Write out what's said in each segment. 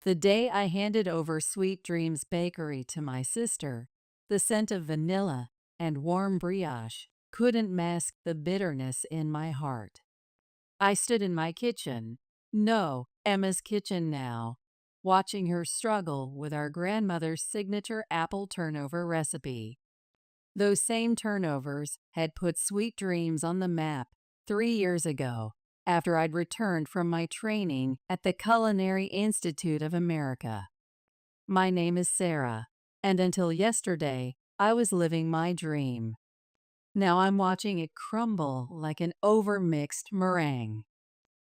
The day I handed over Sweet Dreams Bakery to my sister, the scent of vanilla and warm brioche couldn't mask the bitterness in my heart. I stood in my kitchen, no, Emma's kitchen now, watching her struggle with our grandmother's signature apple turnover recipe. Those same turnovers had put Sweet Dreams on the map 3 years ago, after I'd returned from my training at the Culinary Institute of America. My name is Sarah, and until yesterday, I was living my dream. Now I'm watching it crumble like an overmixed meringue.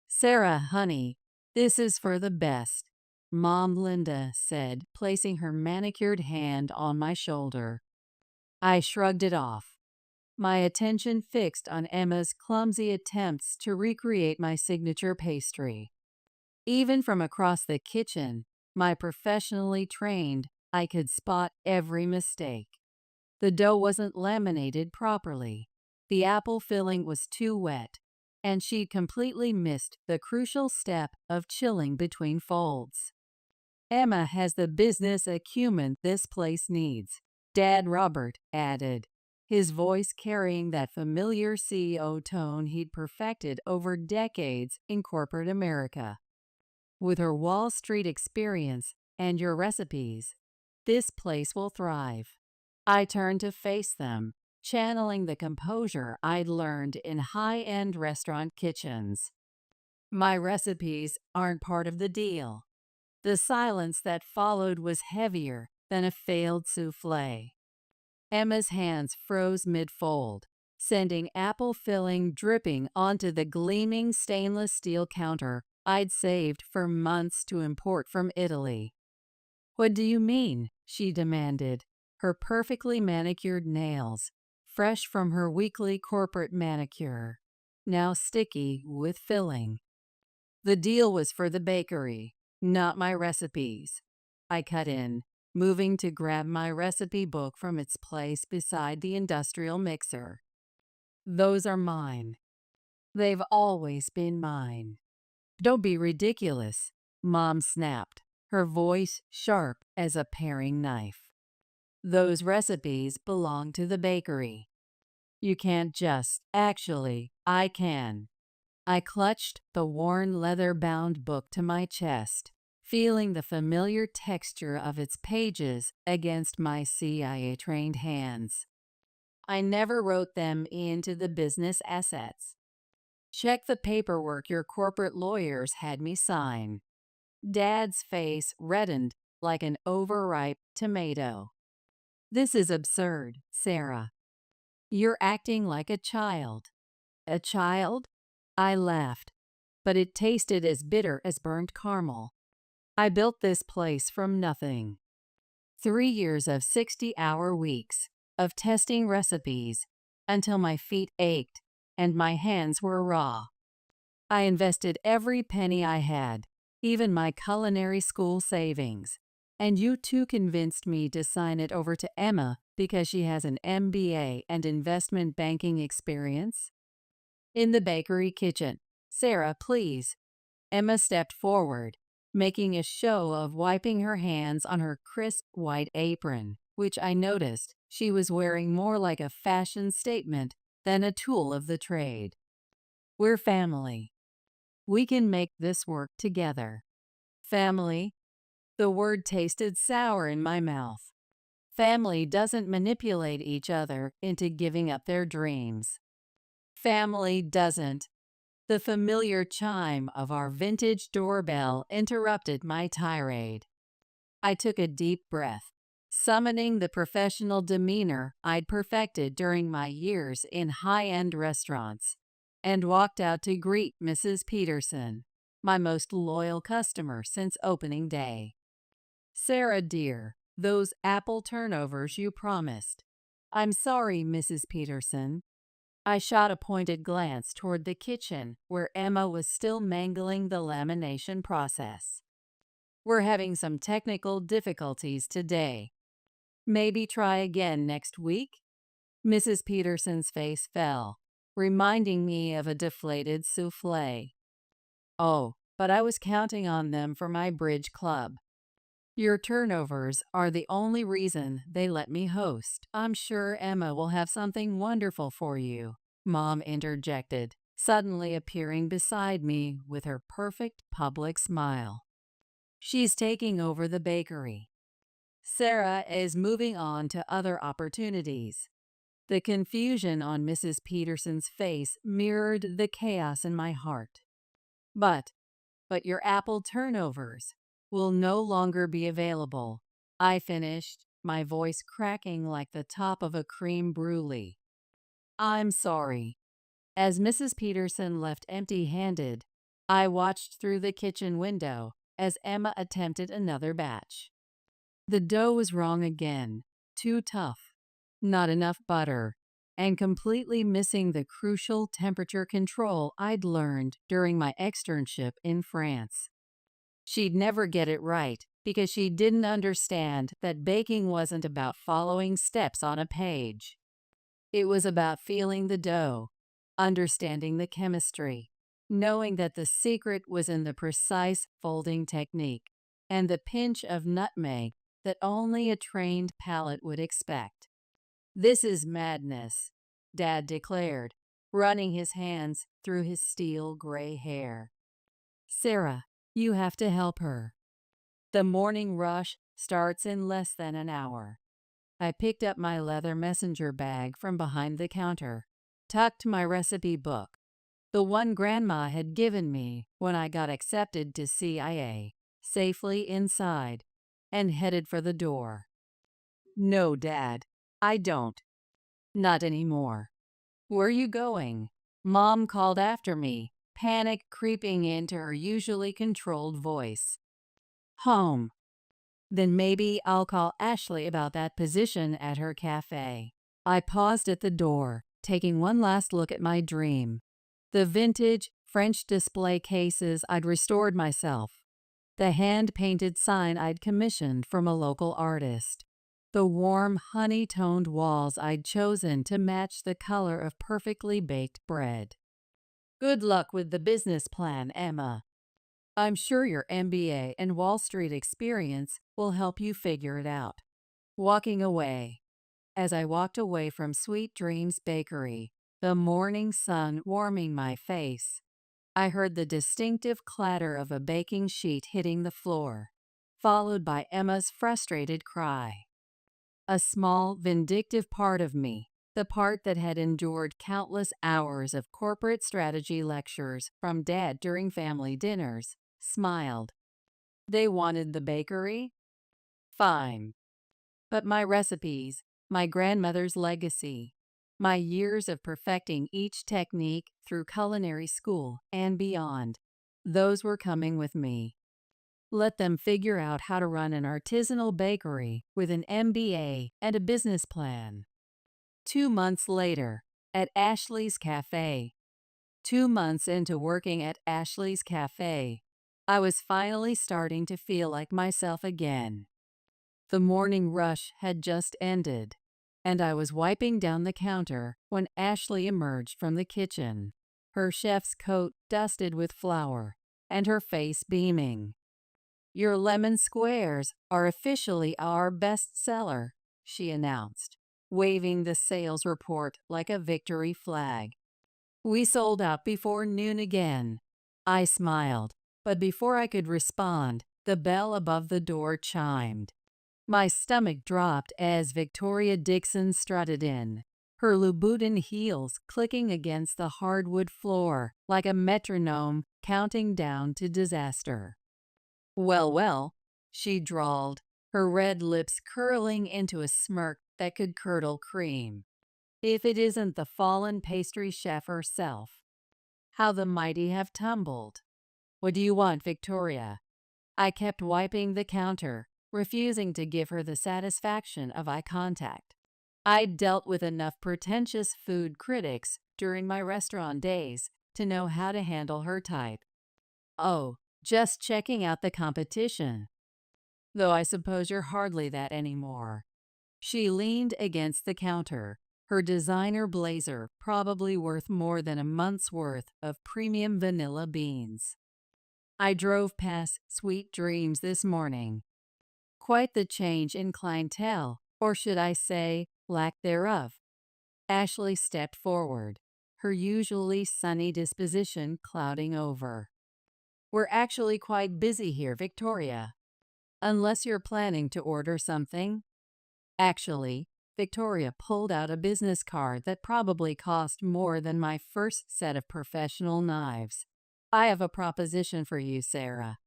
Sarah, honey, this is for the best, Mom Linda said, placing her manicured hand on my shoulder. I shrugged it off, my attention fixed on Emma's clumsy attempts to recreate my signature pastry. Even from across the kitchen, my professionally trained, I could spot every mistake. The dough wasn't laminated properly. The apple filling was too wet, and she'd completely missed the crucial step of chilling between folds. Emma has the business acumen this place needs, Dad Robert added, his voice carrying that familiar CEO tone he'd perfected over decades in corporate America. With her Wall Street experience and your recipes, this place will thrive. I turned to face them, channeling the composure I'd learned in high-end restaurant kitchens. My recipes aren't part of the deal. The silence that followed was heavier than a failed souffle. Emma's hands froze mid-fold, sending apple filling dripping onto the gleaming stainless steel counter I'd saved for months to import from Italy. "What do you mean?" she demanded, her perfectly manicured nails, fresh from her weekly corporate manicure, now sticky with filling. "The deal was for the bakery, not my recipes," I cut in, moving to grab my recipe book from its place beside the industrial mixer. "Those are mine. They've always been mine." "Don't be ridiculous," Mom snapped, her voice sharp as a paring knife. "Those recipes belong to the bakery. You can't just, actually, I can." I clutched the worn leather-bound book to my chest, feeling the familiar texture of its pages against my CIA-trained hands. "I never wrote them into the business assets. Check the paperwork your corporate lawyers had me sign." Dad's face reddened like an overripe tomato. "This is absurd, Sarah. You're acting like a child." "A child?" I laughed, but it tasted as bitter as burnt caramel. "I built this place from nothing. 3 years of 60-hour weeks, of testing recipes, until my feet ached and my hands were raw. I invested every penny I had, even my culinary school savings, and you two convinced me to sign it over to Emma because she has an MBA and investment banking experience?" "In the bakery kitchen. Sarah, please." Emma stepped forward, making a show of wiping her hands on her crisp white apron, which I noticed she was wearing more like a fashion statement than a tool of the trade. "We're family. We can make this work together." "Family?" The word tasted sour in my mouth. Family doesn't manipulate each other into giving up their dreams. Family doesn't. The familiar chime of our vintage doorbell interrupted my tirade. I took a deep breath, summoning the professional demeanor I'd perfected during my years in high-end restaurants, and walked out to greet Mrs. Peterson, my most loyal customer since opening day. "Sarah, dear, those apple turnovers you promised." "I'm sorry, Mrs. Peterson." I shot a pointed glance toward the kitchen where Emma was still mangling the lamination process. "We're having some technical difficulties today. Maybe try again next week?" Mrs. Peterson's face fell, reminding me of a deflated souffle. "Oh, but I was counting on them for my bridge club. Your turnovers are the only reason they let me host. I'm sure Emma will have something wonderful for you, Mom interjected, suddenly appearing beside me with her perfect public smile. She's taking over the bakery. Sarah is moving on to other opportunities. The confusion on Mrs. Peterson's face mirrored the chaos in my heart. But your apple turnovers will no longer be available, I finished, my voice cracking like the top of a creme brulee. I'm sorry. As Mrs. Peterson left empty-handed, I watched through the kitchen window as Emma attempted another batch. The dough was wrong again, too tough, not enough butter, and completely missing the crucial temperature control I'd learned during my externship in France. She'd never get it right because she didn't understand that baking wasn't about following steps on a page. It was about feeling the dough, understanding the chemistry, knowing that the secret was in the precise folding technique and the pinch of nutmeg that only a trained palate would expect. "This is madness," Dad declared, running his hands through his steel gray hair. "Sarah, you have to help her. The morning rush starts in less than an hour." I picked up my leather messenger bag from behind the counter, tucked my recipe book, the one Grandma had given me when I got accepted to CIA, safely inside, and headed for the door. "No, Dad, I don't. Not anymore." "Where are you going?" Mom called after me, panic creeping into her usually controlled voice. "Home." "Then maybe I'll call Ashley about that position at her cafe." I paused at the door, taking one last look at my dream. The vintage French display cases I'd restored myself. The hand-painted sign I'd commissioned from a local artist. The warm, honey-toned walls I'd chosen to match the color of perfectly baked bread. "Good luck with the business plan, Emma. I'm sure your MBA and Wall Street experience will help you figure it out." Walking away. As I walked away from Sweet Dreams Bakery, the morning sun warming my face, I heard the distinctive clatter of a baking sheet hitting the floor, followed by Emma's frustrated cry. A small, vindictive part of me, the part that had endured countless hours of corporate strategy lectures from Dad during family dinners, smiled. They wanted the bakery? Fine. But my recipes, my grandmother's legacy, my years of perfecting each technique through culinary school and beyond, those were coming with me. Let them figure out how to run an artisanal bakery with an MBA and a business plan. 2 months later, at Ashley's Cafe. 2 months into working at Ashley's Cafe, I was finally starting to feel like myself again. The morning rush had just ended, and I was wiping down the counter when Ashley emerged from the kitchen, her chef's coat dusted with flour, and her face beaming. "Your lemon squares are officially our best seller," she announced, waving the sales report like a victory flag. "We sold out before noon again." I smiled, but before I could respond, the bell above the door chimed. My stomach dropped as Victoria Dixon strutted in, her Louboutin heels clicking against the hardwood floor like a metronome counting down to disaster. "Well, well," she drawled, her red lips curling into a smirk that could curdle cream. "If it isn't the fallen pastry chef herself. How the mighty have tumbled. What do you want, Victoria?" I kept wiping the counter, refusing to give her the satisfaction of eye contact. I'd dealt with enough pretentious food critics during my restaurant days to know how to handle her type. "Oh, just checking out the competition. Though I suppose you're hardly that anymore." She leaned against the counter, her designer blazer probably worth more than a month's worth of premium vanilla beans. I drove past Sweet Dreams this morning. Quite the change in clientele, or should I say, lack thereof. Ashley stepped forward, her usually sunny disposition clouding over. We're actually quite busy here, Victoria. Unless you're planning to order something. Actually, Victoria pulled out a business card that probably cost more than my first set of professional knives. I have a proposition for you, Sarah.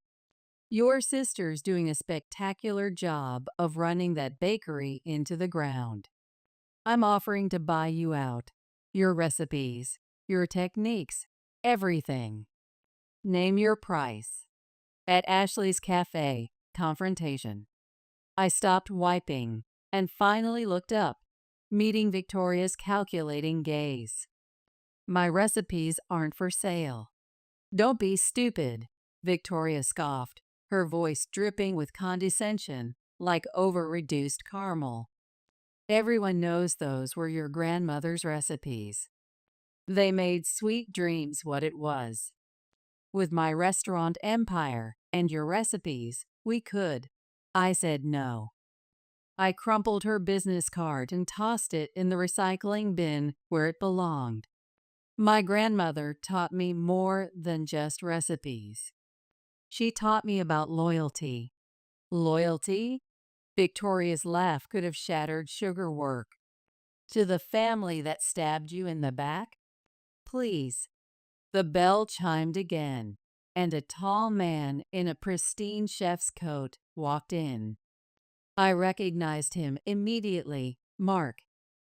Your sister's doing a spectacular job of running that bakery into the ground. I'm offering to buy you out. Your recipes, your techniques, everything. Name your price. At Ashley's Cafe, confrontation. I stopped wiping and finally looked up, meeting Victoria's calculating gaze. My recipes aren't for sale. Don't be stupid, Victoria scoffed, her voice dripping with condescension like over-reduced caramel. Everyone knows those were your grandmother's recipes. They made Sweet Dreams what it was. With my restaurant empire and your recipes, we could. I said no. I crumpled her business card and tossed it in the recycling bin where it belonged. My grandmother taught me more than just recipes. She taught me about loyalty. Loyalty? Victoria's laugh could have shattered sugar work. To the family that stabbed you in the back? Please. The bell chimed again, and a tall man in a pristine chef's coat walked in. I recognized him immediately, Mark,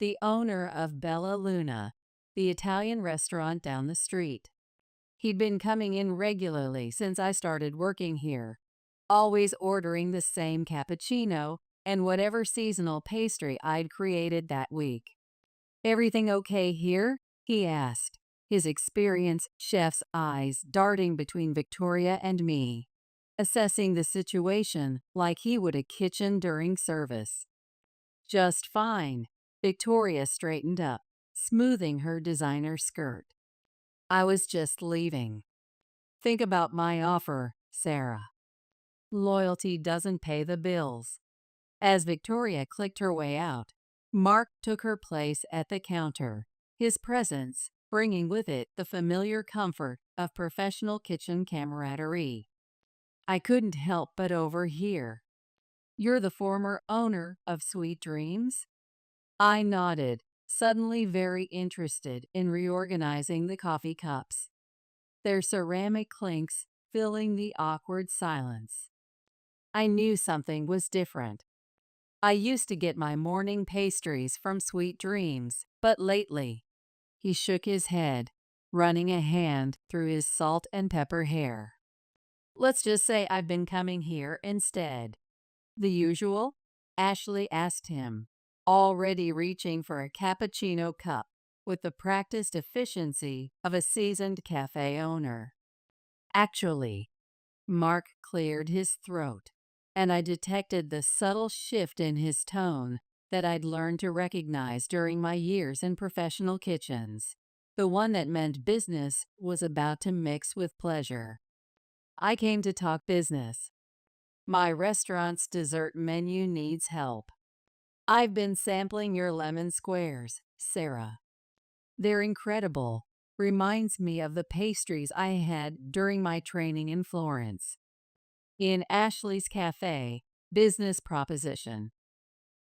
the owner of Bella Luna, the Italian restaurant down the street. He'd been coming in regularly since I started working here, always ordering the same cappuccino and whatever seasonal pastry I'd created that week. "Everything okay here?" he asked, his experienced chef's eyes darting between Victoria and me, assessing the situation like he would a kitchen during service. "Just fine." Victoria straightened up, smoothing her designer skirt. "I was just leaving. Think about my offer, Sarah. Loyalty doesn't pay the bills." As Victoria clicked her way out, Mark took her place at the counter, his presence bringing with it the familiar comfort of professional kitchen camaraderie. I couldn't help but overhear. "You're the former owner of Sweet Dreams?" I nodded, suddenly very interested in reorganizing the coffee cups, their ceramic clinks filling the awkward silence. I knew something was different. I used to get my morning pastries from Sweet Dreams, but lately, he shook his head, running a hand through his salt and pepper hair. "Let's just say I've been coming here instead." "The usual?" Ashley asked him, already reaching for a cappuccino cup with the practiced efficiency of a seasoned cafe owner. "Actually," Mark cleared his throat, and I detected the subtle shift in his tone that I'd learned to recognize during my years in professional kitchens, the one that meant business was about to mix with pleasure. "I came to talk business. My restaurant's dessert menu needs help. I've been sampling your lemon squares, Sarah. They're incredible. Reminds me of the pastries I had during my training in Florence." In Ashley's Cafe, business proposition.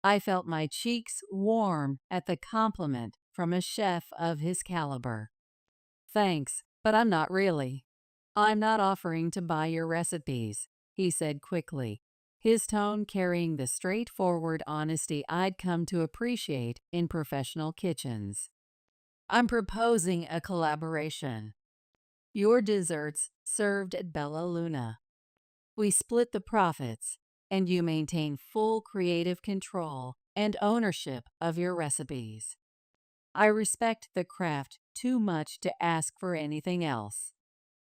I felt my cheeks warm at the compliment from a chef of his caliber. "Thanks, but I'm not really. I'm not offering to buy your recipes," he said quickly, his tone carrying the straightforward honesty I'd come to appreciate in professional kitchens. "I'm proposing a collaboration. Your desserts served at Bella Luna. We split the profits, and you maintain full creative control and ownership of your recipes. I respect the craft too much to ask for anything else."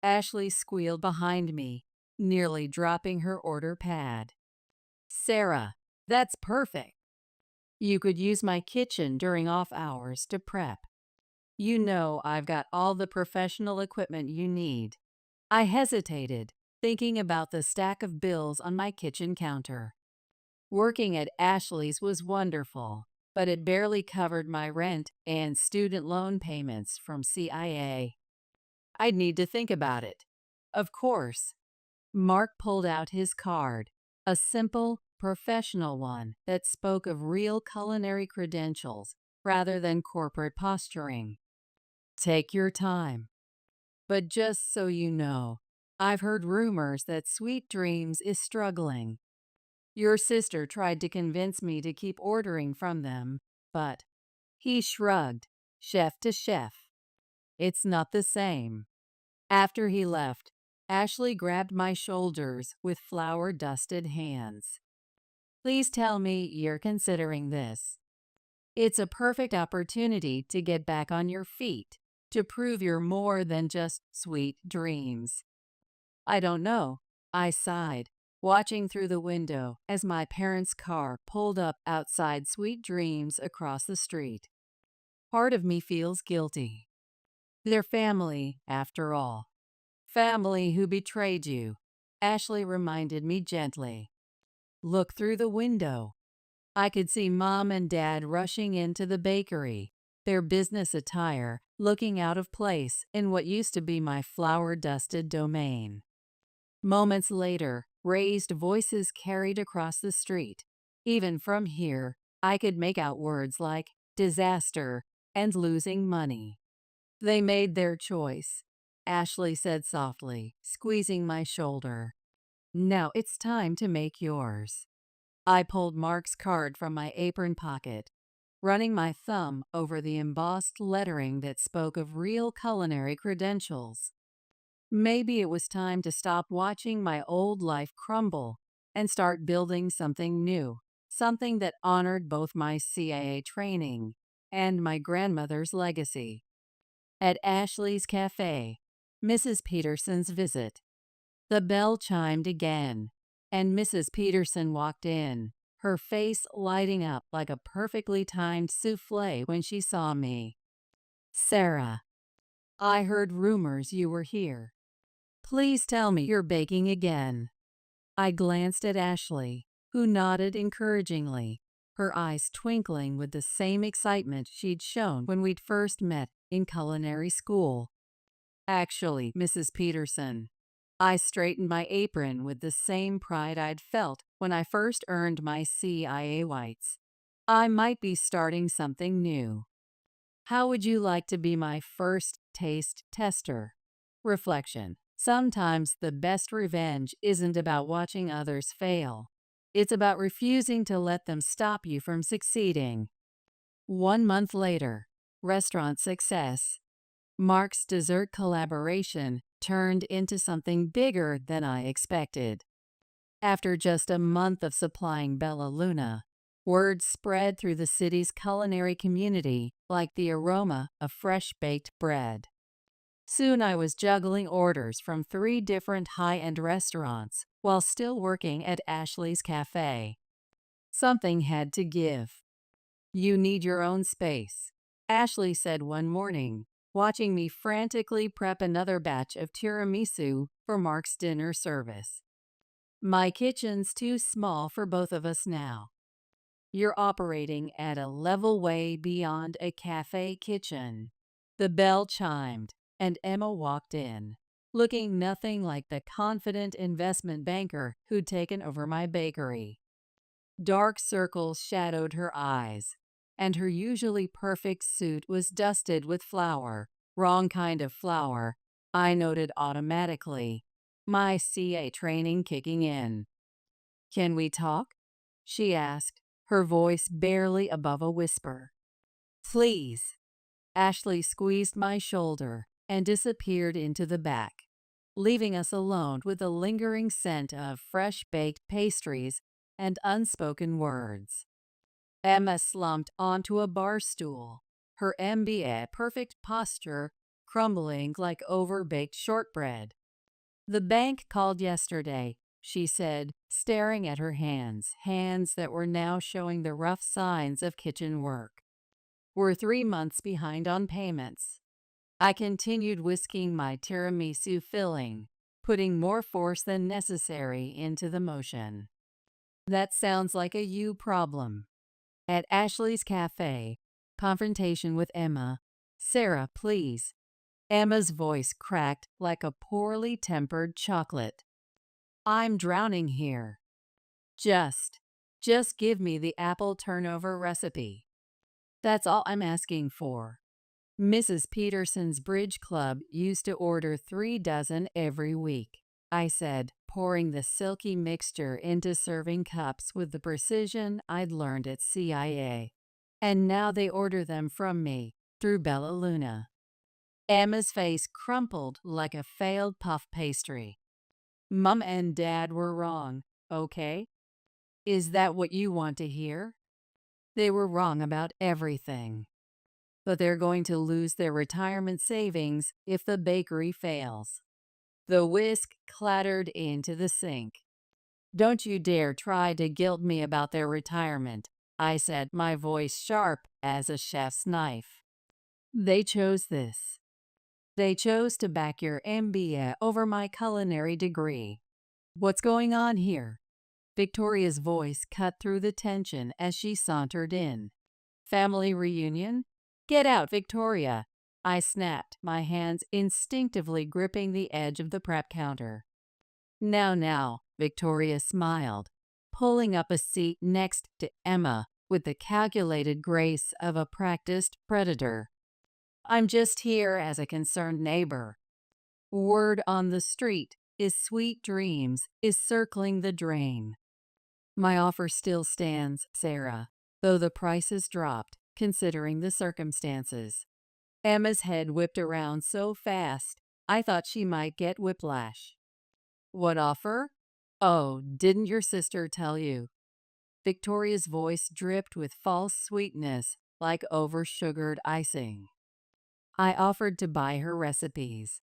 Ashley squealed behind me, nearly dropping her order pad. "Sarah, that's perfect. You could use my kitchen during off hours to prep. You know I've got all the professional equipment you need." I hesitated, thinking about the stack of bills on my kitchen counter. Working at Ashley's was wonderful, but it barely covered my rent and student loan payments from CIA. I'd need to think about it. Of course. Mark pulled out his card, a simple, professional one that spoke of real culinary credentials rather than corporate posturing. Take your time. But just so you know, I've heard rumors that Sweet Dreams is struggling. Your sister tried to convince me to keep ordering from them, but he shrugged, chef to chef. It's not the same. After he left, Ashley grabbed my shoulders with flour-dusted hands. Please tell me you're considering this. It's a perfect opportunity to get back on your feet, to prove you're more than just sweet dreams. I don't know, I sighed, watching through the window as my parents' car pulled up outside Sweet Dreams across the street. Part of me feels guilty. They're family, after all. Family who betrayed you, Ashley reminded me gently. Look through the window. I could see Mom and Dad rushing into the bakery, their business attire looking out of place in what used to be my flour-dusted domain. Moments later, raised voices carried across the street. Even from here, I could make out words like disaster and losing money. They made their choice, Ashley said softly, squeezing my shoulder. Now it's time to make yours. I pulled Mark's card from my apron pocket, running my thumb over the embossed lettering that spoke of real culinary credentials. Maybe it was time to stop watching my old life crumble and start building something new, something that honored both my CIA training and my grandmother's legacy. At Ashley's Cafe, Mrs. Peterson's visit. The bell chimed again, and Mrs. Peterson walked in, her face lighting up like a perfectly timed souffle when she saw me. Sarah, I heard rumors you were here. Please tell me you're baking again. I glanced at Ashley, who nodded encouragingly, her eyes twinkling with the same excitement she'd shown when we'd first met in culinary school. Actually, Mrs. Peterson, I straightened my apron with the same pride I'd felt when I first earned my CIA whites. I might be starting something new. How would you like to be my first taste tester? Reflection. Sometimes the best revenge isn't about watching others fail. It's about refusing to let them stop you from succeeding. 1 month later, restaurant success. Mark's dessert collaboration turned into something bigger than I expected. After just a month of supplying Bella Luna, word spread through the city's culinary community like the aroma of fresh-baked bread. Soon I was juggling orders from 3 different high-end restaurants while still working at Ashley's Cafe. Something had to give. You need your own space, Ashley said one morning, watching me frantically prep another batch of tiramisu for Mark's dinner service. My kitchen's too small for both of us now. You're operating at a level way beyond a cafe kitchen. The bell chimed, and Emma walked in, looking nothing like the confident investment banker who'd taken over my bakery. Dark circles shadowed her eyes, and her usually perfect suit was dusted with flour. Wrong kind of flour, I noted automatically, my CA training kicking in. Can we talk? She asked, her voice barely above a whisper. Please. Ashley squeezed my shoulder and disappeared into the back, leaving us alone with a lingering scent of fresh-baked pastries and unspoken words. Emma slumped onto a bar stool, her MBA perfect posture crumbling like over-baked shortbread. The bank called yesterday, she said, staring at her hands that were now showing the rough signs of kitchen work. We're 3 months behind on payments. I continued whisking my tiramisu filling, putting more force than necessary into the motion. That sounds like a you problem. At Ashley's Cafe, confrontation with Emma. Sarah, please. Emma's voice cracked like a poorly tempered chocolate. I'm drowning here. Just, just give me the apple turnover recipe. That's all I'm asking for. Mrs. Peterson's Bridge Club used to order 3 dozen every week, I said, pouring the silky mixture into serving cups with the precision I'd learned at CIA. And now they order them from me, through Bella Luna. Emma's face crumpled like a failed puff pastry. Mom and Dad were wrong, okay? Is that what you want to hear? They were wrong about everything. But they're going to lose their retirement savings if the bakery fails. The whisk clattered into the sink. Don't you dare try to guilt me about their retirement, I said, my voice sharp as a chef's knife. They chose this. They chose to back your MBA over my culinary degree. What's going on here? Victoria's voice cut through the tension as she sauntered in. Family reunion? Get out, Victoria! I snapped, my hands instinctively gripping the edge of the prep counter. Now, Victoria smiled, pulling up a seat next to Emma with the calculated grace of a practiced predator. I'm just here as a concerned neighbor. Word on the street is Sweet Dreams is circling the drain. My offer still stands, Sarah, though the price has dropped, considering the circumstances. Emma's head whipped around so fast, I thought she might get whiplash. What offer? Oh, didn't your sister tell you? Victoria's voice dripped with false sweetness, like over-sugared icing. I offered to buy her recipes.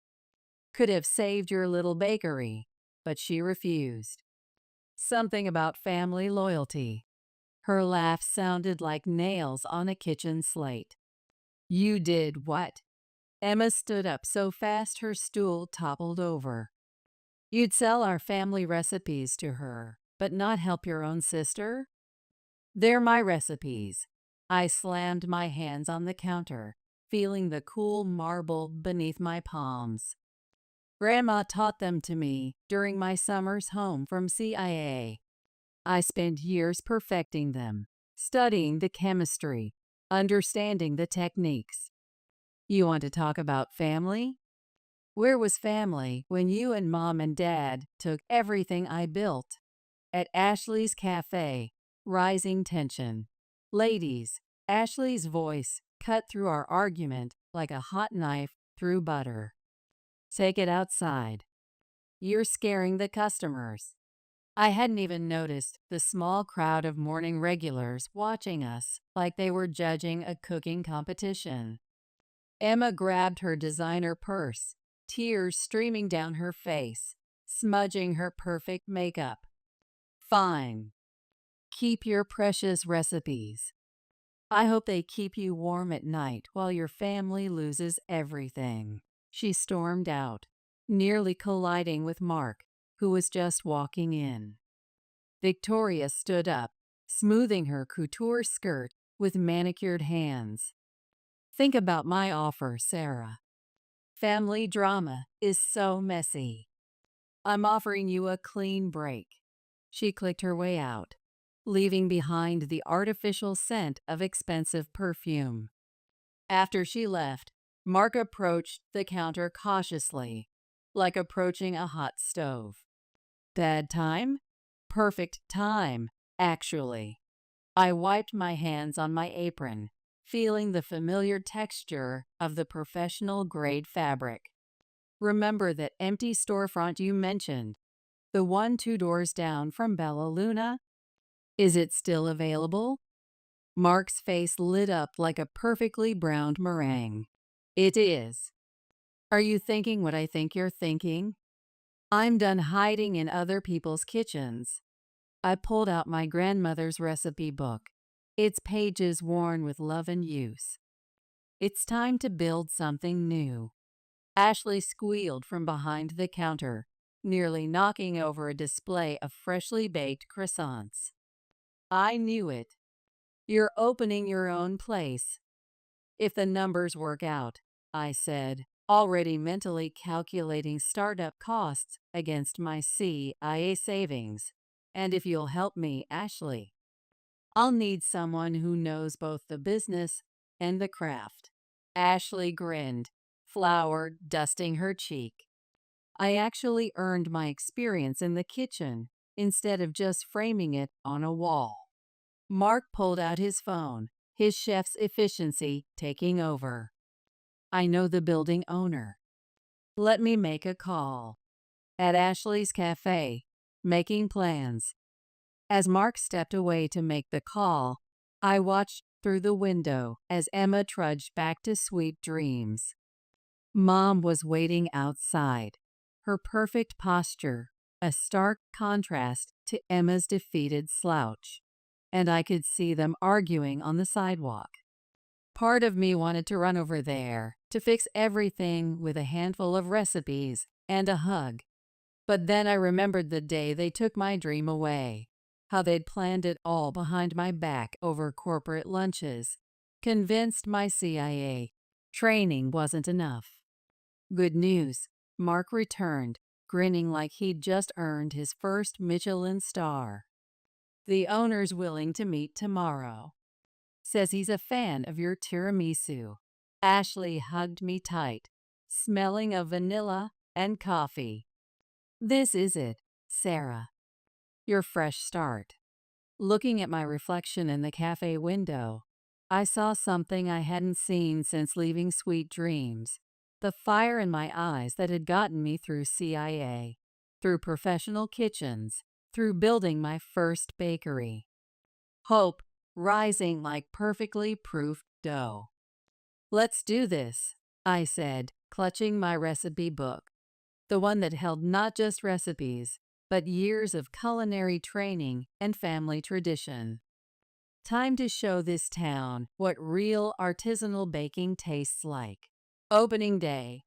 Could have saved your little bakery, but she refused. Something about family loyalty. Her laugh sounded like nails on a kitchen slate. You did what? Emma stood up so fast her stool toppled over. You'd sell our family recipes to her, but not help your own sister? They're my recipes. I slammed my hands on the counter, feeling the cool marble beneath my palms. Grandma taught them to me during my summers home from CIA. I spent years perfecting them, studying the chemistry, understanding the techniques. You want to talk about family? Where was family when you and Mom and Dad took everything I built? At Ashley's Cafe, rising tension. Ladies, Ashley's voice cut through our argument like a hot knife through butter. Take it outside. You're scaring the customers. I hadn't even noticed the small crowd of morning regulars watching us like they were judging a cooking competition. Emma grabbed her designer purse, tears streaming down her face, smudging her perfect makeup. Fine. Keep your precious recipes. I hope they keep you warm at night while your family loses everything. She stormed out, nearly colliding with Mark, who was just walking in. Victoria stood up, smoothing her couture skirt with manicured hands. Think about my offer, Sarah. Family drama is so messy. I'm offering you a clean break. She clicked her way out, leaving behind the artificial scent of expensive perfume. After she left, Mark approached the counter cautiously, like approaching a hot stove. Bad time? Perfect time, actually. I wiped my hands on my apron, feeling the familiar texture of the professional-grade fabric. Remember that empty storefront you mentioned, the one 2 doors down from Bella Luna? Is it still available? Mark's face lit up like a perfectly browned meringue. It is. Are you thinking what I think you're thinking? I'm done hiding in other people's kitchens. I pulled out my grandmother's recipe book, its pages worn with love and use. It's time to build something new. Ashley squealed from behind the counter, nearly knocking over a display of freshly baked croissants. I knew it. You're opening your own place. If the numbers work out, I said, already mentally calculating startup costs against my CIA savings. And if you'll help me, Ashley, I'll need someone who knows both the business and the craft. Ashley grinned, flour dusting her cheek. I actually earned my experience in the kitchen instead of just framing it on a wall. Mark pulled out his phone, his chef's efficiency taking over. I know the building owner. Let me make a call. At Ashley's Cafe, making plans. As Mark stepped away to make the call, I watched through the window as Emma trudged back to Sweet Dreams. Mom was waiting outside, her perfect posture a stark contrast to Emma's defeated slouch, and I could see them arguing on the sidewalk. Part of me wanted to run over there to fix everything with a handful of recipes and a hug. But then I remembered the day they took my dream away, how they'd planned it all behind my back over corporate lunches, convinced my CIA training wasn't enough. Good news, Mark returned, grinning like he'd just earned his first Michelin star. The owner's willing to meet tomorrow. Says he's a fan of your tiramisu. Ashley hugged me tight, smelling of vanilla and coffee. This is it, Sarah. Your fresh start. Looking at my reflection in the cafe window, I saw something I hadn't seen since leaving Sweet Dreams. The fire in my eyes that had gotten me through CIA, through professional kitchens, through building my first bakery. Hope rising like perfectly proofed dough. Let's do this, I said, clutching my recipe book, the one that held not just recipes, but years of culinary training and family tradition. Time to show this town what real artisanal baking tastes like. Opening day.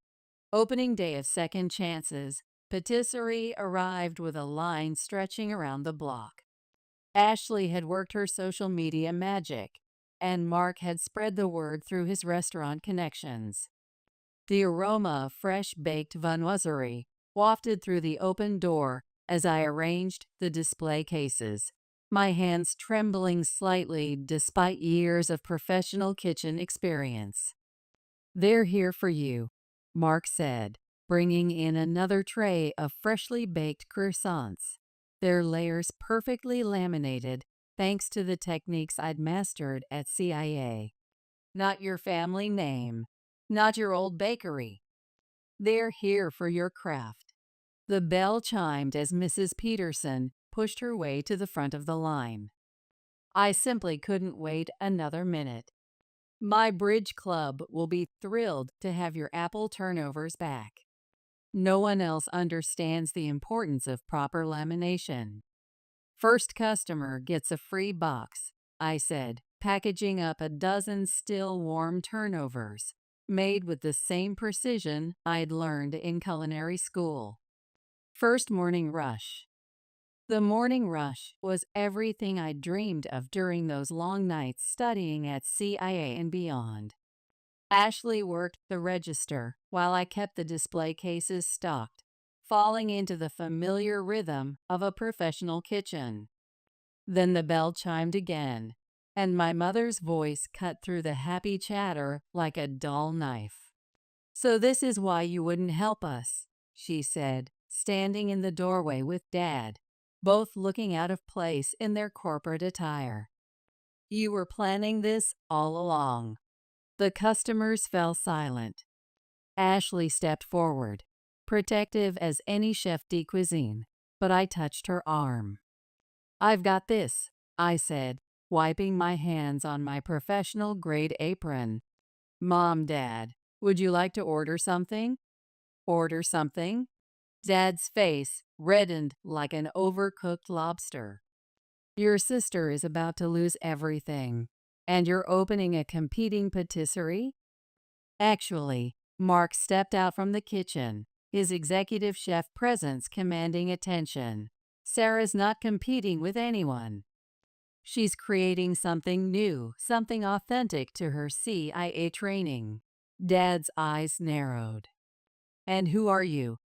Opening day of Second Chances, patisserie arrived with a line stretching around the block. Ashley had worked her social media magic, and Mark had spread the word through his restaurant connections. The aroma of fresh baked viennoiserie wafted through the open door as I arranged the display cases, my hands trembling slightly despite years of professional kitchen experience. They're here for you, Mark said, bringing in another tray of freshly baked croissants, their layers perfectly laminated thanks to the techniques I'd mastered at CIA. Not your family name, not your old bakery. They're here for your craft. The bell chimed as Mrs. Peterson pushed her way to the front of the line. I simply couldn't wait another minute. My bridge club will be thrilled to have your apple turnovers back. No one else understands the importance of proper lamination. First customer gets a free box, I said, packaging up a dozen still warm turnovers, made with the same precision I'd learned in culinary school. First morning rush. The morning rush was everything I dreamed of during those long nights studying at CIA and beyond. Ashley worked the register while I kept the display cases stocked, falling into the familiar rhythm of a professional kitchen. Then the bell chimed again, and my mother's voice cut through the happy chatter like a dull knife. "So this is why you wouldn't help us," she said, standing in the doorway with Dad, both looking out of place in their corporate attire. "You were planning this all along." The customers fell silent. Ashley stepped forward, protective as any chef de cuisine, but I touched her arm. "I've got this," I said, wiping my hands on my professional-grade apron. "Mom, Dad, would you like to order something?" "Order something?" Dad's face reddened like an overcooked lobster. "Your sister is about to lose everything, and you're opening a competing patisserie?" Actually, Mark stepped out from the kitchen, his executive chef presence commanding attention. Sarah's not competing with anyone. She's creating something new, something authentic to her CIA training. Dad's eyes narrowed. And who are you?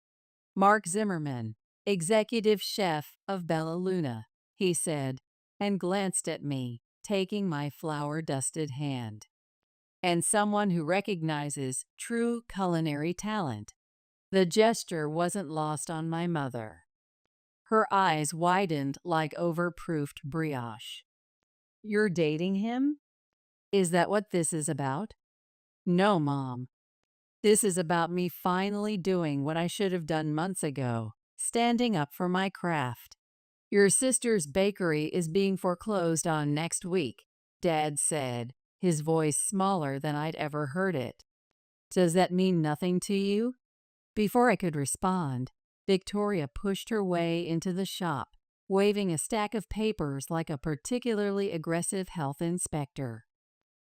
Mark Zimmerman, executive chef of Bella Luna, he said, and glanced at me, taking my flour-dusted hand. And someone who recognizes true culinary talent. The gesture wasn't lost on my mother. Her eyes widened like overproofed brioche. You're dating him? Is that what this is about? No, Mom. This is about me finally doing what I should have done months ago, standing up for my craft. Your sister's bakery is being foreclosed on next week, Dad said, his voice smaller than I'd ever heard it. Does that mean nothing to you? Before I could respond, Victoria pushed her way into the shop, waving a stack of papers like a particularly aggressive health inspector.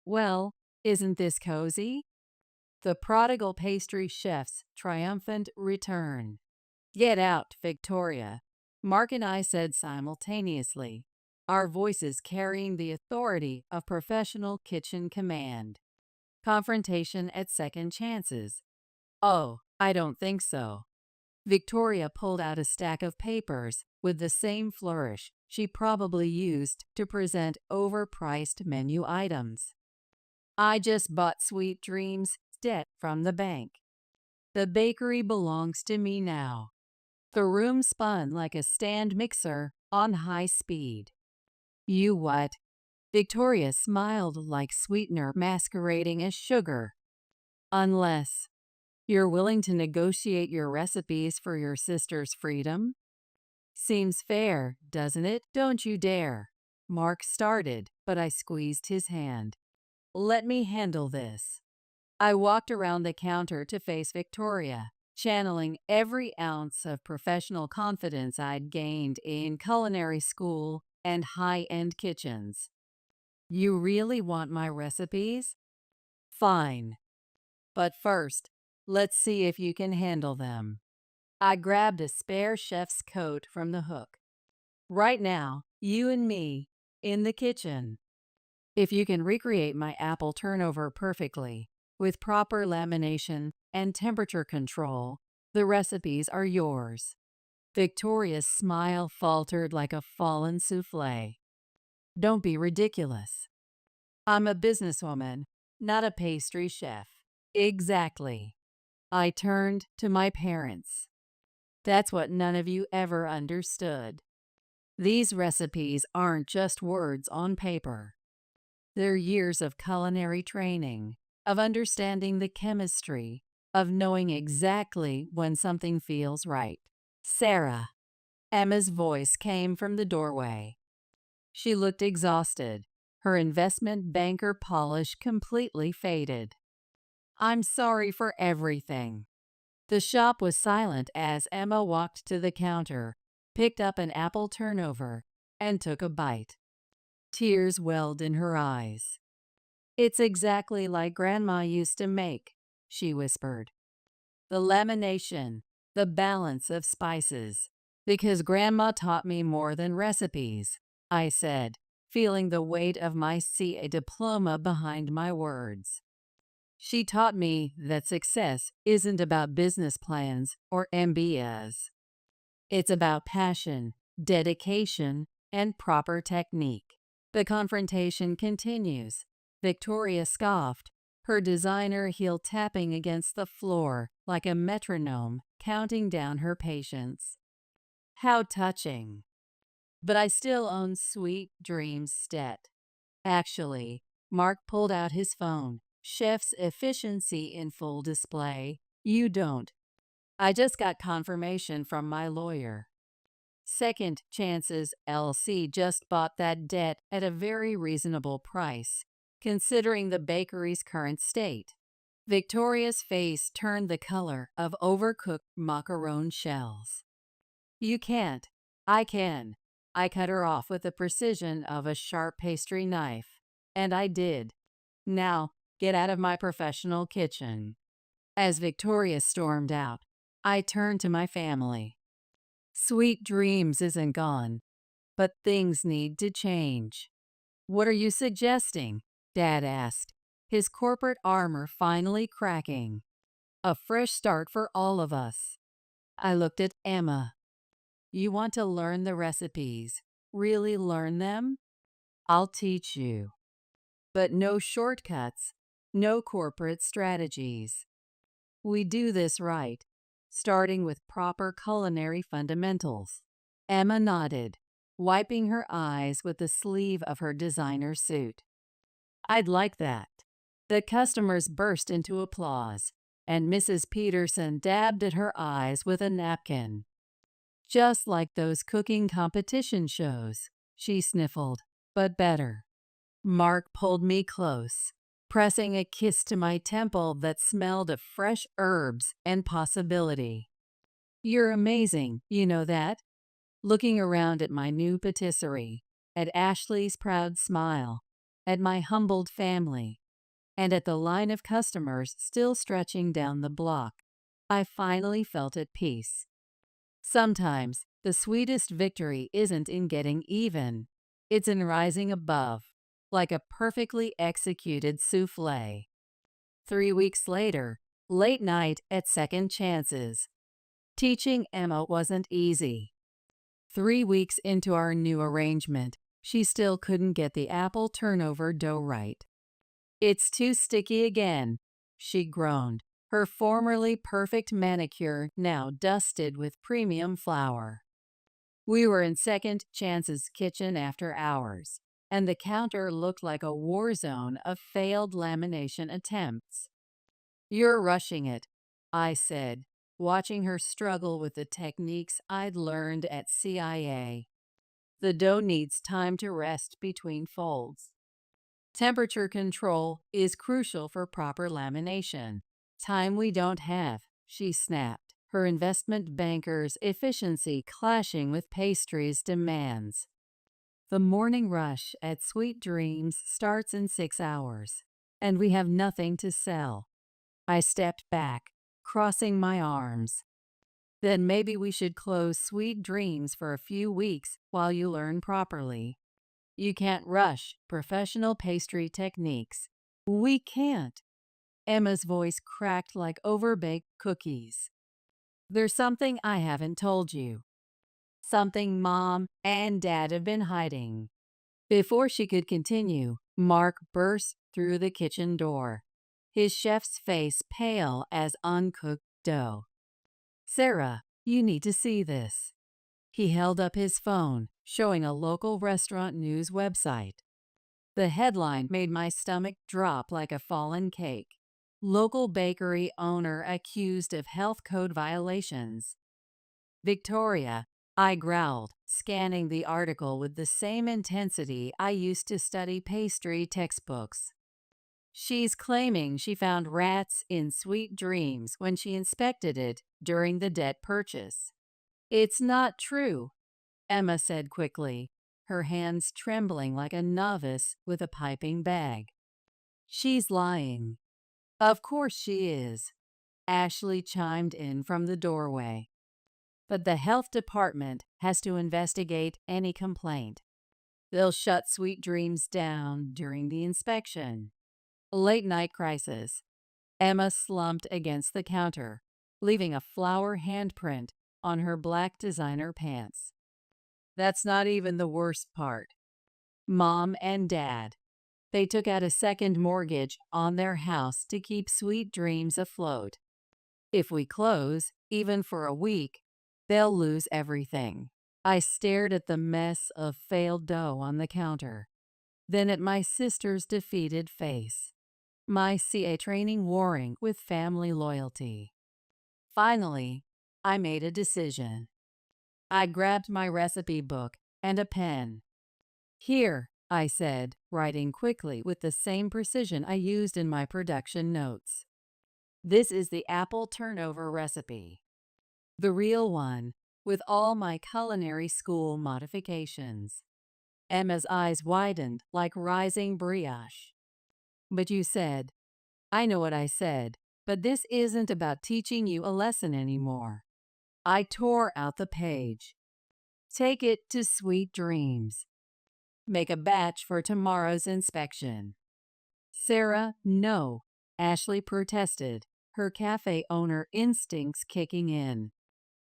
Well, isn't this cozy? The prodigal pastry chef's triumphant return. Get out, Victoria, Mark and I said simultaneously, our voices carrying the authority of professional kitchen command. Confrontation at second chances. Oh, I don't think so. Victoria pulled out a stack of papers with the same flourish she probably used to present overpriced menu items. I just bought Sweet Dreams' debt from the bank. The bakery belongs to me now. The room spun like a stand mixer on high speed. You what? Victoria smiled like sweetener masquerading as sugar. Unless you're willing to negotiate your recipes for your sister's freedom? Seems fair, doesn't it? Don't you dare. Mark started, but I squeezed his hand. Let me handle this. I walked around the counter to face Victoria, channeling every ounce of professional confidence I'd gained in culinary school and high-end kitchens. You really want my recipes? Fine. But first, let's see if you can handle them. I grabbed a spare chef's coat from the hook. Right now, you and me, in the kitchen. If you can recreate my apple turnover perfectly, with proper lamination and temperature control, the recipes are yours. Victoria's smile faltered like a fallen souffle. Don't be ridiculous. I'm a businesswoman, not a pastry chef. Exactly. I turned to my parents. That's what none of you ever understood. These recipes aren't just words on paper. They're years of culinary training, of understanding the chemistry, of knowing exactly when something feels right. Sarah. Emma's voice came from the doorway. She looked exhausted, her investment banker polish completely faded. I'm sorry for everything. The shop was silent as Emma walked to the counter, picked up an apple turnover, and took a bite. Tears welled in her eyes. It's exactly like Grandma used to make, she whispered. The lamination, the balance of spices. Because Grandma taught me more than recipes, I said, feeling the weight of my CA diploma behind my words. She taught me that success isn't about business plans or MBAs. It's about passion, dedication, and proper technique. The confrontation continues. Victoria scoffed, her designer heel tapping against the floor like a metronome, counting down her patience. How touching. But I still own Sweet Dreams' debt. Actually, Mark pulled out his phone. Chef's efficiency in full display. You don't. I just got confirmation from my lawyer. Second Chances LC just bought that debt at a very reasonable price, considering the bakery's current state. Victoria's face turned the color of overcooked macaron shells. You can't. I can. I cut her off with the precision of a sharp pastry knife. And I did. Now, get out of my professional kitchen. As Victoria stormed out, I turned to my family. Sweet Dreams isn't gone, but things need to change. What are you suggesting? Dad asked, his corporate armor finally cracking. A fresh start for all of us. I looked at Emma. You want to learn the recipes? Really learn them? I'll teach you. But no shortcuts, no corporate strategies. We do this right, starting with proper culinary fundamentals. Emma nodded, wiping her eyes with the sleeve of her designer suit. I'd like that. The customers burst into applause, and Mrs. Peterson dabbed at her eyes with a napkin. Just like those cooking competition shows, she sniffled, but better. Mark pulled me close, pressing a kiss to my temple that smelled of fresh herbs and possibility. You're amazing, you know that? Looking around at my new patisserie, at Ashley's proud smile, at my humbled family, and at the line of customers still stretching down the block, I finally felt at peace. Sometimes the sweetest victory isn't in getting even, it's in rising above, like a perfectly executed souffle. 3 weeks later, late night at Second Chances. Teaching Emma wasn't easy. 3 weeks into our new arrangement, she still couldn't get the apple turnover dough right. It's too sticky again, she groaned, her formerly perfect manicure now dusted with premium flour. We were in Second Chance's kitchen after hours, and the counter looked like a war zone of failed lamination attempts. You're rushing it, I said, watching her struggle with the techniques I'd learned at CIA. The dough needs time to rest between folds. Temperature control is crucial for proper lamination. Time we don't have, she snapped, her investment banker's efficiency clashing with pastry's demands. The morning rush at Sweet Dreams starts in 6 hours, and we have nothing to sell. I stepped back, crossing my arms. Then maybe we should close Sweet Dreams for a few weeks while you learn properly. You can't rush professional pastry techniques. We can't. Emma's voice cracked like overbaked cookies. There's something I haven't told you. Something Mom and Dad have been hiding. Before she could continue, Mark burst through the kitchen door, his chef's face pale as uncooked dough. Sarah, you need to see this. He held up his phone, showing a local restaurant news website. The headline made my stomach drop like a fallen cake. Local bakery owner accused of health code violations. Victoria, I growled, scanning the article with the same intensity I used to study pastry textbooks. She's claiming she found rats in Sweet Dreams when she inspected it during the debt purchase. It's not true, Emma said quickly, her hands trembling like a novice with a piping bag. She's lying. Of course she is, Ashley chimed in from the doorway. But the health department has to investigate any complaint. They'll shut Sweet Dreams down during the inspection. Late night crisis. Emma slumped against the counter, leaving a flower handprint on her black designer pants. That's not even the worst part. Mom and Dad. They took out a second mortgage on their house to keep Sweet Dreams afloat. If we close, even for a week, they'll lose everything. I stared at the mess of failed dough on the counter, then at my sister's defeated face. My CA training warring with family loyalty. Finally, I made a decision. I grabbed my recipe book and a pen. Here, I said, writing quickly with the same precision I used in my production notes. This is the apple turnover recipe. The real one, with all my culinary school modifications. Emma's eyes widened like rising brioche. But you said, I know what I said, But this isn't about teaching you a lesson anymore. I tore out the page. Take it to Sweet Dreams. Make a batch for tomorrow's inspection. Sarah, no, Ashley protested, her cafe owner instincts kicking in.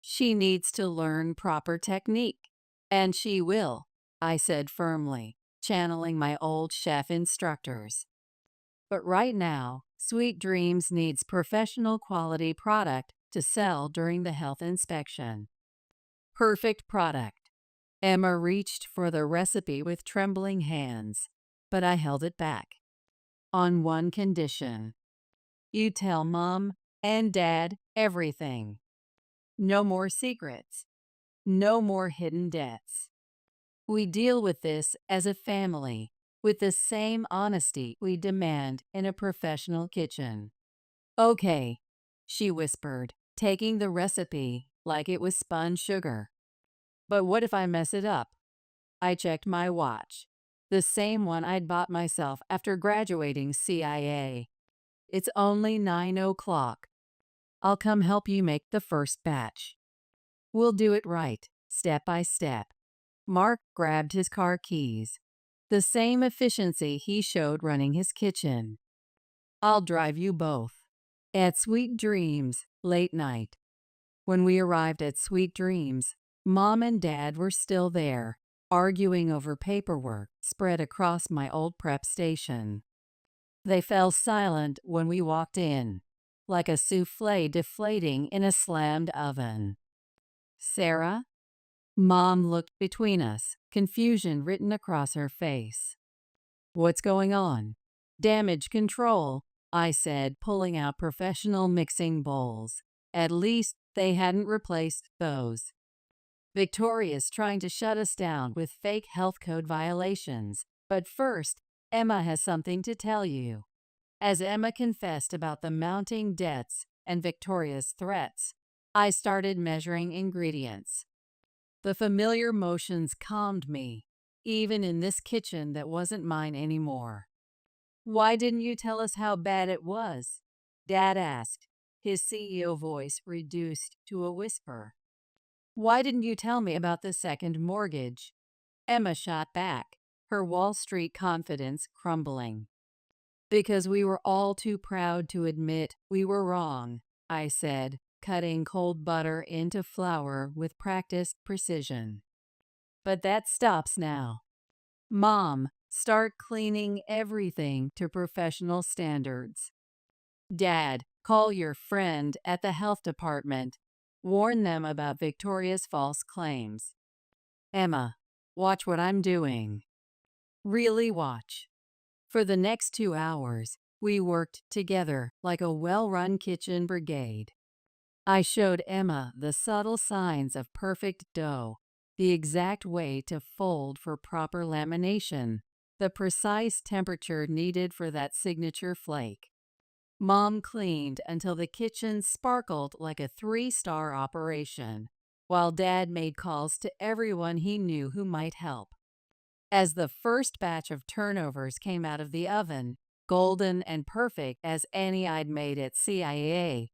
She needs to learn proper technique. And she will, I said firmly, channeling my old chef instructors. But right now, Sweet Dreams needs professional quality product to sell during the health inspection. Perfect product. Emma reached for the recipe with trembling hands, but I held it back. On one condition. You tell Mom and Dad everything. No more secrets. No more hidden debts. We deal with this as a family, with the same honesty we demand in a professional kitchen. Okay, she whispered, taking the recipe like it was spun sugar. But what if I mess it up? I checked my watch, the same one I'd bought myself after graduating CIA. It's only 9 o'clock. I'll come help you make the first batch. We'll do it right, step by step. Mark grabbed his car keys, the same efficiency he showed running his kitchen. I'll drive you both. At Sweet Dreams, late night. When we arrived at Sweet Dreams, Mom and Dad were still there, arguing over paperwork spread across my old prep station. They fell silent when we walked in, like a souffle deflating in a slammed oven. Sarah? Mom looked between us, confusion written across her face. What's going on? Damage control, I said, pulling out professional mixing bowls. At least they hadn't replaced those. Victoria's trying to shut us down with fake health code violations. But first, Emma has something to tell you. As Emma confessed about the mounting debts and Victoria's threats, I started measuring ingredients. The familiar motions calmed me, even in this kitchen that wasn't mine anymore. Why didn't you tell us how bad it was? Dad asked, his CEO voice reduced to a whisper. Why didn't you tell me about the second mortgage? Emma shot back, her Wall Street confidence crumbling. Because we were all too proud to admit we were wrong, I said, cutting cold butter into flour with practiced precision. But that stops now. Mom, start cleaning everything to professional standards. Dad, call your friend at the health department. Warn them about Victoria's false claims. Emma, watch what I'm doing. Really watch. For the next 2 hours, we worked together like a well-run kitchen brigade. I showed Emma the subtle signs of perfect dough, the exact way to fold for proper lamination, the precise temperature needed for that signature flake. Mom cleaned until the kitchen sparkled like a 3-star operation, while Dad made calls to everyone he knew who might help. As the first batch of turnovers came out of the oven, golden and perfect as any I'd made at CIA,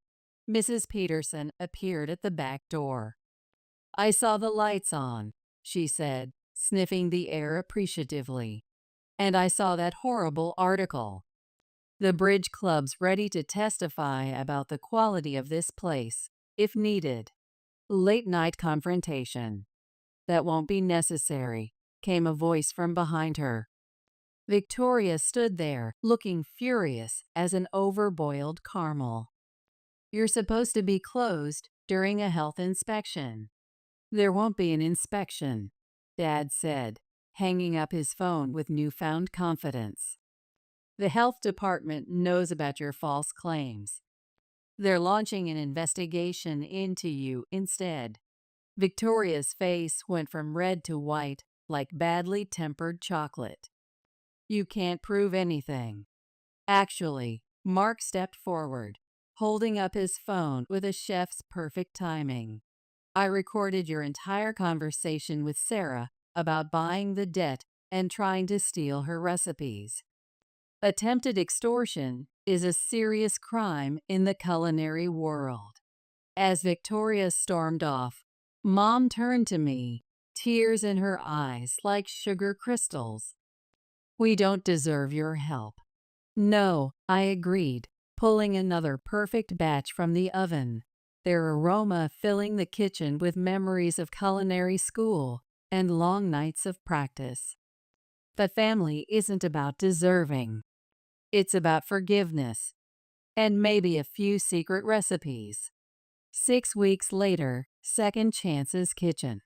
Mrs. Peterson appeared at the back door. I saw the lights on, she said, sniffing the air appreciatively. And I saw that horrible article. The bridge club's ready to testify about the quality of this place, if needed. Late-night confrontation. That won't be necessary, came a voice from behind her. Victoria stood there, looking furious as an overboiled caramel. You're supposed to be closed during a health inspection. There won't be an inspection, Dad said, hanging up his phone with newfound confidence. The health department knows about your false claims. They're launching an investigation into you instead. Victoria's face went from red to white like badly tempered chocolate. You can't prove anything. Actually, Mark stepped forward, holding up his phone with a chef's perfect timing. I recorded your entire conversation with Sarah about buying the debt and trying to steal her recipes. Attempted extortion is a serious crime in the culinary world. As Victoria stormed off, Mom turned to me, tears in her eyes like sugar crystals. "We don't deserve your help." "No," I agreed, pulling another perfect batch from the oven, their aroma filling the kitchen with memories of culinary school and long nights of practice. But family isn't about deserving. It's about forgiveness and maybe a few secret recipes. 6 weeks later, Second Chance's kitchen.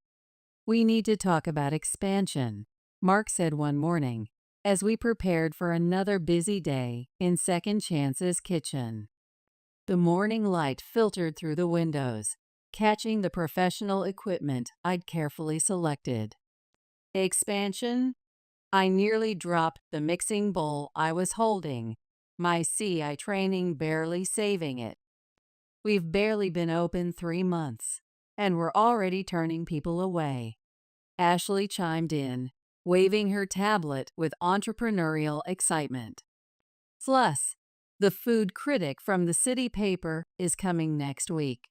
"We need to talk about expansion," Mark said one morning, as we prepared for another busy day in Second Chance's kitchen. The morning light filtered through the windows, catching the professional equipment I'd carefully selected. "Expansion?" I nearly dropped the mixing bowl I was holding, my CI training barely saving it. "We've barely been open 3 months, and we're already turning people away." Ashley chimed in, waving her tablet with entrepreneurial excitement. "Plus, the food critic from the city paper is coming next week.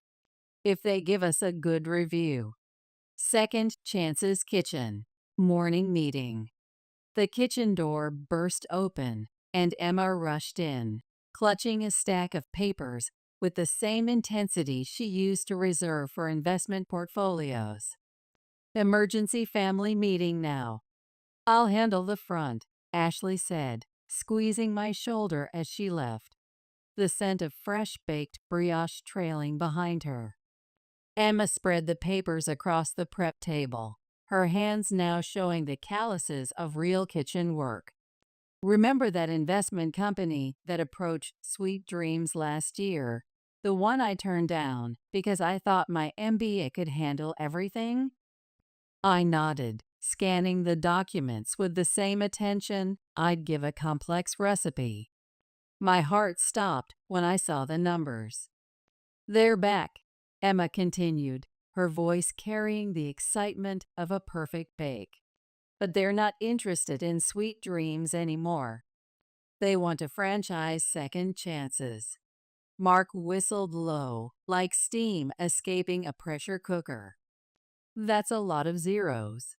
If they give us a good review." Second Chance's kitchen. Morning meeting. The kitchen door burst open, and Emma rushed in, clutching a stack of papers with the same intensity she used to reserve for investment portfolios. "Emergency family meeting now." "I'll handle the front," Ashley said, squeezing my shoulder as she left, the scent of fresh-baked brioche trailing behind her. Emma spread the papers across the prep table, her hands now showing the calluses of real kitchen work. "Remember that investment company that approached Sweet Dreams last year, the one I turned down because I thought my MBA could handle everything?" I nodded, scanning the documents with the same attention I'd give a complex recipe. My heart stopped when I saw the numbers. "They're back," Emma continued, her voice carrying the excitement of a perfect bake. "But they're not interested in Sweet Dreams anymore. They want to franchise Second Chances." Mark whistled low, like steam escaping a pressure cooker. "That's a lot of zeros."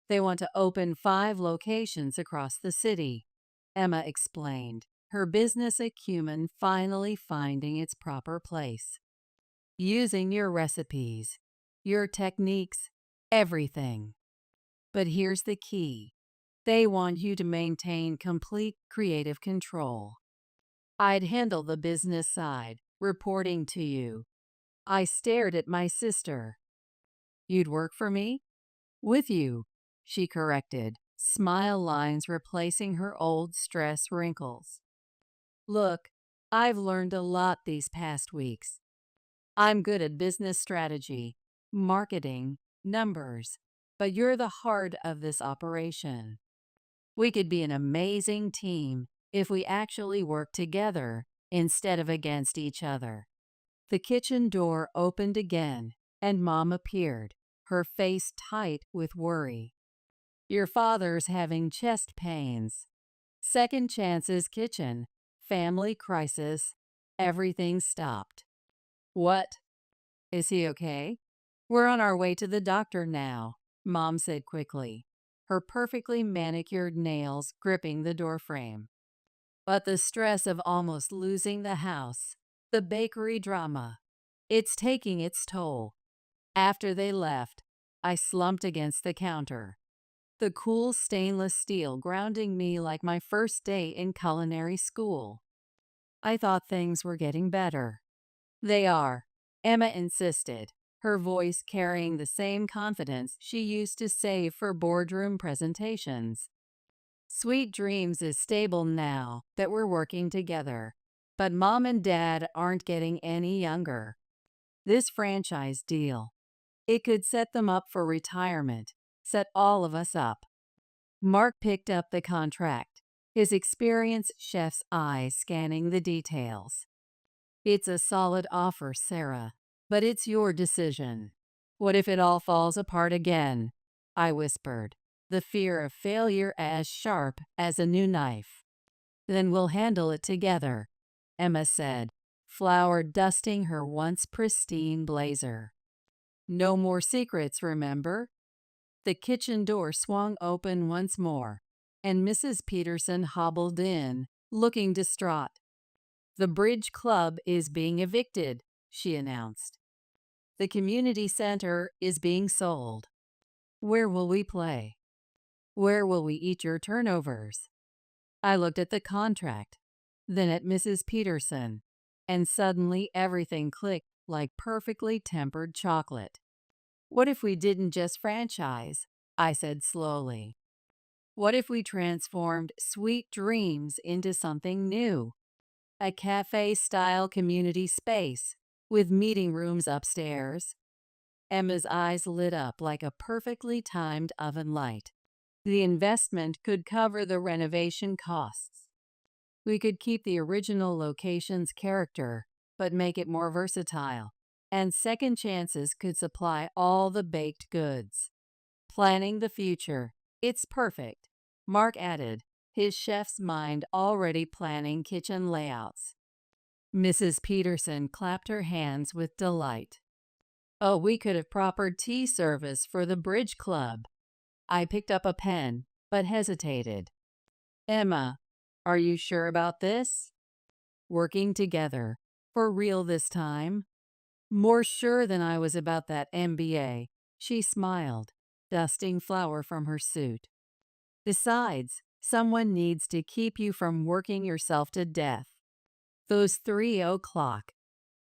"They want to open 5 locations across the city," Emma explained, her business acumen finally finding its proper place. "Using your recipes, your techniques, everything. But here's the key. They want you to maintain complete creative control. I'd handle the business side, reporting to you." I stared at my sister. "You'd work for me?" "With you," she corrected, smile lines replacing her old stress wrinkles. "Look, I've learned a lot these past weeks. I'm good at business strategy, marketing, numbers, but you're the heart of this operation. We could be an amazing team if we actually work together instead of against each other." The kitchen door opened again, and Mom appeared, her face tight with worry. "Your father's having chest pains." Second Chance's kitchen. Family crisis. Everything stopped. "What? Is he okay?" "We're on our way to the doctor now," Mom said quickly, her perfectly manicured nails gripping the doorframe. But the stress of almost losing the house, the bakery drama, it's taking its toll. After they left, I slumped against the counter, the cool stainless steel grounding me like my first day in culinary school. I thought things were getting better. "They are," Emma insisted, her voice carrying the same confidence she used to save for boardroom presentations. "Sweet Dreams is stable now that we're working together, but Mom and Dad aren't getting any younger. This franchise deal, it could set them up for retirement, set all of us up." Mark picked up the contract, his experienced chef's eyes scanning the details. "It's a solid offer, Sarah, but it's your decision." "What if it all falls apart again?" I whispered, the fear of failure as sharp as a new knife. "Then we'll handle it together," Emma said, flour dusting her once pristine blazer. No more secrets, remember? The kitchen door swung open once more, and Mrs. Peterson hobbled in, looking distraught. The bridge club is being evicted, she announced. The community center is being sold. Where will we play? Where will we eat your turnovers? I looked at the contract, then at Mrs. Peterson, and suddenly everything clicked like perfectly tempered chocolate. What if we didn't just franchise? I said slowly. What if we transformed Sweet Dreams into something new? A cafe-style community space with meeting rooms upstairs. Emma's eyes lit up like a perfectly timed oven light. The investment could cover the renovation costs. We could keep the original location's character, but make it more versatile. And Second Chances could supply all the baked goods. Planning the future. It's perfect, Mark added, his chef's mind already planning kitchen layouts. Mrs. Peterson clapped her hands with delight. Oh, we could have proper tea service for the bridge club. I picked up a pen, but hesitated. Emma, are you sure about this? Working together. For real this time? More sure than I was about that MBA, she smiled, dusting flour from her suit. Besides, someone needs to keep you from working yourself to death. Those 3 o'clock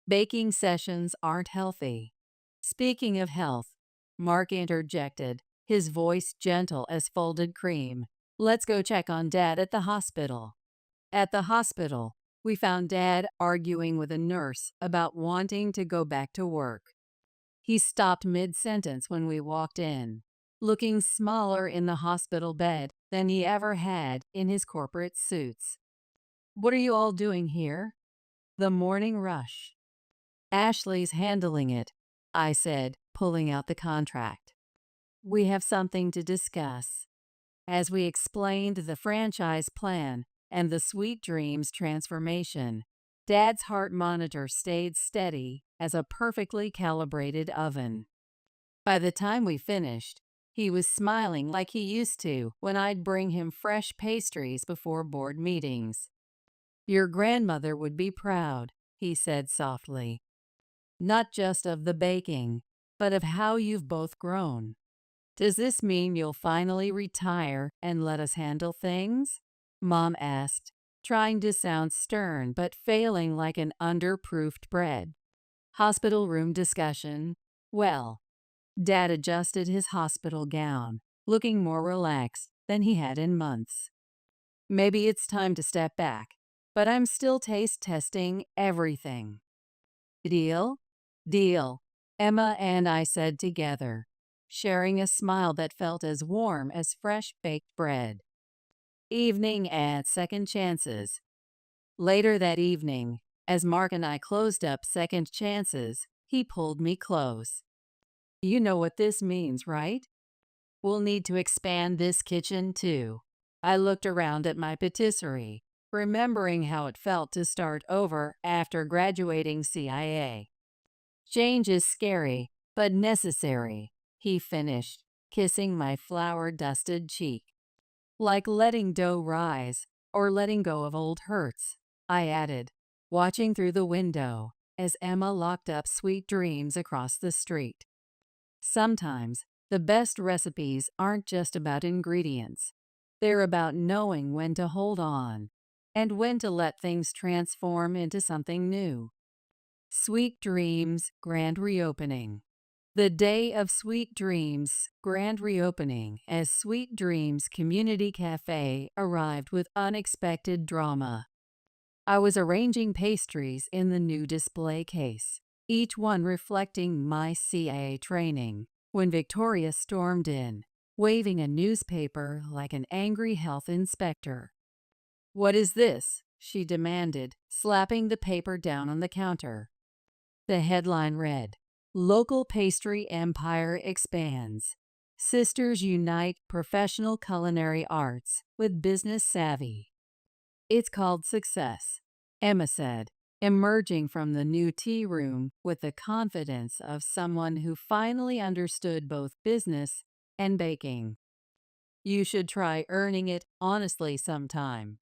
baking sessions aren't healthy. Speaking of health, Mark interjected, his voice gentle as folded cream. Let's go check on Dad at the hospital. At the hospital, we found Dad arguing with a nurse about wanting to go back to work. He stopped mid-sentence when we walked in, looking smaller in the hospital bed than he ever had in his corporate suits. What are you all doing here? The morning rush. Ashley's handling it, I said, pulling out the contract. We have something to discuss. As we explained the franchise plan and the Sweet Dreams transformation, Dad's heart monitor stayed steady as a perfectly calibrated oven. By the time we finished, he was smiling like he used to when I'd bring him fresh pastries before board meetings. Your grandmother would be proud, he said softly. Not just of the baking, but of how you've both grown. Does this mean you'll finally retire and let us handle things? Mom asked, trying to sound stern but failing like an underproofed bread. Hospital room discussion. Well, Dad adjusted his hospital gown, looking more relaxed than he had in months. Maybe it's time to step back, but I'm still taste testing everything. Deal? Deal, Emma and I said together, sharing a smile that felt as warm as fresh baked bread. Evening at Second Chances. Later that evening, as Mark and I closed up Second Chances, he pulled me close. You know what this means, right? We'll need to expand this kitchen too. I looked around at my patisserie, remembering how it felt to start over after graduating CIA. Change is scary, but necessary, he finished, kissing my flour-dusted cheek. Like letting dough rise, or letting go of old hurts, I added, watching through the window as Emma locked up Sweet Dreams across the street. Sometimes, the best recipes aren't just about ingredients. They're about knowing when to hold on and when to let things transform into something new. Sweet Dreams Grand Reopening. The day of Sweet Dreams' grand reopening as Sweet Dreams Community Cafe arrived with unexpected drama. I was arranging pastries in the new display case, each one reflecting my CIA training, when Victoria stormed in, waving a newspaper like an angry health inspector. "What is this?" she demanded, slapping the paper down on the counter. The headline read, "Local Pastry Empire Expands. Sisters Unite Professional Culinary Arts with Business Savvy." It's called success. Emma said, emerging from the new tea room with the confidence of someone who finally understood both business and baking. You should try earning it honestly sometime.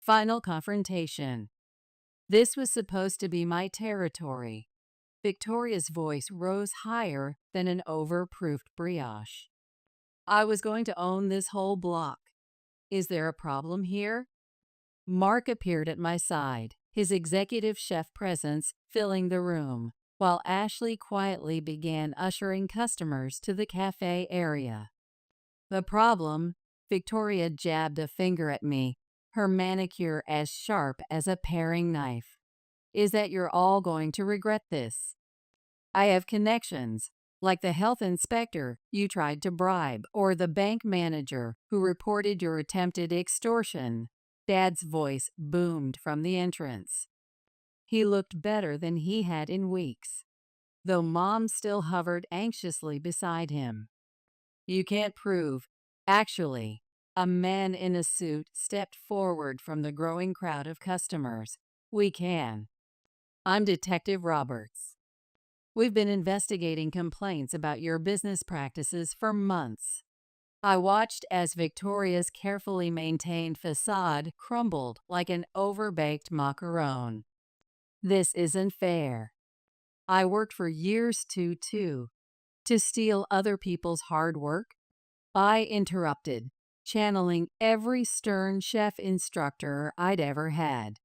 Final confrontation. This was supposed to be my territory. Victoria's voice rose higher than an overproofed brioche. I was going to own this whole block. Is there a problem here? Mark appeared at my side, his executive chef presence filling the room, while Ashley quietly began ushering customers to the cafe area. The problem? Victoria jabbed a finger at me, her manicure as sharp as a paring knife. Is that you're all going to regret this. I have connections, like the health inspector you tried to bribe or the bank manager who reported your attempted extortion. Dad's voice boomed from the entrance. He looked better than he had in weeks, though Mom still hovered anxiously beside him. You can't prove. Actually, a man in a suit stepped forward from the growing crowd of customers. We can. I'm Detective Roberts. We've been investigating complaints about your business practices for months. I watched as Victoria's carefully maintained facade crumbled like an overbaked macaron. This isn't fair. I worked for years to steal other people's hard work? I interrupted, channeling every stern chef instructor I'd ever had.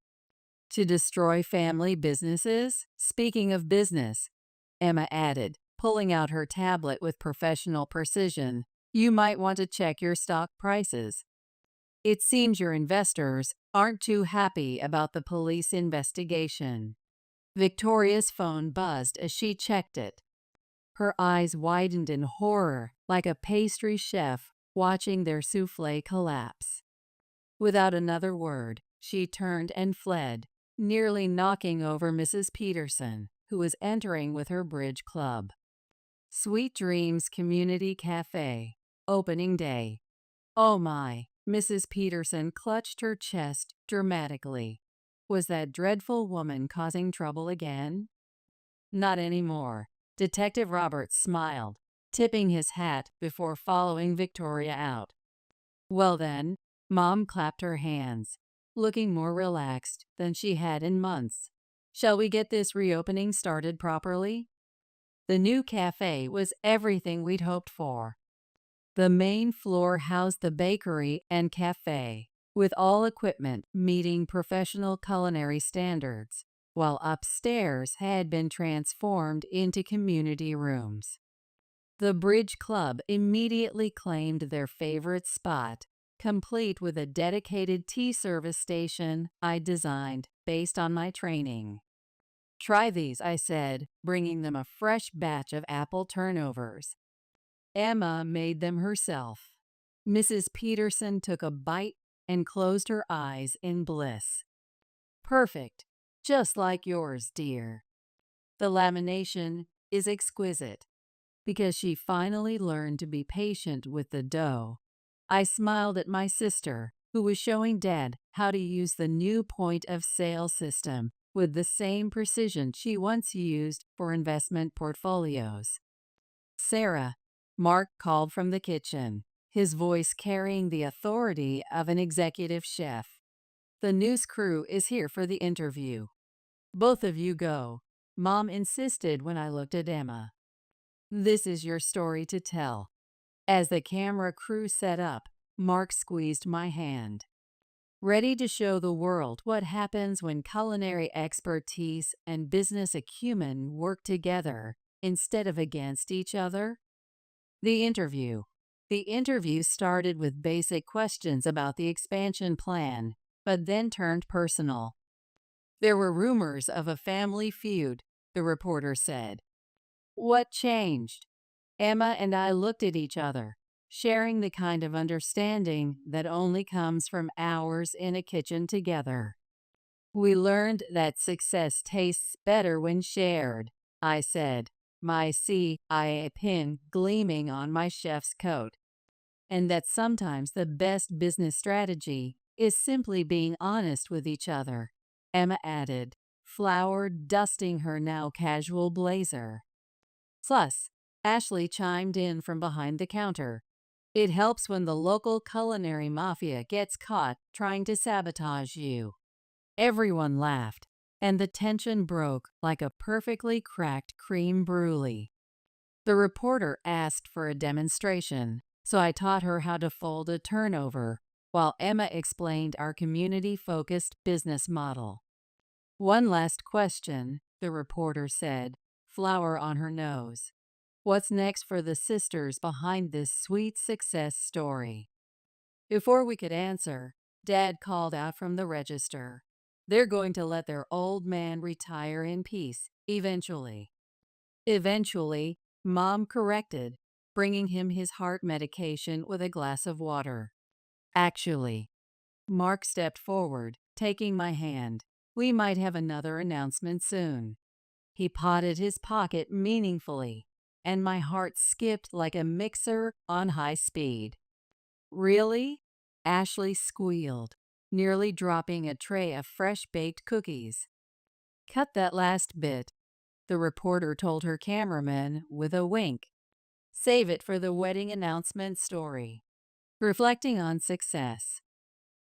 To destroy family businesses? Speaking of business, Emma added, pulling out her tablet with professional precision, you might want to check your stock prices. It seems your investors aren't too happy about the police investigation. Victoria's phone buzzed as she checked it. Her eyes widened in horror, like a pastry chef watching their souffle collapse. Without another word, she turned and fled, nearly knocking over Mrs. Peterson, who was entering with her bridge club. Sweet Dreams Community Cafe, opening day. Oh my, Mrs. Peterson clutched her chest dramatically. Was that dreadful woman causing trouble again? Not anymore. Detective Roberts smiled, tipping his hat before following Victoria out. Well then, Mom clapped her hands, looking more relaxed than she had in months. Shall we get this reopening started properly? The new cafe was everything we'd hoped for. The main floor housed the bakery and cafe, with all equipment meeting professional culinary standards, while upstairs had been transformed into community rooms. The Bridge Club immediately claimed their favorite spot, complete with a dedicated tea service station I designed based on my training. Try these, I said, bringing them a fresh batch of apple turnovers. Emma made them herself. Mrs. Peterson took a bite and closed her eyes in bliss. Perfect, just like yours, dear. The lamination is exquisite. Because she finally learned to be patient with the dough. I smiled at my sister, who was showing Dad how to use the new point-of-sale system with the same precision she once used for investment portfolios. Sarah, Mark called from the kitchen, his voice carrying the authority of an executive chef. The news crew is here for the interview. Both of you go, Mom insisted when I looked at Emma. This is your story to tell. As the camera crew set up, Mark squeezed my hand. Ready to show the world what happens when culinary expertise and business acumen work together instead of against each other? The interview. The interview started with basic questions about the expansion plan, but then turned personal. There were rumors of a family feud, the reporter said. What changed? Emma and I looked at each other, sharing the kind of understanding that only comes from hours in a kitchen together. We learned that success tastes better when shared, I said, my CIA pin gleaming on my chef's coat, and that sometimes the best business strategy is simply being honest with each other. Emma added, flour dusting her now casual blazer. Plus, Ashley chimed in from behind the counter. It helps when the local culinary mafia gets caught trying to sabotage you. Everyone laughed, and the tension broke like a perfectly cracked cream brulee. The reporter asked for a demonstration, so I taught her how to fold a turnover, while Emma explained our community-focused business model. One last question, the reporter said, flour on her nose. What's next for the sisters behind this sweet success story? Before we could answer, Dad called out from the register. They're going to let their old man retire in peace, eventually. Eventually, Mom corrected, bringing him his heart medication with a glass of water. Actually, Mark stepped forward, taking my hand. We might have another announcement soon. He patted his pocket meaningfully, and my heart skipped like a mixer on high speed. Really? Ashley squealed, nearly dropping a tray of fresh-baked cookies. Cut that last bit, the reporter told her cameraman with a wink. Save it for the wedding announcement story. Reflecting on success.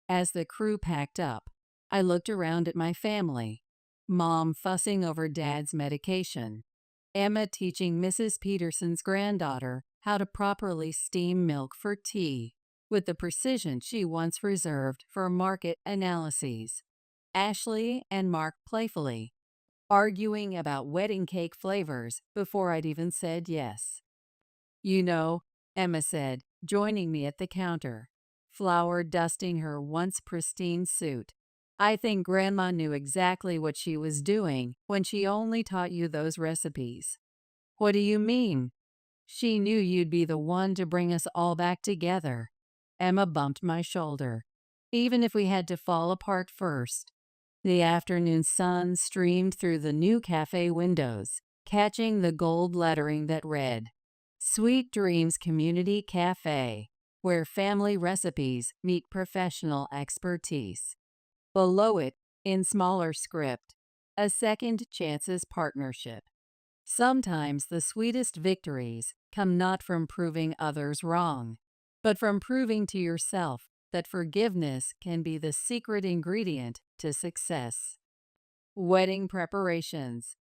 As the crew packed up, I looked around at my family. Mom fussing over Dad's medication. Emma teaching Mrs. Peterson's granddaughter how to properly steam milk for tea, with the precision she once reserved for market analyses. Ashley and Mark playfully, arguing about wedding cake flavors before I'd even said yes. You know, Emma said, joining me at the counter, flour dusting her once pristine suit. I think Grandma knew exactly what she was doing when she only taught you those recipes. What do you mean? She knew you'd be the one to bring us all back together. Emma bumped my shoulder. Even if we had to fall apart first. The afternoon sun streamed through the new cafe windows, catching the gold lettering that read, Sweet Dreams Community Cafe, where family recipes meet professional expertise. Below it, in smaller script, a Second Chances Partnership. Sometimes the sweetest victories come not from proving others wrong, but from proving to yourself that forgiveness can be the secret ingredient to success. Wedding preparations.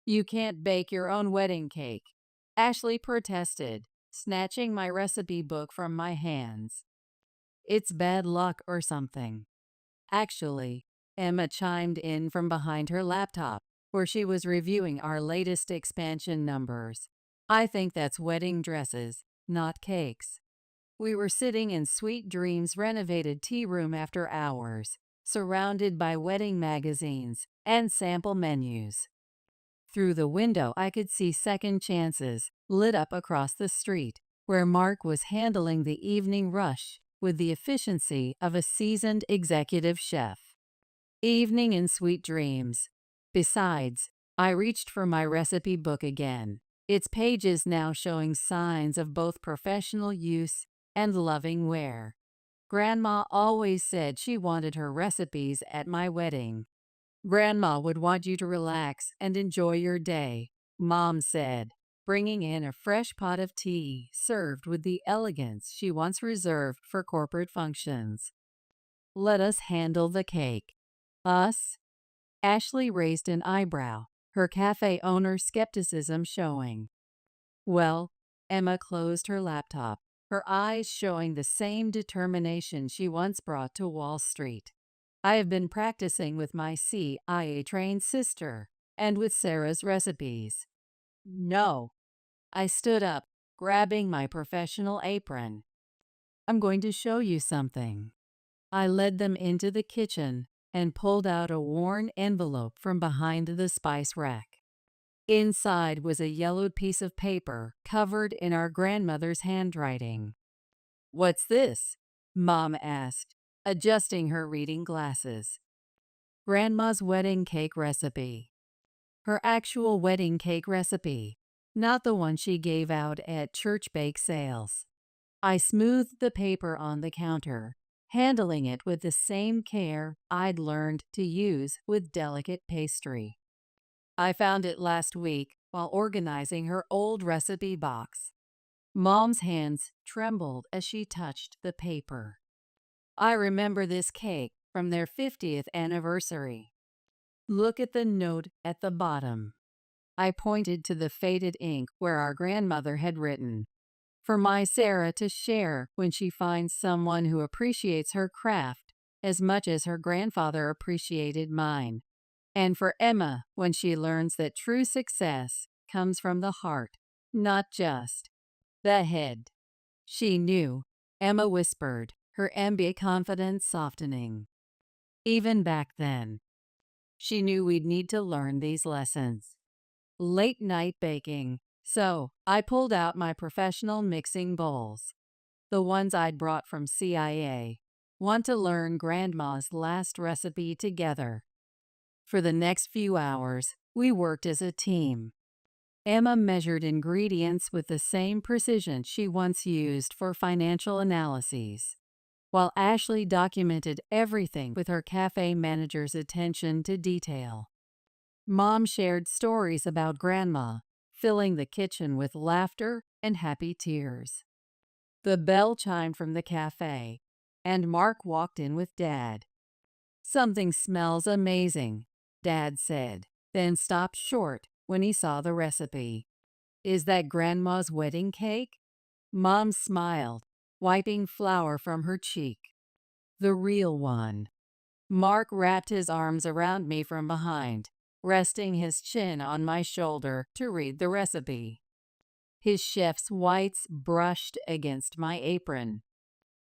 You can't bake your own wedding cake, Ashley protested, snatching my recipe book from my hands. It's bad luck or something. Actually, Emma chimed in from behind her laptop, where she was reviewing our latest expansion numbers. I think that's wedding dresses, not cakes. We were sitting in Sweet Dreams' renovated tea room after hours, surrounded by wedding magazines and sample menus. Through the window, I could see Second Chances lit up across the street, where Mark was handling the evening rush with the efficiency of a seasoned executive chef. Evening in Sweet Dreams. Besides, I reached for my recipe book again, its pages now showing signs of both professional use and loving wear. Grandma always said she wanted her recipes at my wedding. Grandma would want you to relax and enjoy your day, Mom said, bringing in a fresh pot of tea served with the elegance she once reserved for corporate functions. Let us handle the cake. Us? Ashley raised an eyebrow, her cafe owner's skepticism showing. Well, Emma closed her laptop, her eyes showing the same determination she once brought to Wall Street. I have been practicing with my CIA-trained sister and with Sarah's recipes. No. I stood up, grabbing my professional apron. I'm going to show you something. I led them into the kitchen and pulled out a worn envelope from behind the spice rack. Inside was a yellowed piece of paper covered in our grandmother's handwriting. What's this? Mom asked, adjusting her reading glasses. Grandma's wedding cake recipe. Her actual wedding cake recipe, not the one she gave out at church bake sales. I smoothed the paper on the counter, handling it with the same care I'd learned to use with delicate pastry. I found it last week while organizing her old recipe box. Mom's hands trembled as she touched the paper. I remember this cake from their 50th anniversary. Look at the note at the bottom. I pointed to the faded ink where our grandmother had written, "For my Sarah to share when she finds someone who appreciates her craft as much as her grandfather appreciated mine. And for Emma when she learns that true success comes from the heart, not just the head." She knew, Emma whispered, her MBA confidence softening. Even back then, she knew we'd need to learn these lessons. Late night baking. So, I pulled out my professional mixing bowls, the ones I'd brought from CIA. Want to learn Grandma's last recipe together. For the next few hours, we worked as a team. Emma measured ingredients with the same precision she once used for financial analyses, while Ashley documented everything with her cafe manager's attention to detail. Mom shared stories about Grandma, filling the kitchen with laughter and happy tears. The bell chimed from the cafe, and Mark walked in with Dad. "Something smells amazing," Dad said, then stopped short when he saw the recipe. "Is that Grandma's wedding cake?" Mom smiled, wiping flour from her cheek. "The real one." Mark wrapped his arms around me from behind, resting his chin on my shoulder to read the recipe. His chef's whites brushed against my apron.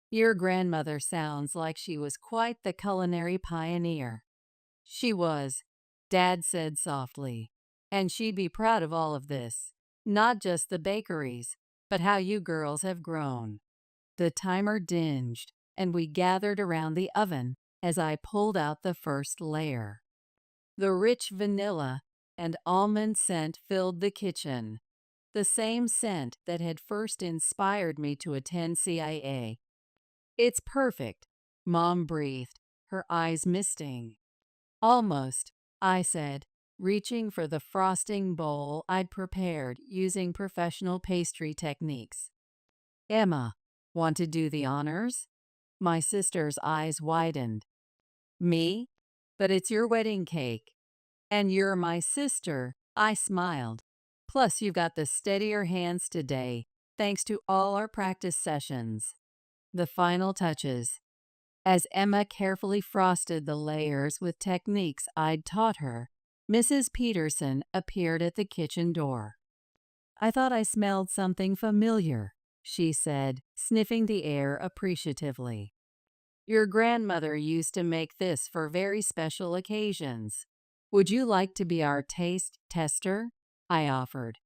"Your grandmother sounds like she was quite the culinary pioneer." "She was," Dad said softly. "And she'd be proud of all of this. Not just the bakeries, but how you girls have grown." The timer dinged, and we gathered around the oven as I pulled out the first layer. The rich vanilla and almond scent filled the kitchen, the same scent that had first inspired me to attend CIA. "It's perfect," Mom breathed, her eyes misting. "Almost," I said, reaching for the frosting bowl I'd prepared using professional pastry techniques. "Emma, want to do the honors?" My sister's eyes widened. "Me? But it's your wedding cake. And you're my sister," I smiled. "Plus you've got the steadier hands today, thanks to all our practice sessions." The final touches. As Emma carefully frosted the layers with techniques I'd taught her, Mrs. Peterson appeared at the kitchen door. "I thought I smelled something familiar," she said, sniffing the air appreciatively. "Your grandmother used to make this for very special occasions. Would you like to be our taste tester?" I offered.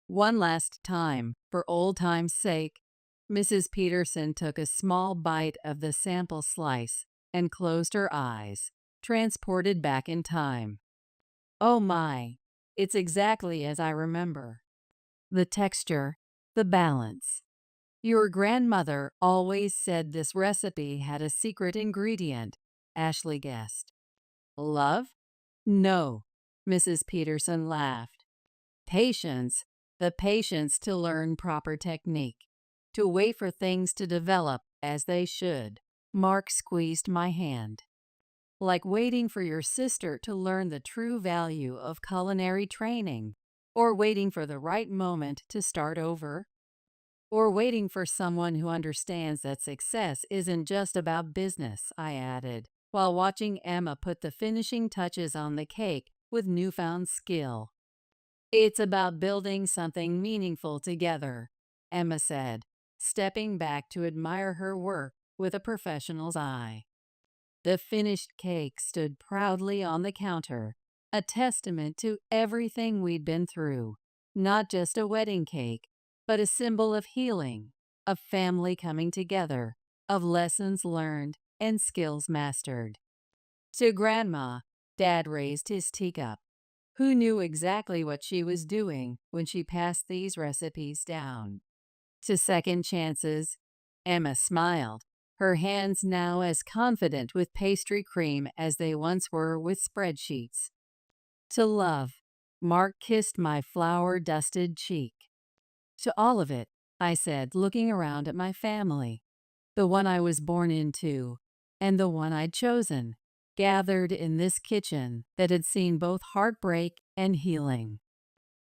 One last time, for old time's sake. Mrs. Peterson took a small bite of the sample slice and closed her eyes, transported back in time. "Oh my, it's exactly as I remember. The texture, the balance. Your grandmother always said this recipe had a secret ingredient," Ashley guessed. "Love?" "No," Mrs. Peterson laughed. "Patience, the patience to learn proper technique, to wait for things to develop as they should." Mark squeezed my hand. "Like waiting for your sister to learn the true value of culinary training, or waiting for the right moment to start over, or waiting for someone who understands that success isn't just about business," I added, while watching Emma put the finishing touches on the cake with newfound skill. "It's about building something meaningful together," Emma said, stepping back to admire her work with a professional's eye. The finished cake stood proudly on the counter, a testament to everything we'd been through. Not just a wedding cake, but a symbol of healing, of family coming together, of lessons learned and skills mastered. To Grandma, Dad raised his teacup. Who knew exactly what she was doing when she passed these recipes down? To second chances, Emma smiled. her hands now as confident with pastry cream as they once were with spreadsheets. To love, Mark kissed my flour-dusted cheek. To all of it, I said, looking around at my family. The one I was born into, and the one I'd chosen, gathered in this kitchen that had seen both heartbreak and healing.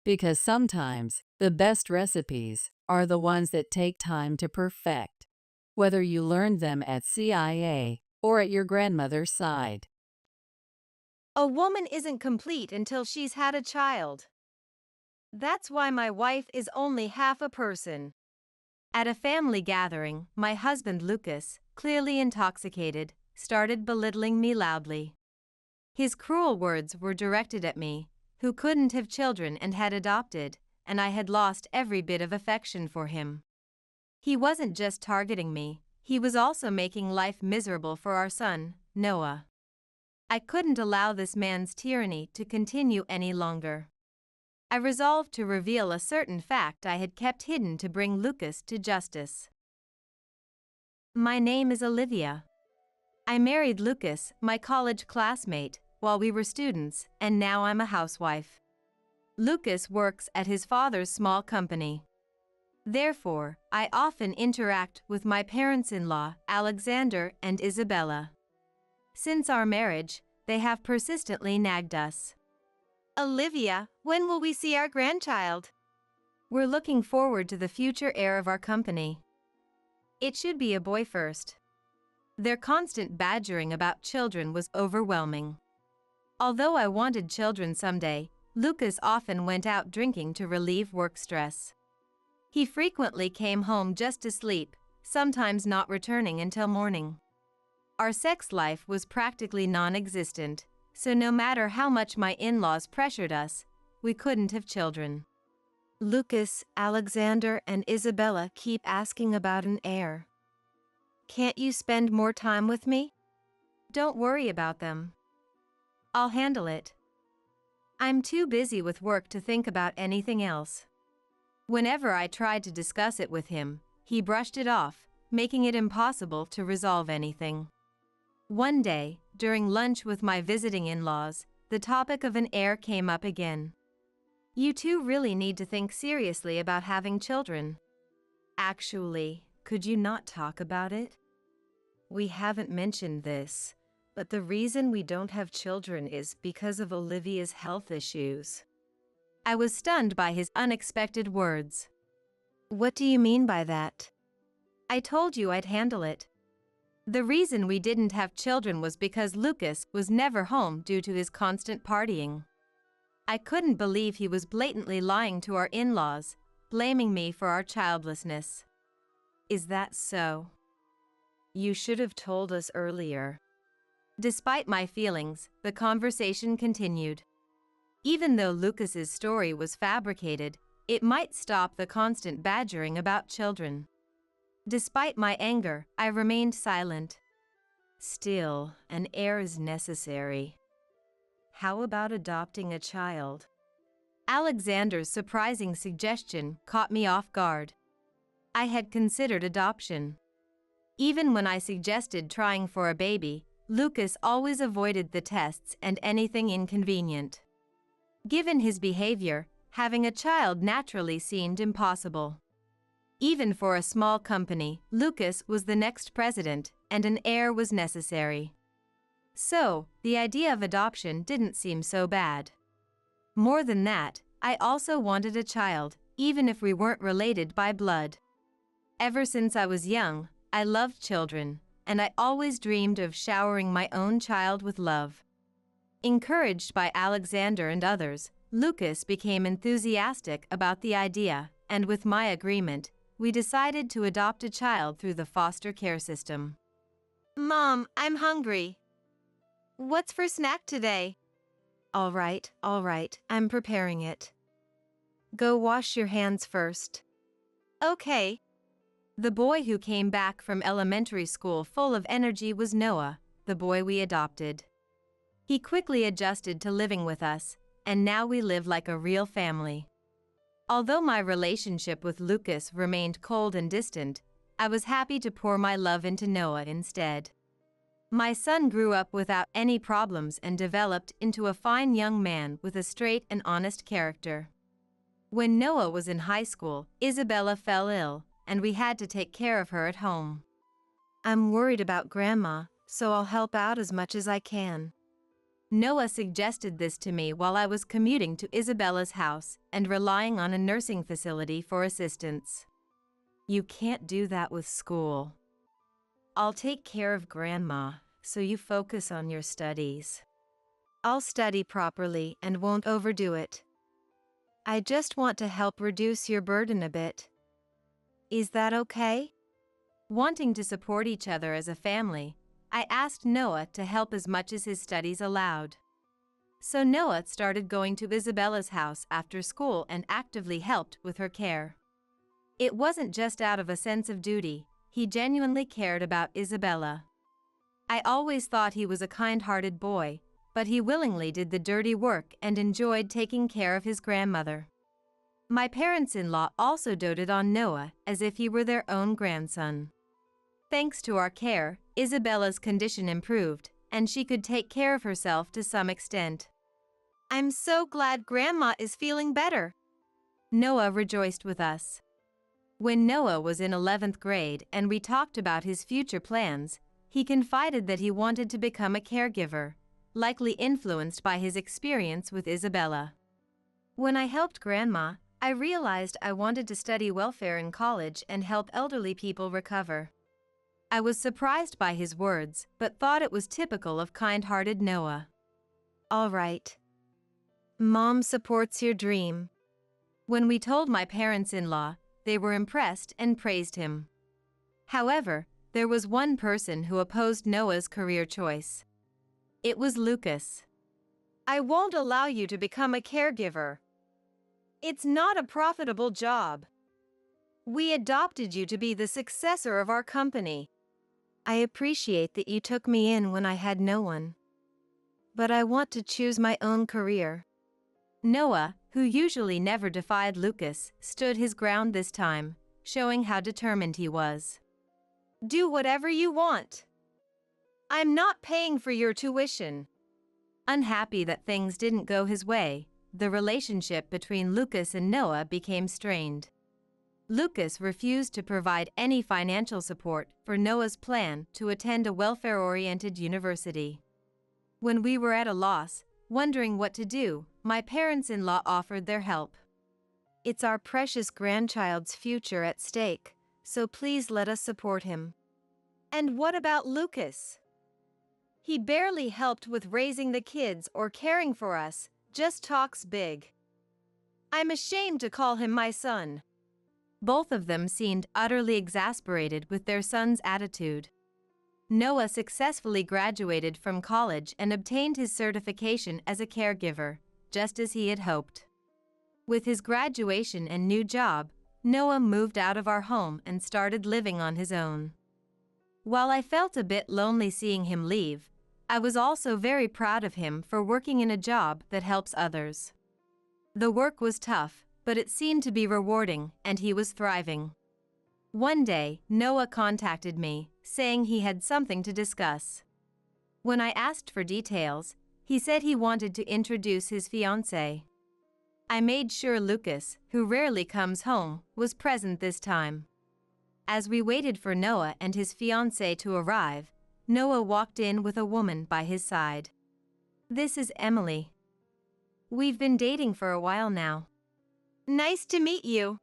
Because sometimes the best recipes are the ones that take time to perfect, whether you learned them at CIA or at your grandmother's side. A woman isn't complete until she's had a child. That's why my wife is only half a person. At a family gathering, my husband Lucas, clearly intoxicated, started belittling me loudly. His cruel words were directed at me, who couldn't have children and had adopted, and I had lost every bit of affection for him. He wasn't just targeting me, he was also making life miserable for our son, Noah. I couldn't allow this man's tyranny to continue any longer. I resolved to reveal a certain fact I had kept hidden to bring Lucas to justice. My name is Olivia. I married Lucas, my college classmate, while we were students, and now I'm a housewife. Lucas works at his father's small company. Therefore, I often interact with my parents-in-law, Alexander and Isabella. Since our marriage, they have persistently nagged us. Olivia, when will we see our grandchild? We're looking forward to the future heir of our company. It should be a boy first. Their constant badgering about children was overwhelming. Although I wanted children someday, Lucas often went out drinking to relieve work stress. He frequently came home just to sleep, sometimes not returning until morning. Our sex life was practically non-existent, so no matter how much my in-laws pressured us, we couldn't have children. Lucas, Alexander, and Isabella keep asking about an heir. Can't you spend more time with me? Don't worry about them. I'll handle it. I'm too busy with work to think about anything else. Whenever I tried to discuss it with him, he brushed it off, making it impossible to resolve anything. One day, during lunch with my visiting in-laws, the topic of an heir came up again. You two really need to think seriously about having children. Actually, could you not talk about it? We haven't mentioned this, but the reason we don't have children is because of Olivia's health issues. I was stunned by his unexpected words. What do you mean by that? I told you I'd handle it. The reason we didn't have children was because Lucas was never home due to his constant partying. I couldn't believe he was blatantly lying to our in-laws, blaming me for our childlessness. Is that so? You should have told us earlier. Despite my feelings, the conversation continued. Even though Lucas's story was fabricated, it might stop the constant badgering about children. Despite my anger, I remained silent. Still, an heir is necessary. How about adopting a child? Alexander's surprising suggestion caught me off guard. I had considered adoption. Even when I suggested trying for a baby, Lucas always avoided the tests and anything inconvenient. Given his behavior, having a child naturally seemed impossible. Even for a small company, Lucas was the next president, and an heir was necessary. So, the idea of adoption didn't seem so bad. More than that, I also wanted a child, even if we weren't related by blood. Ever since I was young, I loved children, and I always dreamed of showering my own child with love. Encouraged by Alexander and others, Lucas became enthusiastic about the idea, and with my agreement, we decided to adopt a child through the foster care system. Mom, I'm hungry. What's for snack today? All right, I'm preparing it. Go wash your hands first. Okay. The boy who came back from elementary school full of energy was Noah, the boy we adopted. He quickly adjusted to living with us, and now we live like a real family. Although my relationship with Lucas remained cold and distant, I was happy to pour my love into Noah instead. My son grew up without any problems and developed into a fine young man with a straight and honest character. When Noah was in high school, Isabella fell ill, and we had to take care of her at home. I'm worried about Grandma, so I'll help out as much as I can. Noah suggested this to me while I was commuting to Isabella's house and relying on a nursing facility for assistance. You can't do that with school. I'll take care of Grandma, so you focus on your studies. I'll study properly and won't overdo it. I just want to help reduce your burden a bit. Is that okay? Wanting to support each other as a family, I asked Noah to help as much as his studies allowed. So Noah started going to Isabella's house after school and actively helped with her care. It wasn't just out of a sense of duty, he genuinely cared about Isabella. I always thought he was a kind-hearted boy, but he willingly did the dirty work and enjoyed taking care of his grandmother. My parents-in-law also doted on Noah as if he were their own grandson. Thanks to our care, Isabella's condition improved, and she could take care of herself to some extent. I'm so glad Grandma is feeling better. Noah rejoiced with us. When Noah was in 11th grade and we talked about his future plans, he confided that he wanted to become a caregiver, likely influenced by his experience with Isabella. When I helped Grandma, I realized I wanted to study welfare in college and help elderly people recover. I was surprised by his words, but thought it was typical of kind-hearted Noah. All right. Mom supports your dream. When we told my parents-in-law, they were impressed and praised him. However, there was one person who opposed Noah's career choice. It was Lucas. I won't allow you to become a caregiver. It's not a profitable job. We adopted you to be the successor of our company. I appreciate that you took me in when I had no one. But I want to choose my own career. Noah, who usually never defied Lucas, stood his ground this time, showing how determined he was. Do whatever you want. I'm not paying for your tuition. Unhappy that things didn't go his way, the relationship between Lucas and Noah became strained. Lucas refused to provide any financial support for Noah's plan to attend a welfare-oriented university. When we were at a loss, wondering what to do, my parents-in-law offered their help. It's our precious grandchild's future at stake, so please let us support him. And what about Lucas? He barely helped with raising the kids or caring for us, just talks big. I'm ashamed to call him my son. Both of them seemed utterly exasperated with their son's attitude. Noah successfully graduated from college and obtained his certification as a caregiver, just as he had hoped. With his graduation and new job, Noah moved out of our home and started living on his own. While I felt a bit lonely seeing him leave, I was also very proud of him for working in a job that helps others. The work was tough, but it seemed to be rewarding, and he was thriving. One day, Noah contacted me, saying he had something to discuss. When I asked for details, he said he wanted to introduce his fiancée. I made sure Lucas, who rarely comes home, was present this time. As we waited for Noah and his fiancée to arrive, Noah walked in with a woman by his side. This is Emily. We've been dating for a while now. Nice to meet you.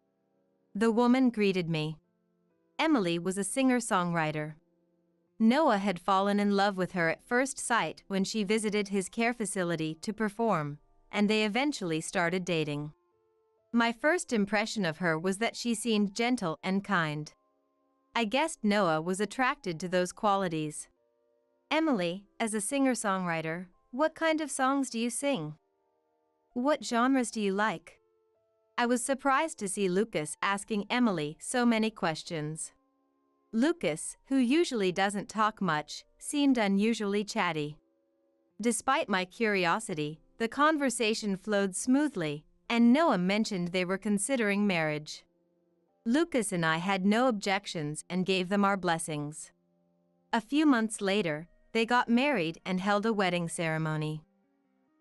The woman greeted me. Emily was a singer-songwriter. Noah had fallen in love with her at first sight when she visited his care facility to perform, and they eventually started dating. My first impression of her was that she seemed gentle and kind. I guessed Noah was attracted to those qualities. Emily, as a singer-songwriter, what kind of songs do you sing? What genres do you like? I was surprised to see Lucas asking Emily so many questions. Lucas, who usually doesn't talk much, seemed unusually chatty. Despite my curiosity, the conversation flowed smoothly, and Noah mentioned they were considering marriage. Lucas and I had no objections and gave them our blessings. A few months later, they got married and held a wedding ceremony.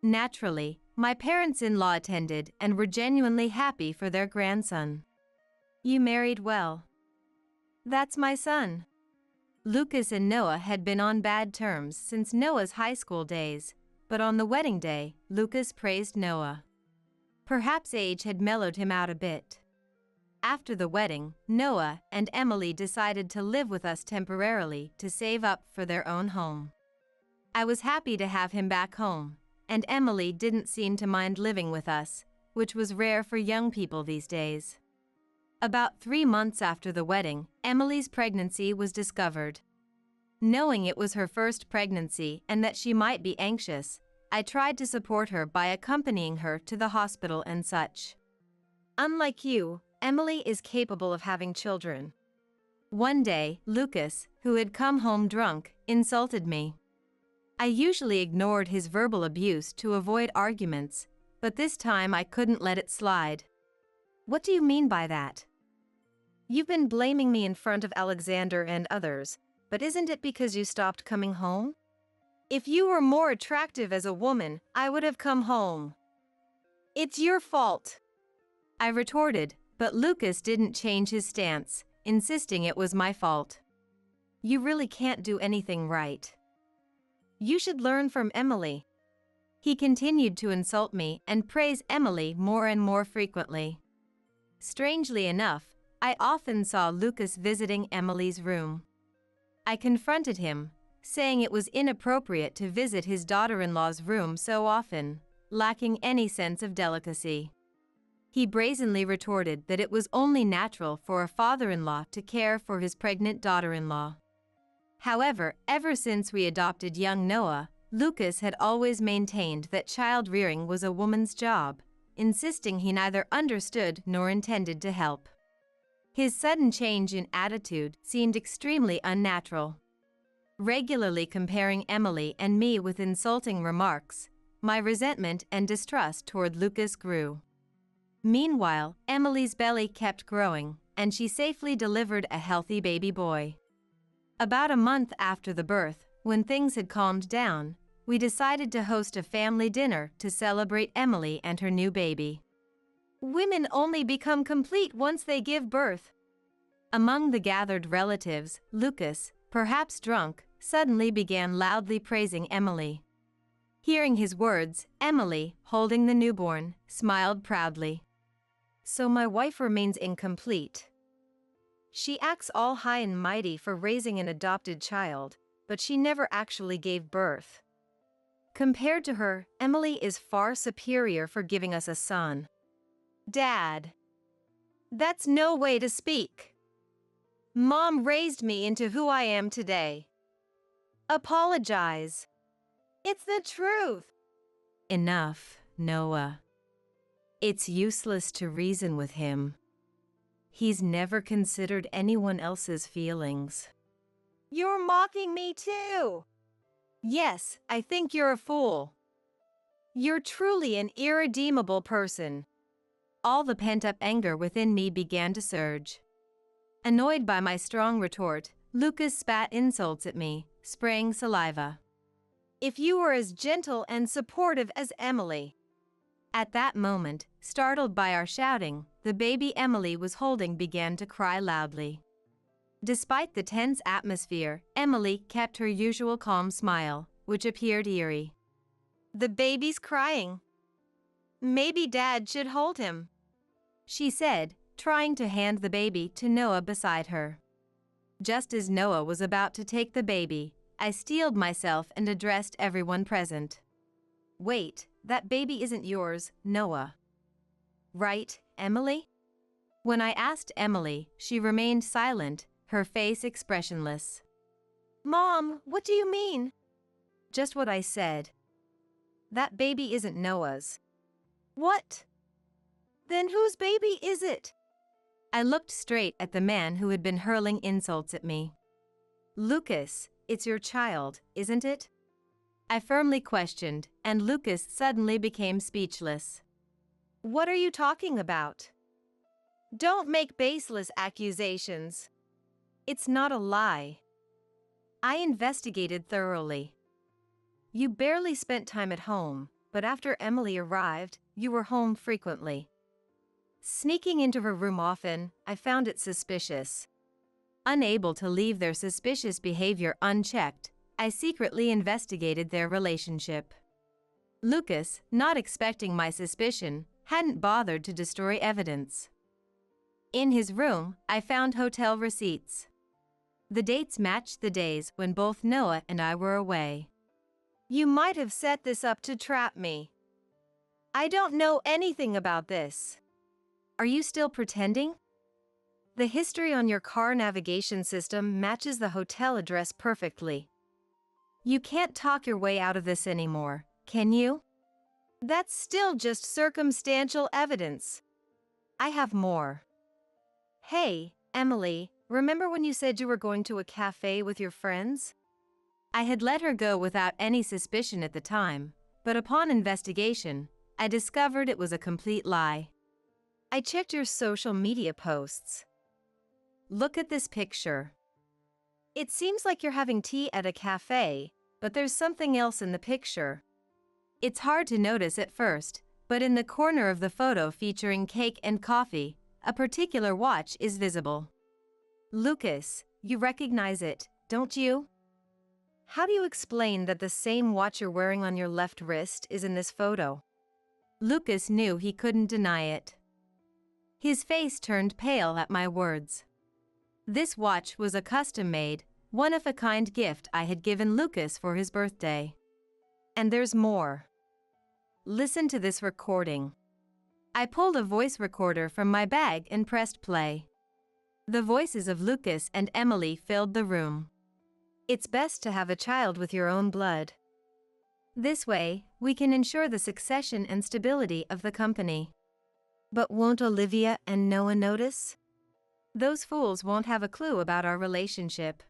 Naturally, my parents-in-law attended and were genuinely happy for their grandson. "You married well." "That's my son." Lucas and Noah had been on bad terms since Noah's high school days, but on the wedding day, Lucas praised Noah. Perhaps age had mellowed him out a bit. After the wedding, Noah and Emily decided to live with us temporarily to save up for their own home. I was happy to have him back home, and Emily didn't seem to mind living with us, which was rare for young people these days. About 3 months after the wedding, Emily's pregnancy was discovered. Knowing it was her first pregnancy and that she might be anxious, I tried to support her by accompanying her to the hospital and such. Unlike you, Emily is capable of having children. One day, Lucas, who had come home drunk, insulted me. I usually ignored his verbal abuse to avoid arguments, but this time I couldn't let it slide. "What do you mean by that? You've been blaming me in front of Alexander and others, but isn't it because you stopped coming home? If you were more attractive as a woman, I would have come home. It's your fault," I retorted, but Lucas didn't change his stance, insisting it was my fault. "You really can't do anything right. You should learn from Emily." He continued to insult me and praise Emily more and more frequently. Strangely enough, I often saw Lucas visiting Emily's room. I confronted him, saying it was inappropriate to visit his daughter-in-law's room so often, lacking any sense of delicacy. He brazenly retorted that it was only natural for a father-in-law to care for his pregnant daughter-in-law. However, ever since we adopted young Noah, Lucas had always maintained that child-rearing was a woman's job, insisting he neither understood nor intended to help. His sudden change in attitude seemed extremely unnatural. Regularly comparing Emily and me with insulting remarks, my resentment and distrust toward Lucas grew. Meanwhile, Emily's belly kept growing, and she safely delivered a healthy baby boy. About a month after the birth, when things had calmed down, we decided to host a family dinner to celebrate Emily and her new baby. Women only become complete once they give birth. Among the gathered relatives, Lucas, perhaps drunk, suddenly began loudly praising Emily. Hearing his words, Emily, holding the newborn, smiled proudly. "So my wife remains incomplete. She acts all high and mighty for raising an adopted child, but she never actually gave birth. Compared to her, Emily is far superior for giving us a son." "Dad, that's no way to speak. Mom raised me into who I am today. Apologize. It's the truth." "Enough, Noah. It's useless to reason with him. He's never considered anyone else's feelings." "You're mocking me too." "Yes, I think you're a fool. You're truly an irredeemable person." All the pent-up anger within me began to surge. Annoyed by my strong retort, Lucas spat insults at me, spraying saliva. "If you were as gentle and supportive as Emily." At that moment, startled by our shouting, the baby Emily was holding began to cry loudly. Despite the tense atmosphere, Emily kept her usual calm smile, which appeared eerie. "The baby's crying. Maybe Dad should hold him," she said, trying to hand the baby to Noah beside her. Just as Noah was about to take the baby, I steeled myself and addressed everyone present. "Wait, that baby isn't yours, Noah. Right, Emily?" When I asked Emily, she remained silent, her face expressionless. "Mom, what do you mean?" "Just what I said. That baby isn't Noah's." "What? Then whose baby is it?" I looked straight at the man who had been hurling insults at me. "Lucas, it's your child, isn't it?" I firmly questioned, and Lucas suddenly became speechless. "What are you talking about? Don't make baseless accusations. It's not a lie. I investigated thoroughly. You barely spent time at home, but after Emily arrived, you were home frequently. Sneaking into her room often, I found it suspicious. Unable to leave their suspicious behavior unchecked, I secretly investigated their relationship. Lucas, not expecting my suspicion, hadn't bothered to destroy evidence. In his room, I found hotel receipts. The dates matched the days when both Noah and I were away. You might have set this up to trap me. I don't know anything about this. Are you still pretending? The history on your car navigation system matches the hotel address perfectly. You can't talk your way out of this anymore, can you? That's still just circumstantial evidence. I have more. Hey, Emily, remember when you said you were going to a cafe with your friends? I had let her go without any suspicion at the time, but upon investigation, I discovered it was a complete lie. I checked your social media posts. Look at this picture. It seems like you're having tea at a cafe, but there's something else in the picture. It's hard to notice at first, but in the corner of the photo featuring cake and coffee, a particular watch is visible. Lucas, you recognize it, don't you? How do you explain that the same watch you're wearing on your left wrist is in this photo? Lucas knew he couldn't deny it. His face turned pale at my words. This watch was a custom-made, one-of-a-kind gift I had given Lucas for his birthday. And there's more. Listen to this recording. I pulled a voice recorder from my bag and pressed play. The voices of Lucas and Emily filled the room. It's best to have a child with your own blood. This way, we can ensure the succession and stability of the company. But won't Olivia and Noah notice? Those fools won't have a clue about our relationship.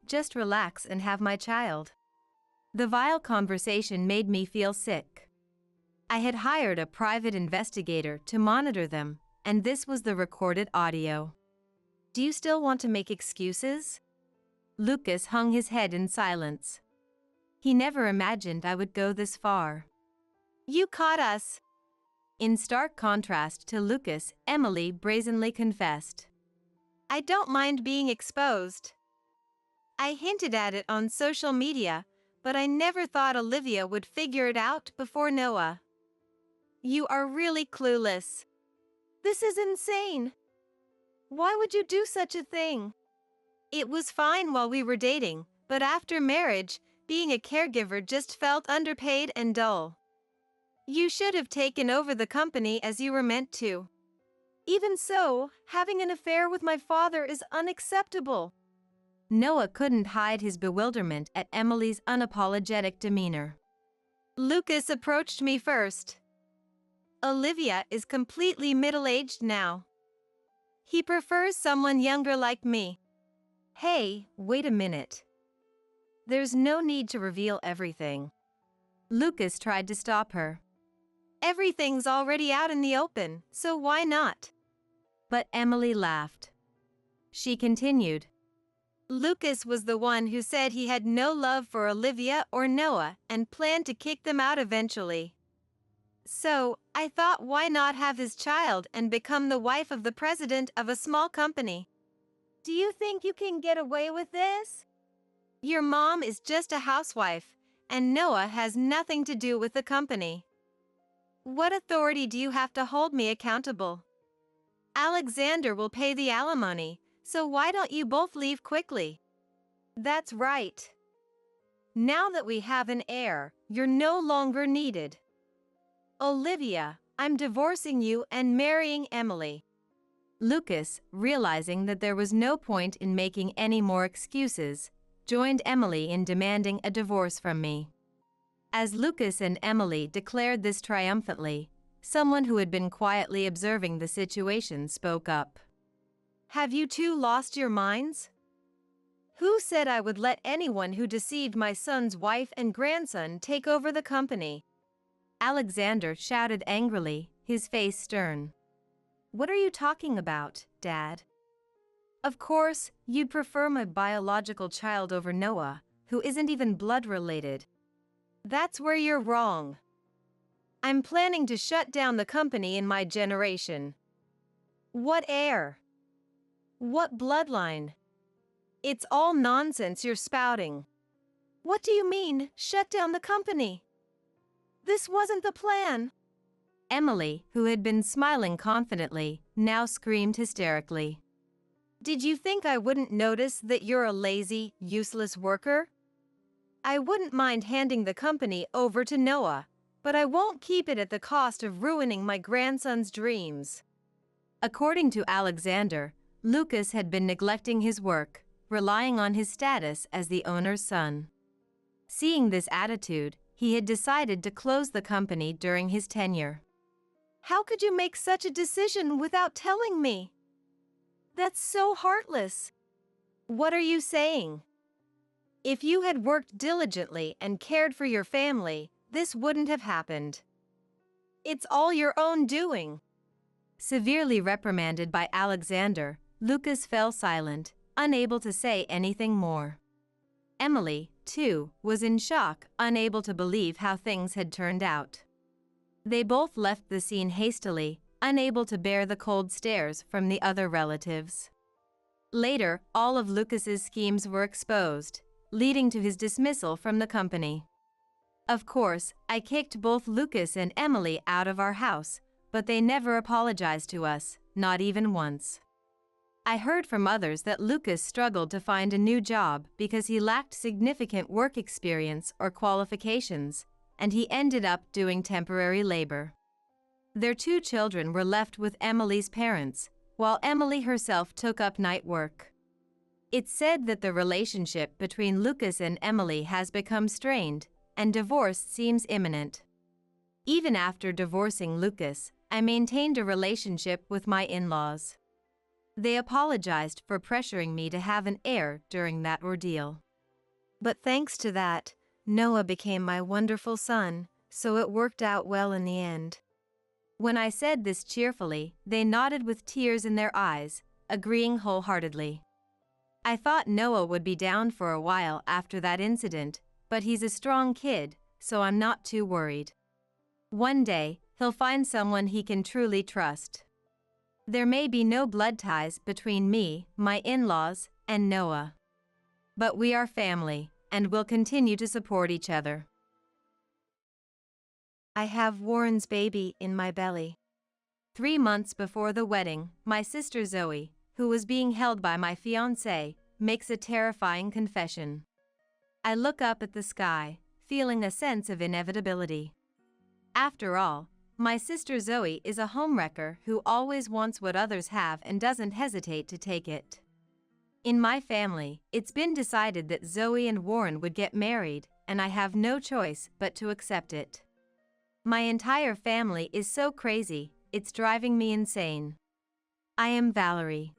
Just relax and have my child. The vile conversation made me feel sick. I had hired a private investigator to monitor them, and this was the recorded audio. Do you still want to make excuses? Lucas hung his head in silence. He never imagined I would go this far. You caught us. In stark contrast to Lucas, Emily brazenly confessed. I don't mind being exposed. I hinted at it on social media, but I never thought Olivia would figure it out before Noah. You are really clueless. This is insane. Why would you do such a thing? It was fine while we were dating, but after marriage, being a caregiver just felt underpaid and dull. You should have taken over the company as you were meant to. Even so, having an affair with my father is unacceptable. Noah couldn't hide his bewilderment at Emily's unapologetic demeanor. Lucas approached me first. Olivia is completely middle-aged now. He prefers someone younger like me. Hey, wait a minute. There's no need to reveal everything. Lucas tried to stop her. Everything's already out in the open, so why not? But Emily laughed. She continued. Lucas was the one who said he had no love for Olivia or Noah and planned to kick them out eventually. So, I thought why not have his child and become the wife of the president of a small company? Do you think you can get away with this? Your mom is just a housewife, and Noah has nothing to do with the company. What authority do you have to hold me accountable? Alexander will pay the alimony, so why don't you both leave quickly? That's right. Now that we have an heir, you're no longer needed. Olivia, I'm divorcing you and marrying Emily. Lucas, realizing that there was no point in making any more excuses, joined Emily in demanding a divorce from me. As Lucas and Emily declared this triumphantly, someone who had been quietly observing the situation spoke up. Have you two lost your minds? Who said I would let anyone who deceived my son's wife and grandson take over the company? Alexander shouted angrily, his face stern. What are you talking about, Dad? Of course, you'd prefer my biological child over Noah, who isn't even blood related. That's where you're wrong. I'm planning to shut down the company in my generation. What heir? What bloodline? It's all nonsense you're spouting. What do you mean, shut down the company? This wasn't the plan. Emily, who had been smiling confidently, now screamed hysterically. Did you think I wouldn't notice that you're a lazy, useless worker? I wouldn't mind handing the company over to Noah, but I won't keep it at the cost of ruining my grandson's dreams. According to Alexander, Lucas had been neglecting his work, relying on his status as the owner's son. Seeing this attitude, he had decided to close the company during his tenure. How could you make such a decision without telling me? That's so heartless. What are you saying? If you had worked diligently and cared for your family, this wouldn't have happened. It's all your own doing. Severely reprimanded by Alexander, Lucas fell silent, unable to say anything more. Emily, too, was in shock, unable to believe how things had turned out. They both left the scene hastily, unable to bear the cold stares from the other relatives. Later, all of Lucas's schemes were exposed, leading to his dismissal from the company. Of course, I kicked both Lucas and Emily out of our house, but they never apologized to us, not even once. I heard from others that Lucas struggled to find a new job because he lacked significant work experience or qualifications, and he ended up doing temporary labor. Their 2 children were left with Emily's parents, while Emily herself took up night work. It's said that the relationship between Lucas and Emily has become strained, and divorce seems imminent. Even after divorcing Lucas, I maintained a relationship with my in-laws. They apologized for pressuring me to have an heir during that ordeal. But thanks to that, Noah became my wonderful son, so it worked out well in the end. When I said this cheerfully, they nodded with tears in their eyes, agreeing wholeheartedly. I thought Noah would be down for a while after that incident, but he's a strong kid, so I'm not too worried. One day, he'll find someone he can truly trust. There may be no blood ties between me, my in-laws, and Noah. But we are family, and will continue to support each other. I have Warren's baby in my belly. 3 months before the wedding, my sister Zoe, who was being held by my fiancé, makes a terrifying confession. I look up at the sky, feeling a sense of inevitability. After all, my sister Zoe is a homewrecker who always wants what others have and doesn't hesitate to take it. In my family, it's been decided that Zoe and Warren would get married, and I have no choice but to accept it. My entire family is so crazy, it's driving me insane. I am Valerie.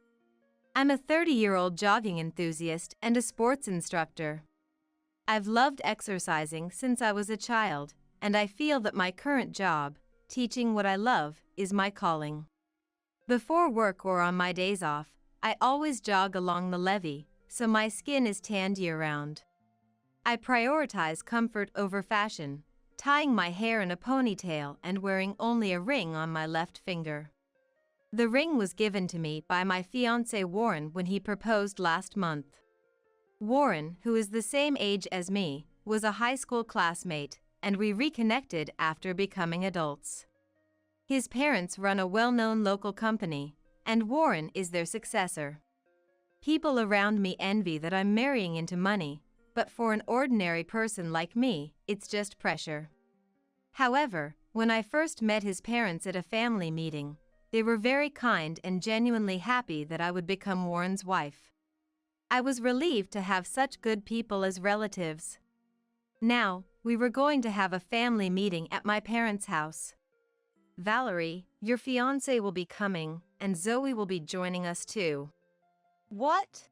I'm a 30-year-old jogging enthusiast and a sports instructor. I've loved exercising since I was a child, and I feel that my current job, teaching what I love, is my calling. Before work or on my days off, I always jog along the levee, so my skin is tanned year-round. I prioritize comfort over fashion, tying my hair in a ponytail and wearing only a ring on my left finger. The ring was given to me by my fiancé Warren when he proposed last month. Warren, who is the same age as me, was a high school classmate, and we reconnected after becoming adults. His parents run a well-known local company, and Warren is their successor. People around me envy that I'm marrying into money, but for an ordinary person like me, it's just pressure. However, when I first met his parents at a family meeting, they were very kind and genuinely happy that I would become Warren's wife. I was relieved to have such good people as relatives. Now, we were going to have a family meeting at my parents' house. Valerie, your fiancé will be coming, and Zoe will be joining us too. What?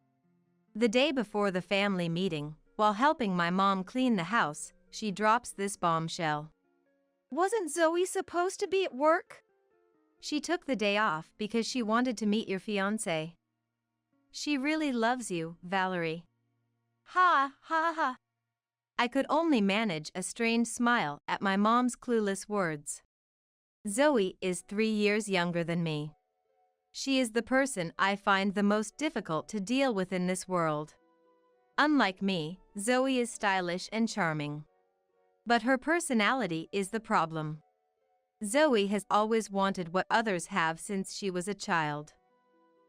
The day before the family meeting, while helping my mom clean the house, she drops this bombshell. Wasn't Zoe supposed to be at work? She took the day off because she wanted to meet your fiancé. She really loves you, Valerie. Ha ha ha. I could only manage a strained smile at my mom's clueless words. Zoe is 3 years younger than me. She is the person I find the most difficult to deal with in this world. Unlike me, Zoe is stylish and charming. But her personality is the problem. Zoe has always wanted what others have since she was a child.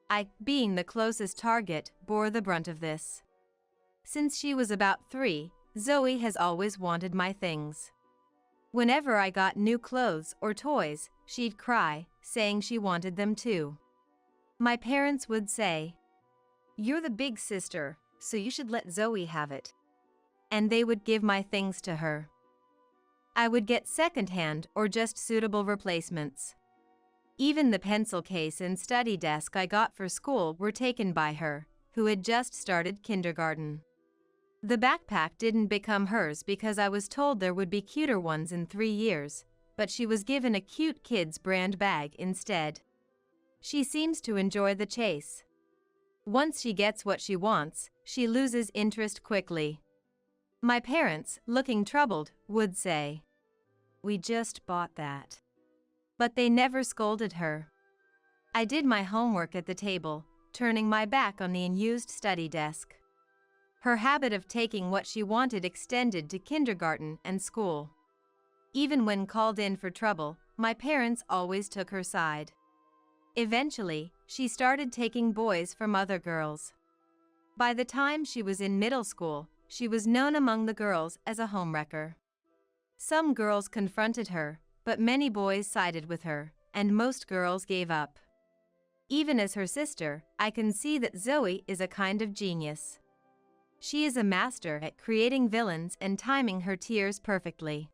I, being the closest target, bore the brunt of this. Since she was about 3, Zoe has always wanted my things. Whenever I got new clothes or toys, she'd cry, saying she wanted them too. My parents would say, "You're the big sister, so you should let Zoe have it." And they would give my things to her. I would get secondhand or just suitable replacements. Even the pencil case and study desk I got for school were taken by her, who had just started kindergarten. The backpack didn't become hers because I was told there would be cuter ones in 3 years, but she was given a cute kids brand bag instead. She seems to enjoy the chase. Once she gets what she wants, she loses interest quickly. My parents, looking troubled, would say, "We just bought that." But they never scolded her. I did my homework at the table, turning my back on the unused study desk. Her habit of taking what she wanted extended to kindergarten and school. Even when called in for trouble, my parents always took her side. Eventually, she started taking boys from other girls. By the time she was in middle school, she was known among the girls as a homewrecker. Some girls confronted her, but many boys sided with her, and most girls gave up. Even as her sister, I can see that Zoe is a kind of genius. She is a master at creating villains and timing her tears perfectly.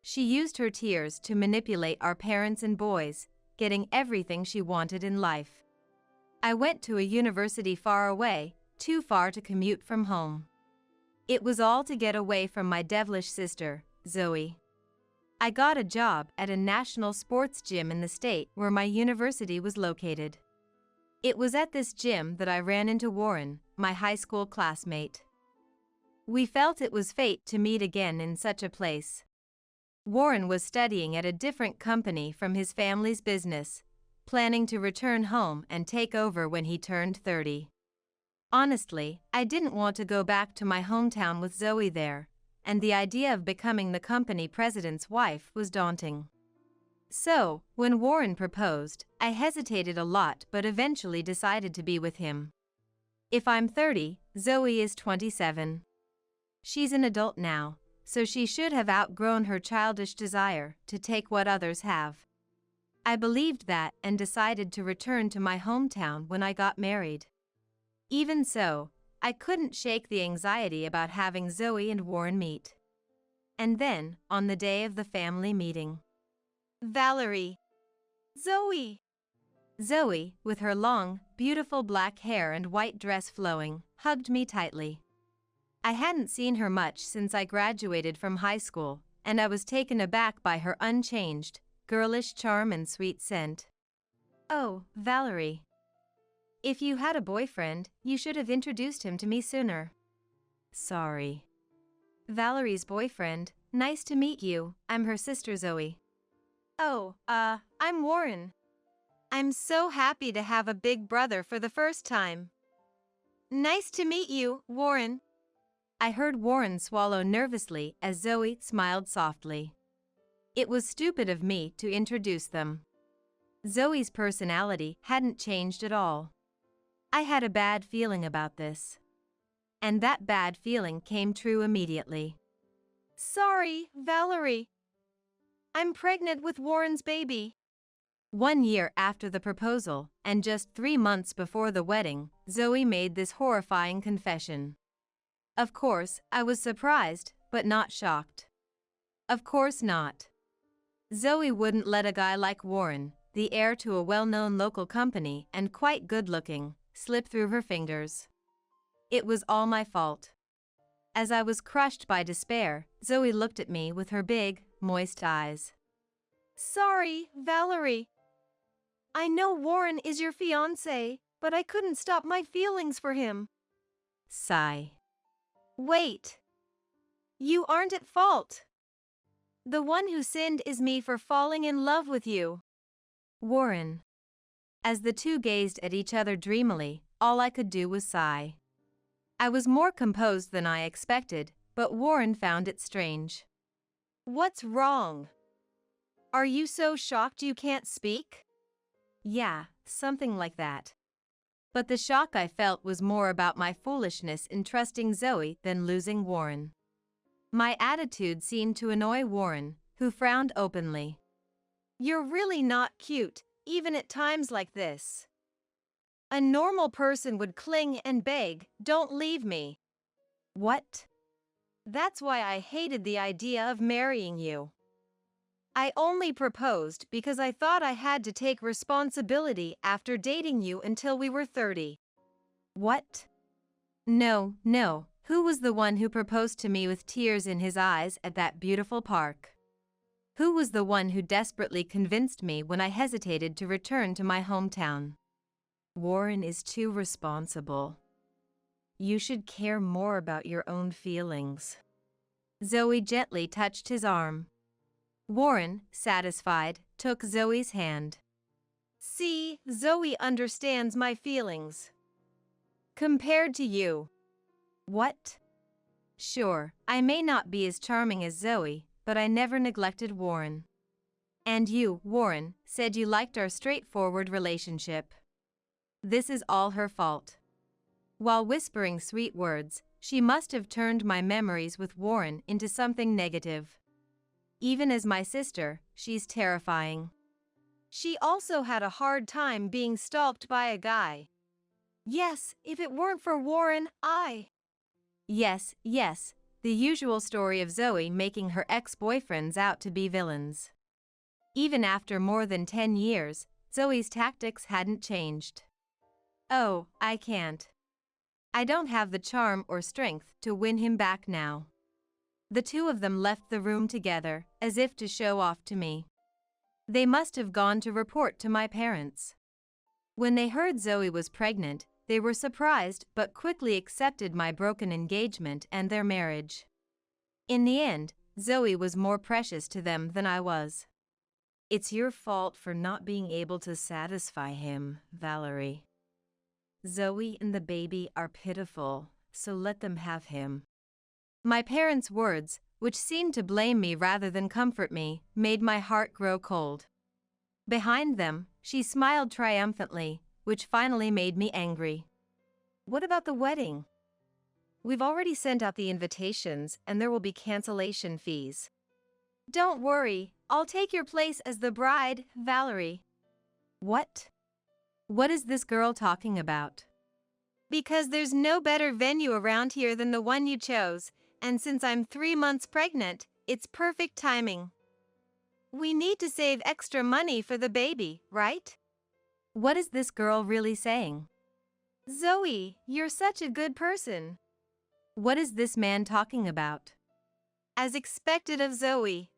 She used her tears to manipulate our parents and boys, getting everything she wanted in life. I went to a university far away, too far to commute from home. It was all to get away from my devilish sister, Zoe. I got a job at a national sports gym in the state where my university was located. It was at this gym that I ran into Warren, my high school classmate. We felt it was fate to meet again in such a place. Warren was studying at a different company from his family's business, planning to return home and take over when he turned 30. Honestly, I didn't want to go back to my hometown with Zoe there, and the idea of becoming the company president's wife was daunting. So, when Warren proposed, I hesitated a lot but eventually decided to be with him. If I'm 30, Zoe is 27. She's an adult now, so she should have outgrown her childish desire to take what others have. I believed that and decided to return to my hometown when I got married. Even so, I couldn't shake the anxiety about having Zoe and Warren meet. And then, on the day of the family meeting, Valerie. Zoe. Zoe, with her long, beautiful black hair and white dress flowing, hugged me tightly. I hadn't seen her much since I graduated from high school, and I was taken aback by her unchanged, girlish charm and sweet scent. "Oh, Valerie. If you had a boyfriend, you should have introduced him to me sooner." "Sorry." "Valerie's boyfriend, nice to meet you, I'm her sister Zoe." "Oh, I'm Warren. I'm so happy to have a big brother for the first time." "Nice to meet you, Warren." I heard Warren swallow nervously as Zoe smiled softly. It was stupid of me to introduce them. Zoe's personality hadn't changed at all. I had a bad feeling about this. And that bad feeling came true immediately. "Sorry, Valerie. I'm pregnant with Warren's baby." 1 year after the proposal, and just 3 months before the wedding, Zoe made this horrifying confession. Of course, I was surprised, but not shocked. Of course not. Zoe wouldn't let a guy like Warren, the heir to a well-known local company and quite good-looking, slip through her fingers. It was all my fault. As I was crushed by despair, Zoe looked at me with her big, moist eyes. "Sorry, Valerie. I know Warren is your fiancé, but I couldn't stop my feelings for him. Sigh. Wait. You aren't at fault. The one who sinned is me for falling in love with you. Warren. As the two gazed at each other dreamily, all I could do was sigh. I was more composed than I expected, but Warren found it strange. What's wrong? Are you so shocked you can't speak? Yeah, something like that. But the shock I felt was more about my foolishness in trusting Zoe than losing Warren. My attitude seemed to annoy Warren, who frowned openly. You're really not cute, even at times like this. A normal person would cling and beg, "Don't leave me." What? That's why I hated the idea of marrying you. I only proposed because I thought I had to take responsibility after dating you until we were 30. What? No, no, who was the one who proposed to me with tears in his eyes at that beautiful park? Who was the one who desperately convinced me when I hesitated to return to my hometown? Warren is too responsible. You should care more about your own feelings. Zoe gently touched his arm. Warren, satisfied, took Zoe's hand. See, Zoe understands my feelings. Compared to you. What? Sure, I may not be as charming as Zoe, but I never neglected Warren. And you, Warren, said you liked our straightforward relationship. This is all her fault. While whispering sweet words, she must have turned my memories with Warren into something negative. Even as my sister, she's terrifying. She also had a hard time being stalked by a guy. Yes, if it weren't for Warren, Yes, yes, the usual story of Zoe making her ex-boyfriends out to be villains. Even after more than 10 years, Zoe's tactics hadn't changed. Oh, I can't. I don't have the charm or strength to win him back now. The two of them left the room together, as if to show off to me. They must have gone to report to my parents. When they heard Zoe was pregnant, they were surprised but quickly accepted my broken engagement and their marriage. In the end, Zoe was more precious to them than I was. It's your fault for not being able to satisfy him, Valerie. Zoe and the baby are pitiful, so let them have him. My parents' words, which seemed to blame me rather than comfort me, made my heart grow cold. Behind them, she smiled triumphantly, which finally made me angry. What about the wedding? We've already sent out the invitations, and there will be cancellation fees. Don't worry, I'll take your place as the bride, Valerie. What? What is this girl talking about? Because there's no better venue around here than the one you chose, and since I'm 3 months pregnant, it's perfect timing. We need to save extra money for the baby, right? What is this girl really saying? Zoe, you're such a good person. What is this man talking about? As expected of Zoe.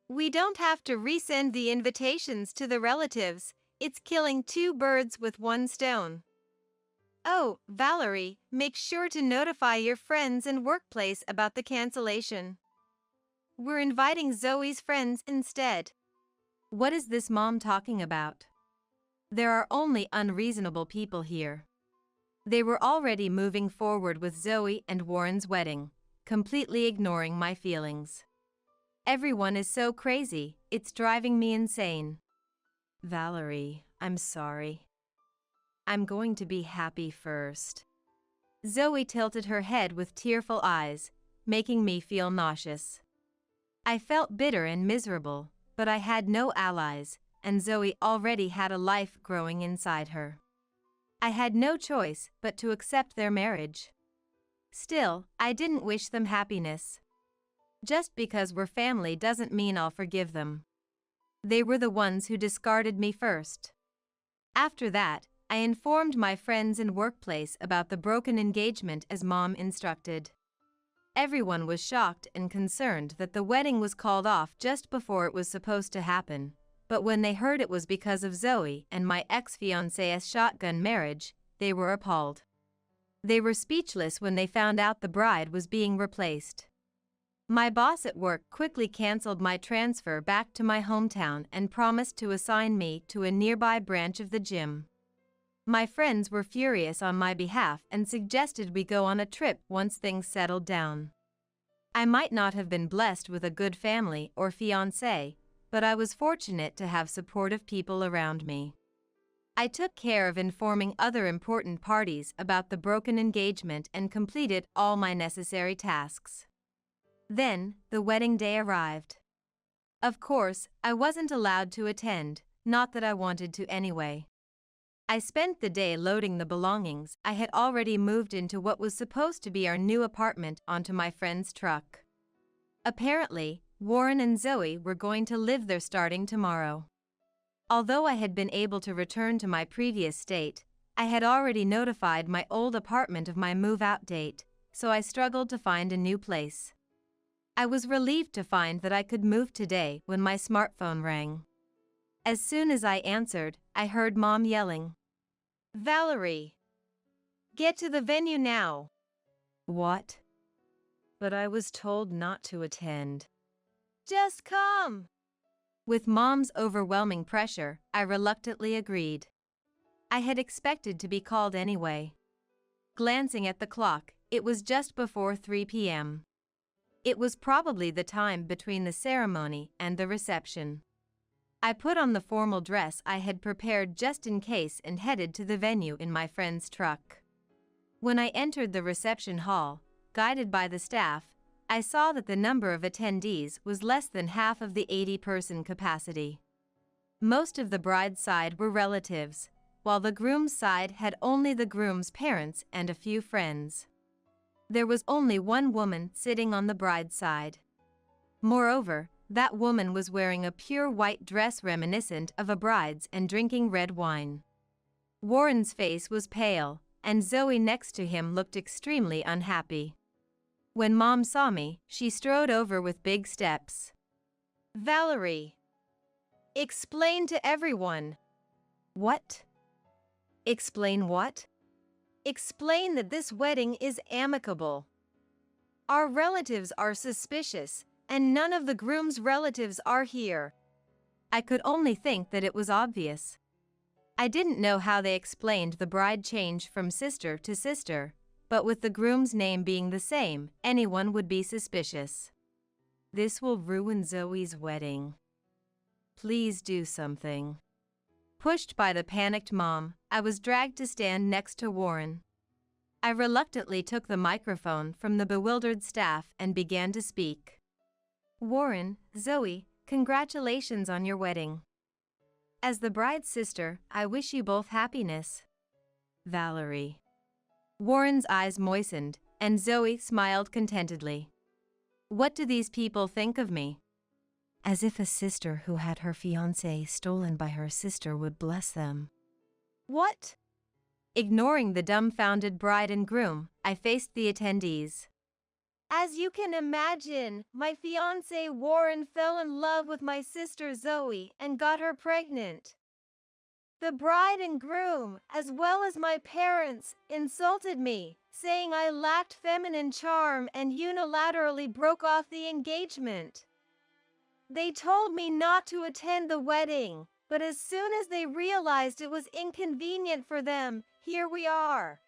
We don't have to resend the invitations to the relatives. It's killing 2 birds with 1 stone. Oh, Valerie, make sure to notify your friends and workplace about the cancellation. We're inviting Zoe's friends instead. What is this mom talking about? There are only unreasonable people here. They were already moving forward with Zoe and Warren's wedding, completely ignoring my feelings. Everyone is so crazy, it's driving me insane. Valerie, I'm sorry. I'm going to be happy first. Zoe tilted her head with tearful eyes, making me feel nauseous. I felt bitter and miserable, but I had no allies, and Zoe already had a life growing inside her. I had no choice but to accept their marriage. Still, I didn't wish them happiness. Just because we're family doesn't mean I'll forgive them. They were the ones who discarded me first. After that, I informed my friends and workplace about the broken engagement as Mom instructed. Everyone was shocked and concerned that the wedding was called off just before it was supposed to happen, but when they heard it was because of Zoe and my ex-fiancé's shotgun marriage, they were appalled. They were speechless when they found out the bride was being replaced. My boss at work quickly canceled my transfer back to my hometown and promised to assign me to a nearby branch of the gym. My friends were furious on my behalf and suggested we go on a trip once things settled down. I might not have been blessed with a good family or fiancé, but I was fortunate to have supportive people around me. I took care of informing other important parties about the broken engagement and completed all my necessary tasks. Then, the wedding day arrived. Of course, I wasn't allowed to attend, not that I wanted to anyway. I spent the day loading the belongings I had already moved into what was supposed to be our new apartment onto my friend's truck. Apparently, Warren and Zoe were going to live there starting tomorrow. Although I had been able to return to my previous state, I had already notified my old apartment of my move-out date, so I struggled to find a new place. I was relieved to find that I could move today when my smartphone rang. As soon as I answered, I heard Mom yelling, "Valerie! Get to the venue now!" What? But I was told not to attend. Just come! With Mom's overwhelming pressure, I reluctantly agreed. I had expected to be called anyway. Glancing at the clock, it was just before 3 p.m. It was probably the time between the ceremony and the reception. I put on the formal dress I had prepared just in case and headed to the venue in my friend's truck. When I entered the reception hall, guided by the staff, I saw that the number of attendees was less than half of the 80-person capacity. Most of the bride's side were relatives, while the groom's side had only the groom's parents and a few friends. There was only one woman sitting on the bride's side. Moreover, that woman was wearing a pure white dress reminiscent of a bride's and drinking red wine. Warren's face was pale, and Zoe next to him looked extremely unhappy. When Mom saw me, she strode over with big steps. "Valerie! Explain to everyone." "What?" "Explain what?" "Explain that this wedding is amicable. Our relatives are suspicious, and none of the groom's relatives are here." I could only think that it was obvious. I didn't know how they explained the bride change from sister to sister, but with the groom's name being the same, anyone would be suspicious. This will ruin Zoe's wedding. Please do something. Pushed by the panicked Mom, I was dragged to stand next to Warren. I reluctantly took the microphone from the bewildered staff and began to speak. "Warren, Zoe, congratulations on your wedding. As the bride's sister, I wish you both happiness. Valerie." Warren's eyes moistened, and Zoe smiled contentedly. What do these people think of me? As if a sister who had her fiancé stolen by her sister would bless them. What? Ignoring the dumbfounded bride and groom, I faced the attendees. "As you can imagine, my fiancé Warren fell in love with my sister Zoe and got her pregnant. The bride and groom, as well as my parents, insulted me, saying I lacked feminine charm and unilaterally broke off the engagement. They told me not to attend the wedding, but as soon as they realized it was inconvenient for them, here we are.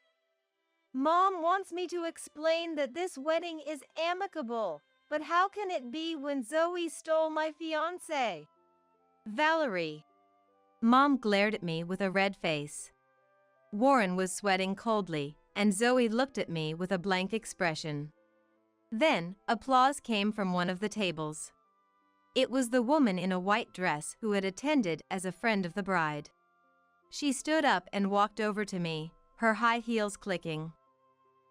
Mom wants me to explain that this wedding is amicable, but how can it be when Zoe stole my fiancé? Valerie." Mom glared at me with a red face. Warren was sweating coldly, and Zoe looked at me with a blank expression. Then, applause came from one of the tables. It was the woman in a white dress who had attended as a friend of the bride. She stood up and walked over to me, her high heels clicking.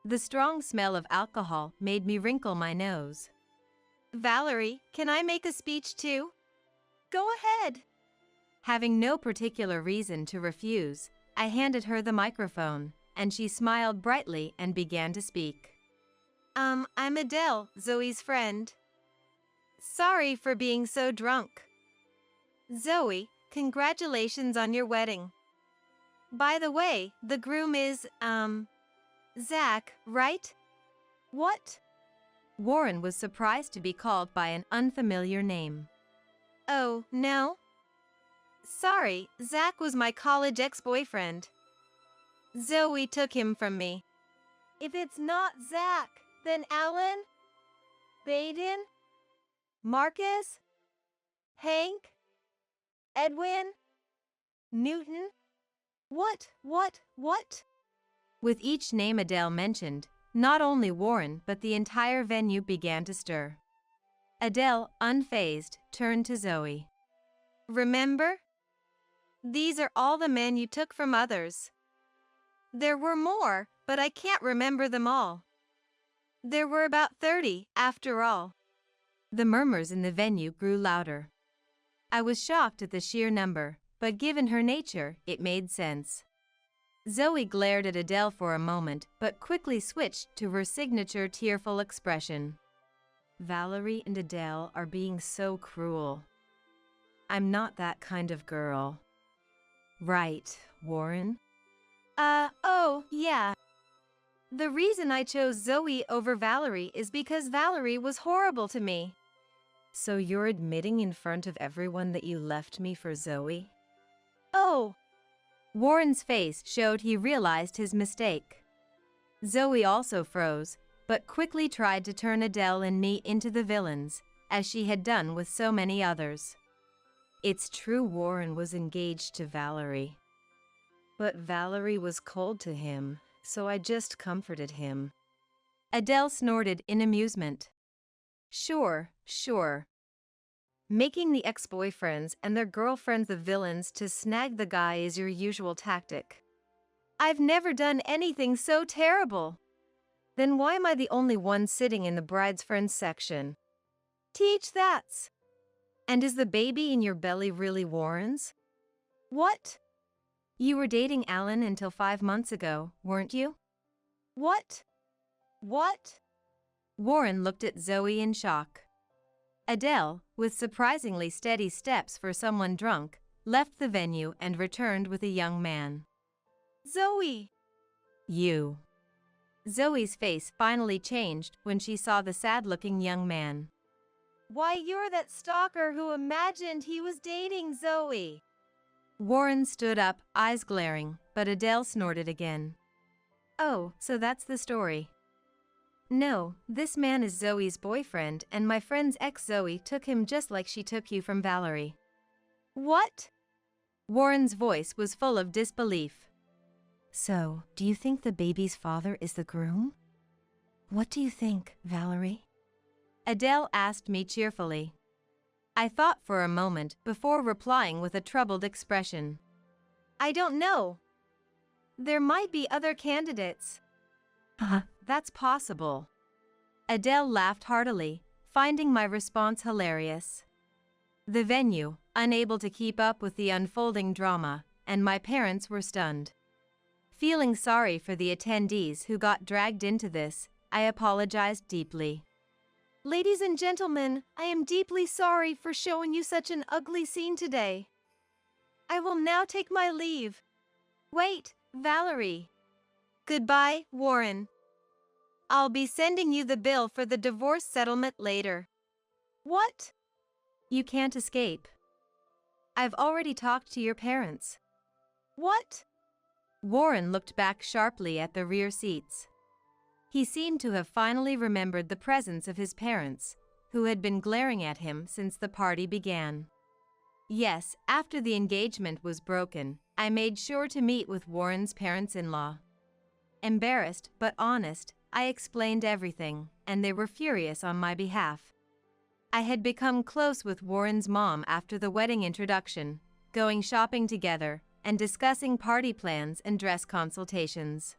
The strong smell of alcohol made me wrinkle my nose. "Valerie, can I make a speech too?" "Go ahead." Having no particular reason to refuse, I handed her the microphone, and she smiled brightly and began to speak. I'm Adele, Zoe's friend. Sorry for being so drunk. Zoe, congratulations on your wedding. By the way, the groom is, Zach, right? What? Warren was surprised to be called by an unfamiliar name. Oh, no? Sorry, Zach was my college ex-boyfriend. Zoe took him from me. If it's not Zach, then Alan? Baden? Marcus? Hank? Edwin? Newton? What? With each name Adele mentioned, not only Warren but the entire venue began to stir. Adele, unfazed, turned to Zoe. Remember? These are all the men you took from others. There were more, but I can't remember them all. There were about 30, after all. The murmurs in the venue grew louder. I was shocked at the sheer number, but given her nature, it made sense. Zoe glared at Adele for a moment, but quickly switched to her signature tearful expression. Valerie and Adele are being so cruel. I'm not that kind of girl. Right, Warren? Oh, yeah. The reason I chose Zoe over Valerie is because Valerie was horrible to me. So you're admitting in front of everyone that you left me for Zoe? Oh. Warren's face showed he realized his mistake. Zoe also froze, but quickly tried to turn Adele and me into the villains, as she had done with so many others. It's true Warren was engaged to Valerie. But Valerie was cold to him, so I just comforted him. Adele snorted in amusement. Sure. Making the ex-boyfriends and their girlfriends the villains to snag the guy is your usual tactic. I've never done anything so terrible. Then why am I the only one sitting in the bride's friends section? Teach that's. And is the baby in your belly really Warren's? What? You were dating Alan until 5 months ago, weren't you? What? Warren looked at Zoe in shock. Adele, with surprisingly steady steps for someone drunk, left the venue and returned with a young man. Zoe! You. Zoe's face finally changed when she saw the sad-looking young man. Why, you're that stalker who imagined he was dating Zoe. Warren stood up, eyes glaring, but Adele snorted again. Oh, so that's the story. No, this man is Zoe's boyfriend, and my friend's ex-Zoe took him just like she took you from Valerie. What? Warren's voice was full of disbelief. So, do you think the baby's father is the groom? What do you think, Valerie? Adele asked me cheerfully. I thought for a moment before replying with a troubled expression. I don't know. There might be other candidates. That's possible. Adele laughed heartily, finding my response hilarious. The venue, unable to keep up with the unfolding drama, and my parents were stunned. Feeling sorry for the attendees who got dragged into this, I apologized deeply. Ladies and gentlemen, I am deeply sorry for showing you such an ugly scene today. I will now take my leave. Wait, Valerie. Goodbye, Warren. I'll be sending you the bill for the divorce settlement later. What? You can't escape. I've already talked to your parents. What? Warren looked back sharply at the rear seats. He seemed to have finally remembered the presence of his parents, who had been glaring at him since the party began. Yes, after the engagement was broken, I made sure to meet with Warren's parents-in-law. Embarrassed but honest, I explained everything, and they were furious on my behalf. I had become close with Warren's mom after the wedding introduction, going shopping together, and discussing party plans and dress consultations.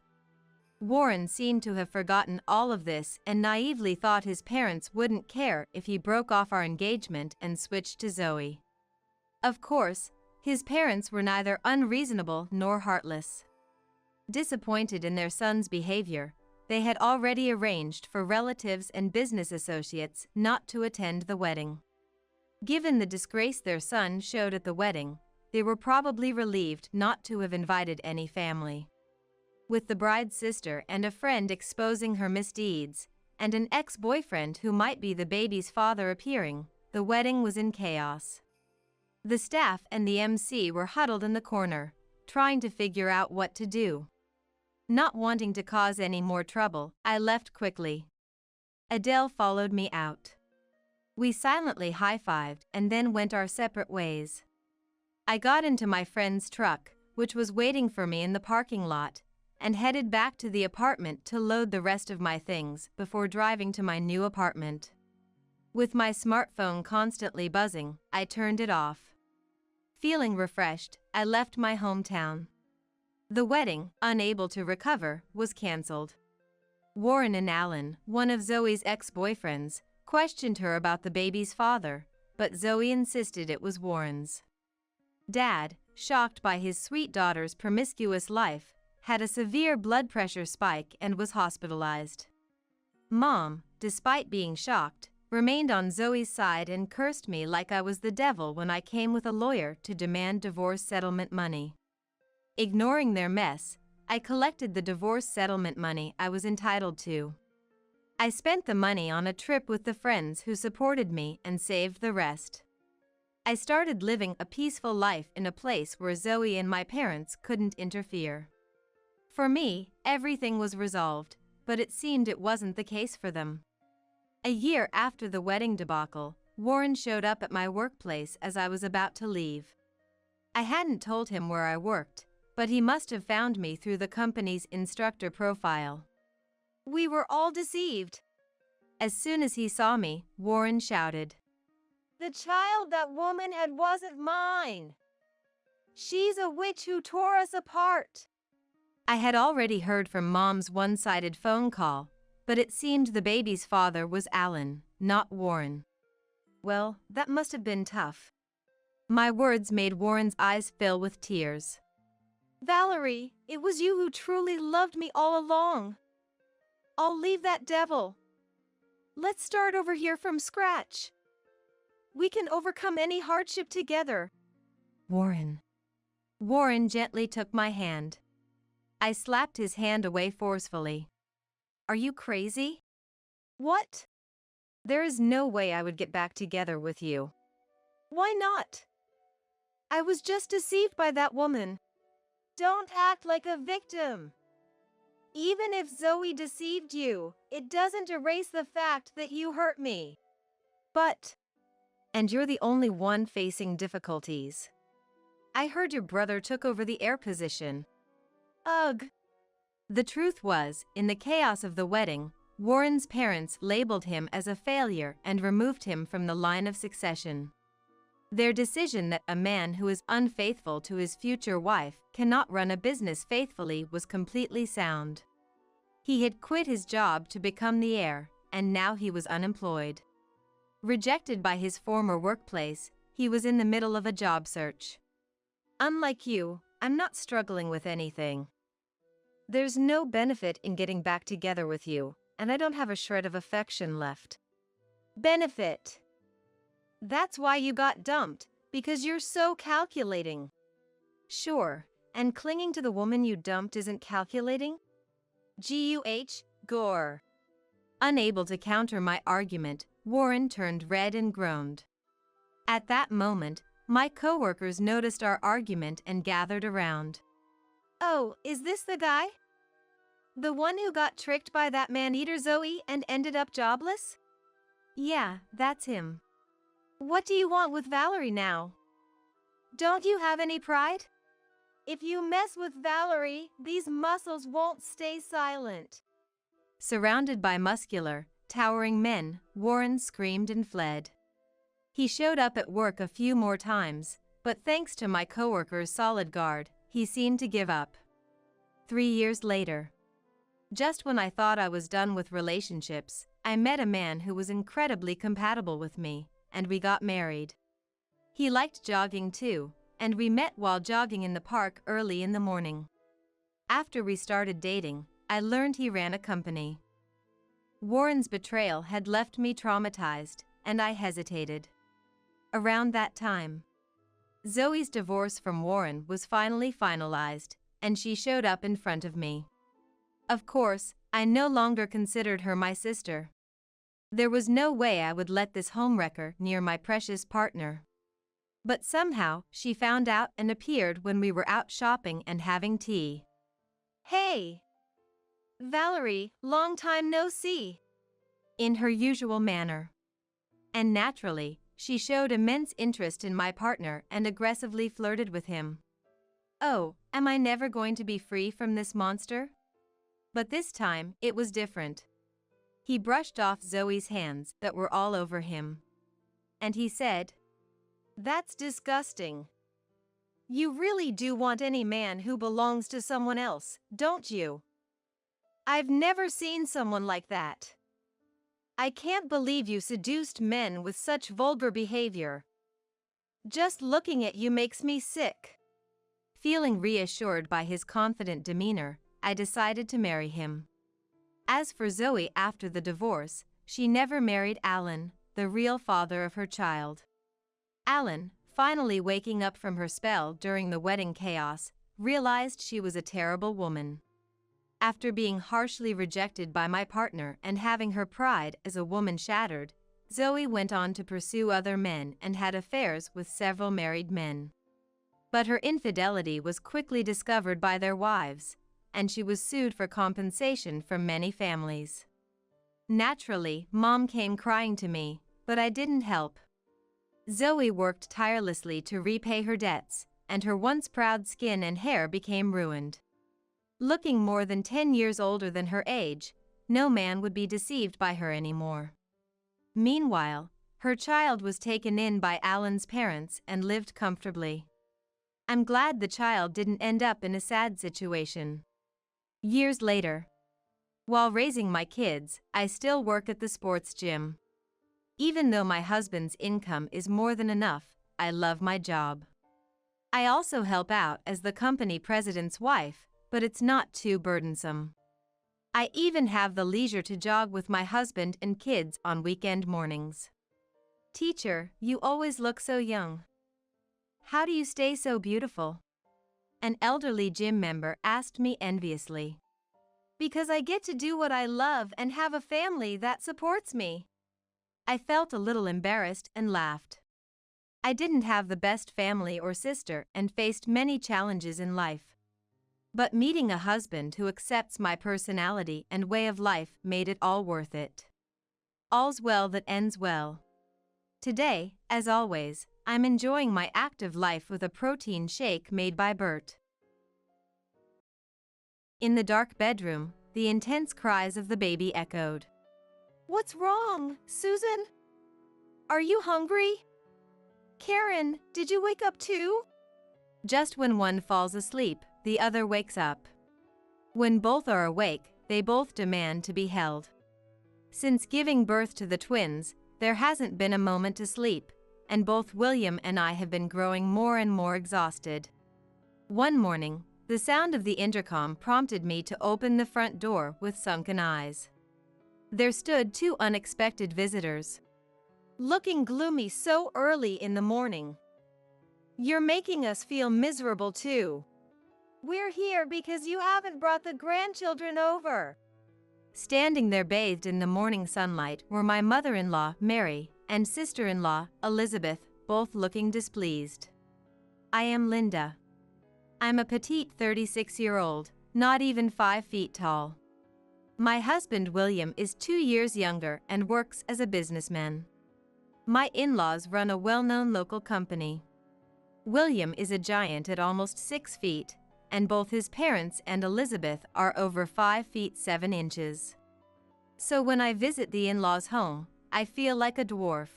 Warren seemed to have forgotten all of this and naively thought his parents wouldn't care if he broke off our engagement and switched to Zoe. Of course, his parents were neither unreasonable nor heartless. Disappointed in their son's behavior, they had already arranged for relatives and business associates not to attend the wedding. Given the disgrace their son showed at the wedding, they were probably relieved not to have invited any family. With the bride's sister and a friend exposing her misdeeds, and an ex-boyfriend who might be the baby's father appearing, the wedding was in chaos. The staff and the MC were huddled in the corner, trying to figure out what to do. Not wanting to cause any more trouble, I left quickly. Adele followed me out. We silently high-fived and then went our separate ways. I got into my friend's truck, which was waiting for me in the parking lot, and headed back to the apartment to load the rest of my things before driving to my new apartment. With my smartphone constantly buzzing, I turned it off. Feeling refreshed, I left my hometown. The wedding, unable to recover, was cancelled. Warren and Alan, one of Zoe's ex-boyfriends, questioned her about the baby's father, but Zoe insisted it was Warren's. Dad, shocked by his sweet daughter's promiscuous life, had a severe blood pressure spike and was hospitalized. Mom, despite being shocked, remained on Zoe's side and cursed me like I was the devil when I came with a lawyer to demand divorce settlement money. Ignoring their mess, I collected the divorce settlement money I was entitled to. I spent the money on a trip with the friends who supported me and saved the rest. I started living a peaceful life in a place where Zoe and my parents couldn't interfere. For me, everything was resolved, but it seemed it wasn't the case for them. A year after the wedding debacle, Warren showed up at my workplace as I was about to leave. I hadn't told him where I worked, but he must have found me through the company's instructor profile. We were all deceived. As soon as he saw me, Warren shouted, "The child that woman had wasn't mine. She's a witch who tore us apart." I had already heard from Mom's one-sided phone call, but it seemed the baby's father was Alan, not Warren. Well, that must have been tough. My words made Warren's eyes fill with tears. "Valerie, it was you who truly loved me all along. I'll leave that devil. Let's start over here from scratch. We can overcome any hardship together." Warren. Warren gently took my hand. I slapped his hand away forcefully. "Are you crazy?" "What?" "There is no way I would get back together with you." "Why not?" "I was just deceived by that woman." "Don't act like a victim. Even if Zoe deceived you, it doesn't erase the fact that you hurt me." "But..." "And you're the only one facing difficulties. I heard your brother took over the heir position." "Ugh." The truth was, in the chaos of the wedding, Warren's parents labeled him as a failure and removed him from the line of succession. Their decision that a man who is unfaithful to his future wife cannot run a business faithfully was completely sound. He had quit his job to become the heir, and now he was unemployed. Rejected by his former workplace, he was in the middle of a job search. Unlike you, I'm not struggling with anything. There's no benefit in getting back together with you, and I don't have a shred of affection left. Benefit. That's why you got dumped, because you're so calculating. Sure, and clinging to the woman you dumped isn't calculating? Gore. Unable to counter my argument, Warren turned red and groaned. At that moment, my coworkers noticed our argument and gathered around. "Oh, is this the guy? The one who got tricked by that man-eater Zoe and ended up jobless?" "Yeah, that's him." "What do you want with Valerie now? Don't you have any pride? If you mess with Valerie, these muscles won't stay silent." Surrounded by muscular, towering men, Warren screamed and fled. He showed up at work a few more times, but thanks to my coworker's solid guard, he seemed to give up. 3 years later, just when I thought I was done with relationships, I met a man who was incredibly compatible with me, and we got married. He liked jogging too, and we met while jogging in the park early in the morning. After we started dating, I learned he ran a company. Warren's betrayal had left me traumatized, and I hesitated. Around that time, Zoe's divorce from Warren was finally finalized, and she showed up in front of me. Of course, I no longer considered her my sister. There was no way I would let this homewrecker near my precious partner. But somehow, she found out and appeared when we were out shopping and having tea. "Hey, Valerie, long time no see," in her usual manner. And naturally, she showed immense interest in my partner and aggressively flirted with him. Oh, am I never going to be free from this monster? But this time, it was different. He brushed off Zoe's hands that were all over him. And he said, "That's disgusting. You really do want any man who belongs to someone else, don't you? I've never seen someone like that. I can't believe you seduced men with such vulgar behavior. Just looking at you makes me sick." Feeling reassured by his confident demeanor, I decided to marry him. As for Zoe after the divorce, she never married Alan, the real father of her child. Alan, finally waking up from her spell during the wedding chaos, realized she was a terrible woman. After being harshly rejected by my partner and having her pride as a woman shattered, Zoe went on to pursue other men and had affairs with several married men. But her infidelity was quickly discovered by their wives, and she was sued for compensation from many families. Naturally, Mom came crying to me, but I didn't help. Zoe worked tirelessly to repay her debts, and her once proud skin and hair became ruined. Looking more than 10 years older than her age, no man would be deceived by her anymore. Meanwhile, her child was taken in by Alan's parents and lived comfortably. I'm glad the child didn't end up in a sad situation. Years later, while raising my kids, I still work at the sports gym. Even though my husband's income is more than enough, I love my job. I also help out as the company president's wife, but it's not too burdensome. I even have the leisure to jog with my husband and kids on weekend mornings. "Teacher, you always look so young. How do you stay so beautiful?" An elderly gym member asked me enviously. "Because I get to do what I love and have a family that supports me." I felt a little embarrassed and laughed. I didn't have the best family or sister and faced many challenges in life. But meeting a husband who accepts my personality and way of life made it all worth it. All's well that ends well. Today, as always, I'm enjoying my active life with a protein shake made by Bert. In the dark bedroom, the intense cries of the baby echoed. "What's wrong, Susan? Are you hungry? Karen, did you wake up too?" Just when one falls asleep, the other wakes up. When both are awake, they both demand to be held. Since giving birth to the twins, there hasn't been a moment to sleep, and both William and I have been growing more and more exhausted. One morning, the sound of the intercom prompted me to open the front door with sunken eyes. There stood two unexpected visitors. "Looking gloomy so early in the morning. You're making us feel miserable too." "We're here because you haven't brought the grandchildren over." Standing there bathed in the morning sunlight were my mother-in-law, Mary, and sister-in-law, Elizabeth, both looking displeased. I am Linda. I'm a petite 36-year-old, not even 5 feet tall. My husband, William, is 2 years younger and works as a businessman. My in-laws run a well-known local company. William is a giant at almost 6 feet, and both his parents and Elizabeth are over 5 feet 7 inches. So when I visit the in-laws' home, I feel like a dwarf.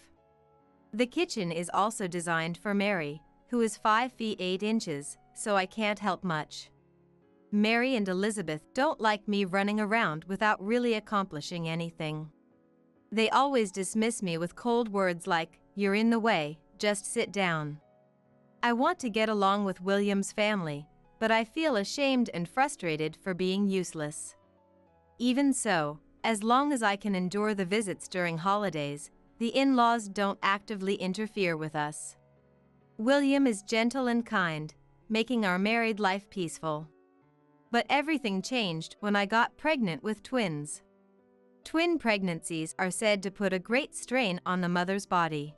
The kitchen is also designed for Mary, who is 5 feet 8 inches, so I can't help much. Mary and Elizabeth don't like me running around without really accomplishing anything. They always dismiss me with cold words like, "You're in the way, just sit down." I want to get along with William's family, but I feel ashamed and frustrated for being useless. Even so, as long as I can endure the visits during holidays, the in-laws don't actively interfere with us. William is gentle and kind, making our married life peaceful. But everything changed when I got pregnant with twins. Twin pregnancies are said to put a great strain on the mother's body.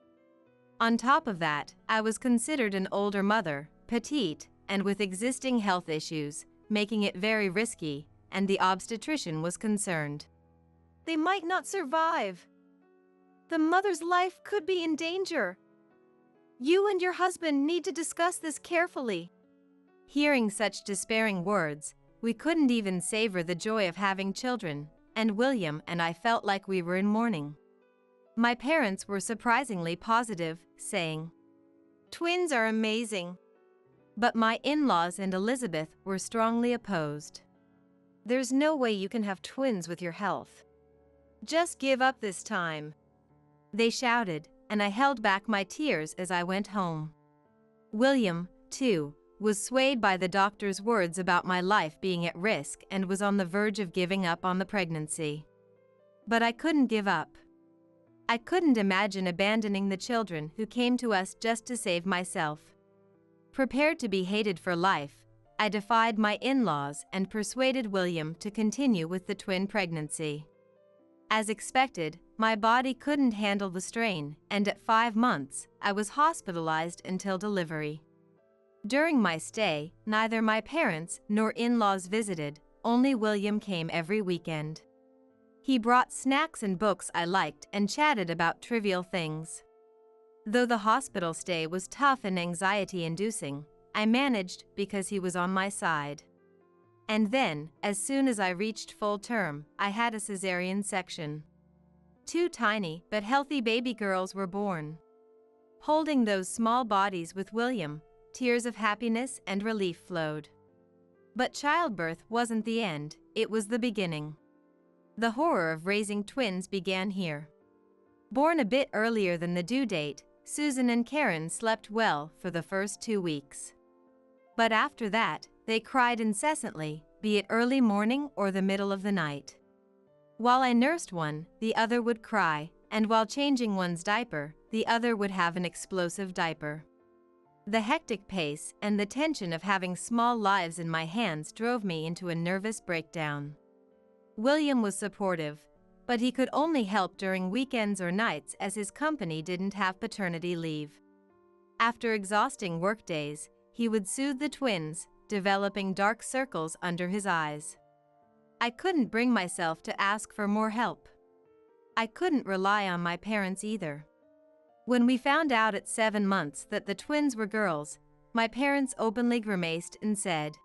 On top of that, I was considered an older mother, petite, and with existing health issues, making it very risky, and the obstetrician was concerned. They might not survive. The mother's life could be in danger. You and your husband need to discuss this carefully. Hearing such despairing words, we couldn't even savor the joy of having children, and William and I felt like we were in mourning. My parents were surprisingly positive, saying, "Twins are amazing." But my in-laws and Elizabeth were strongly opposed. "There's no way you can have twins with your health. Just give up this time," they shouted, and I held back my tears as I went home. William, too, was swayed by the doctor's words about my life being at risk and was on the verge of giving up on the pregnancy. But I couldn't give up. I couldn't imagine abandoning the children who came to us just to save myself. Prepared to be hated for life, I defied my in-laws and persuaded William to continue with the twin pregnancy. As expected, my body couldn't handle the strain, and at 5 months, I was hospitalized until delivery. During my stay, neither my parents nor in-laws visited, only William came every weekend. He brought snacks and books I liked and chatted about trivial things. Though the hospital stay was tough and anxiety-inducing, I managed because he was on my side. And then, as soon as I reached full term, I had a cesarean section. 2 tiny but healthy baby girls were born. Holding those small bodies with William, tears of happiness and relief flowed. But childbirth wasn't the end, it was the beginning. The horror of raising twins began here. Born a bit earlier than the due date, Susan and Karen slept well for the first 2 weeks. But after that, they cried incessantly, be it early morning or the middle of the night. While I nursed one, the other would cry, and while changing one's diaper, the other would have an explosive diaper. The hectic pace and the tension of having small lives in my hands drove me into a nervous breakdown. William was supportive, but he could only help during weekends or nights as his company didn't have paternity leave. After exhausting workdays, he would soothe the twins, developing dark circles under his eyes. I couldn't bring myself to ask for more help. I couldn't rely on my parents either. When we found out at 7 months that the twins were girls, my parents openly grimaced and said,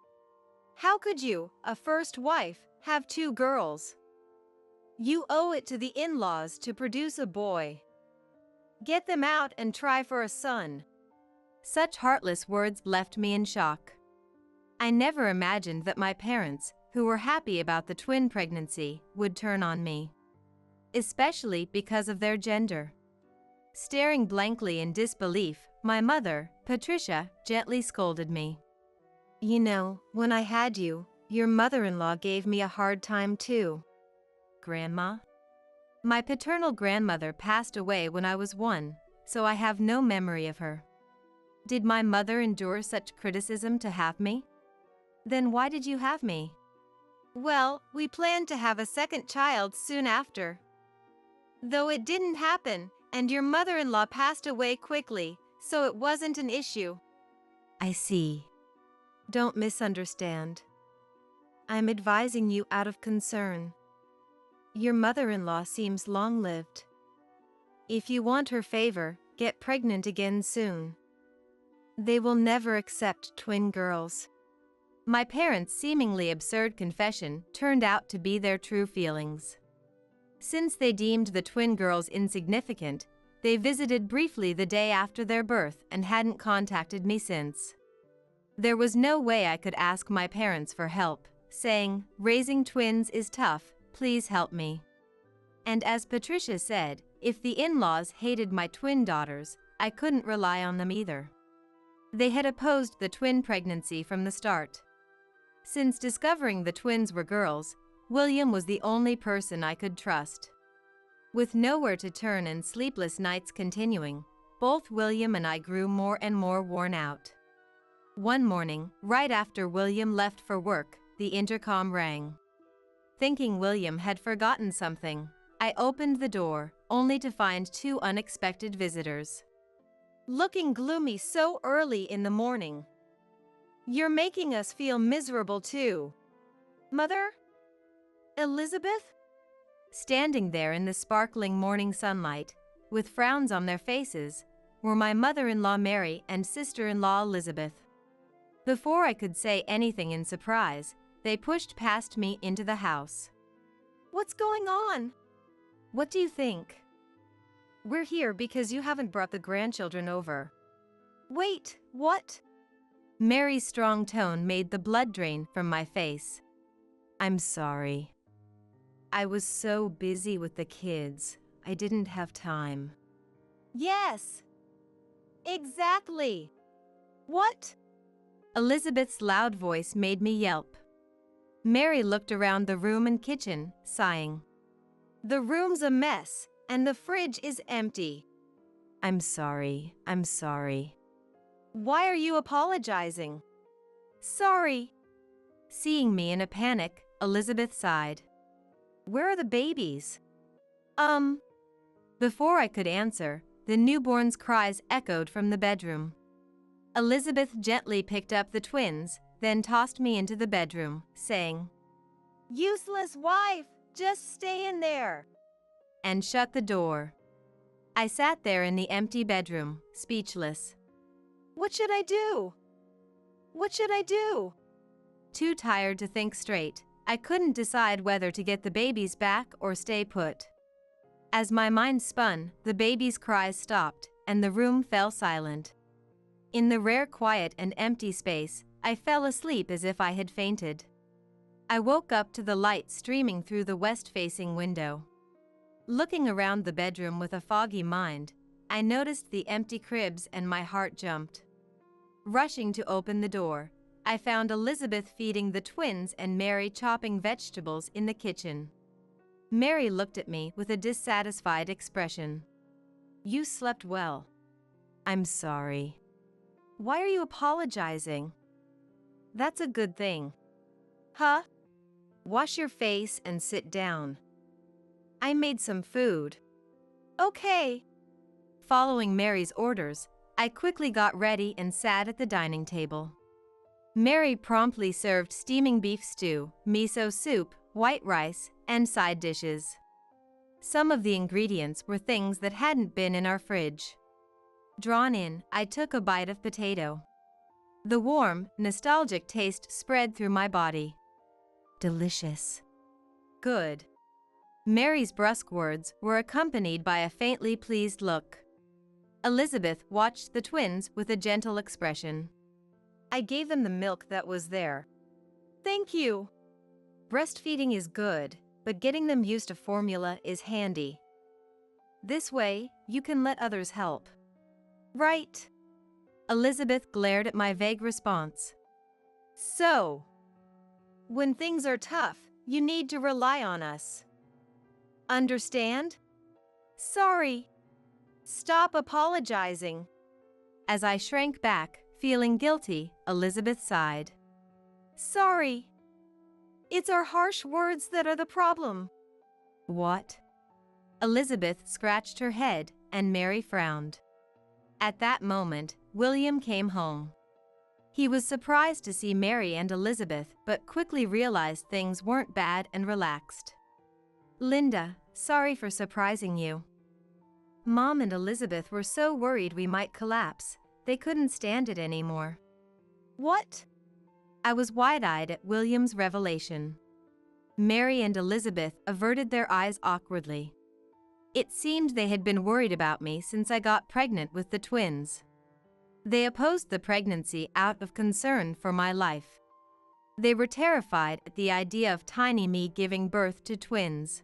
"How could you, a first wife, have 2 girls? You owe it to the in-laws to produce a boy. Get them out and try for a son." Such heartless words left me in shock. I never imagined that my parents, who were happy about the twin pregnancy, would turn on me. Especially because of their gender. Staring blankly in disbelief, my mother, Patricia, gently scolded me. "You know, when I had you, your mother-in-law gave me a hard time too." Grandma? My paternal grandmother passed away when I was 1, so I have no memory of her. Did my mother endure such criticism to have me? Then why did you have me? Well, we planned to have a second child soon after. Though it didn't happen, and your mother-in-law passed away quickly, so it wasn't an issue. I see. Don't misunderstand. I'm advising you out of concern. Your mother-in-law seems long-lived. If you want her favor, get pregnant again soon. They will never accept twin girls. My parents' seemingly absurd confession turned out to be their true feelings. Since they deemed the twin girls insignificant, they visited briefly the day after their birth and hadn't contacted me since. There was no way I could ask my parents for help, saying, "Raising twins is tough, please help me." And as Patricia said, if the in-laws hated my twin daughters, I couldn't rely on them either. They had opposed the twin pregnancy from the start. Since discovering the twins were girls, William was the only person I could trust. With nowhere to turn and sleepless nights continuing, both William and I grew more and more worn out. One morning, right after William left for work, the intercom rang. Thinking William had forgotten something, I opened the door, only to find two unexpected visitors. Looking gloomy so early in the morning. You're making us feel miserable too. Mother? Elizabeth? Standing there in the sparkling morning sunlight, with frowns on their faces, were my mother-in-law Mary and sister-in-law Elizabeth. Before I could say anything in surprise, they pushed past me into the house. What's going on? What do you think? We're here because you haven't brought the grandchildren over. Wait, what? Mary's strong tone made the blood drain from my face. I'm sorry. I was so busy with the kids, I didn't have time. Yes. Exactly. What? Elizabeth's loud voice made me yelp. Mary looked around the room and kitchen, sighing. The room's a mess, and the fridge is empty. I'm sorry. Why are you apologizing? Sorry. Seeing me in a panic, Elizabeth sighed. Where are the babies? Before I could answer, the newborn's cries echoed from the bedroom. Elizabeth gently picked up the twins, then tossed me into the bedroom, saying, Useless wife, just stay in there, and shut the door. I sat there in the empty bedroom, speechless. What should I do? Too tired to think straight, I couldn't decide whether to get the babies back or stay put. As my mind spun, the babies' cries stopped, and the room fell silent. In the rare quiet and empty space, I fell asleep as if I had fainted. I woke up to the light streaming through the west-facing window. Looking around the bedroom with a foggy mind, I noticed the empty cribs and my heart jumped. Rushing to open the door, I found Elizabeth feeding the twins and Mary chopping vegetables in the kitchen. Mary looked at me with a dissatisfied expression. You slept well. I'm sorry. Why are you apologizing? That's a good thing. Huh? Wash your face and sit down. I made some food. Okay. Following Mary's orders, I quickly got ready and sat at the dining table. Mary promptly served steaming beef stew, miso soup, white rice, and side dishes. Some of the ingredients were things that hadn't been in our fridge. Drawn in, I took a bite of potato. The warm, nostalgic taste spread through my body. Delicious. Good. Mary's brusque words were accompanied by a faintly pleased look. Elizabeth watched the twins with a gentle expression. I gave them the milk that was there. Thank you. Breastfeeding is good, but getting them used to formula is handy. This way, you can let others help. Right. Elizabeth glared at my vague response. So, when things are tough, you need to rely on us. Understand? Sorry. Stop apologizing. As I shrank back, feeling guilty, Elizabeth sighed. Sorry. It's our harsh words that are the problem. What? Elizabeth scratched her head, and Mary frowned. At that moment, William came home. He was surprised to see Mary and Elizabeth, but quickly realized things weren't bad and relaxed. Linda, sorry for surprising you. Mom and Elizabeth were so worried we might collapse, they couldn't stand it anymore. What? I was wide-eyed at William's revelation. Mary and Elizabeth averted their eyes awkwardly. It seemed they had been worried about me since I got pregnant with the twins. They opposed the pregnancy out of concern for my life. They were terrified at the idea of tiny me giving birth to twins.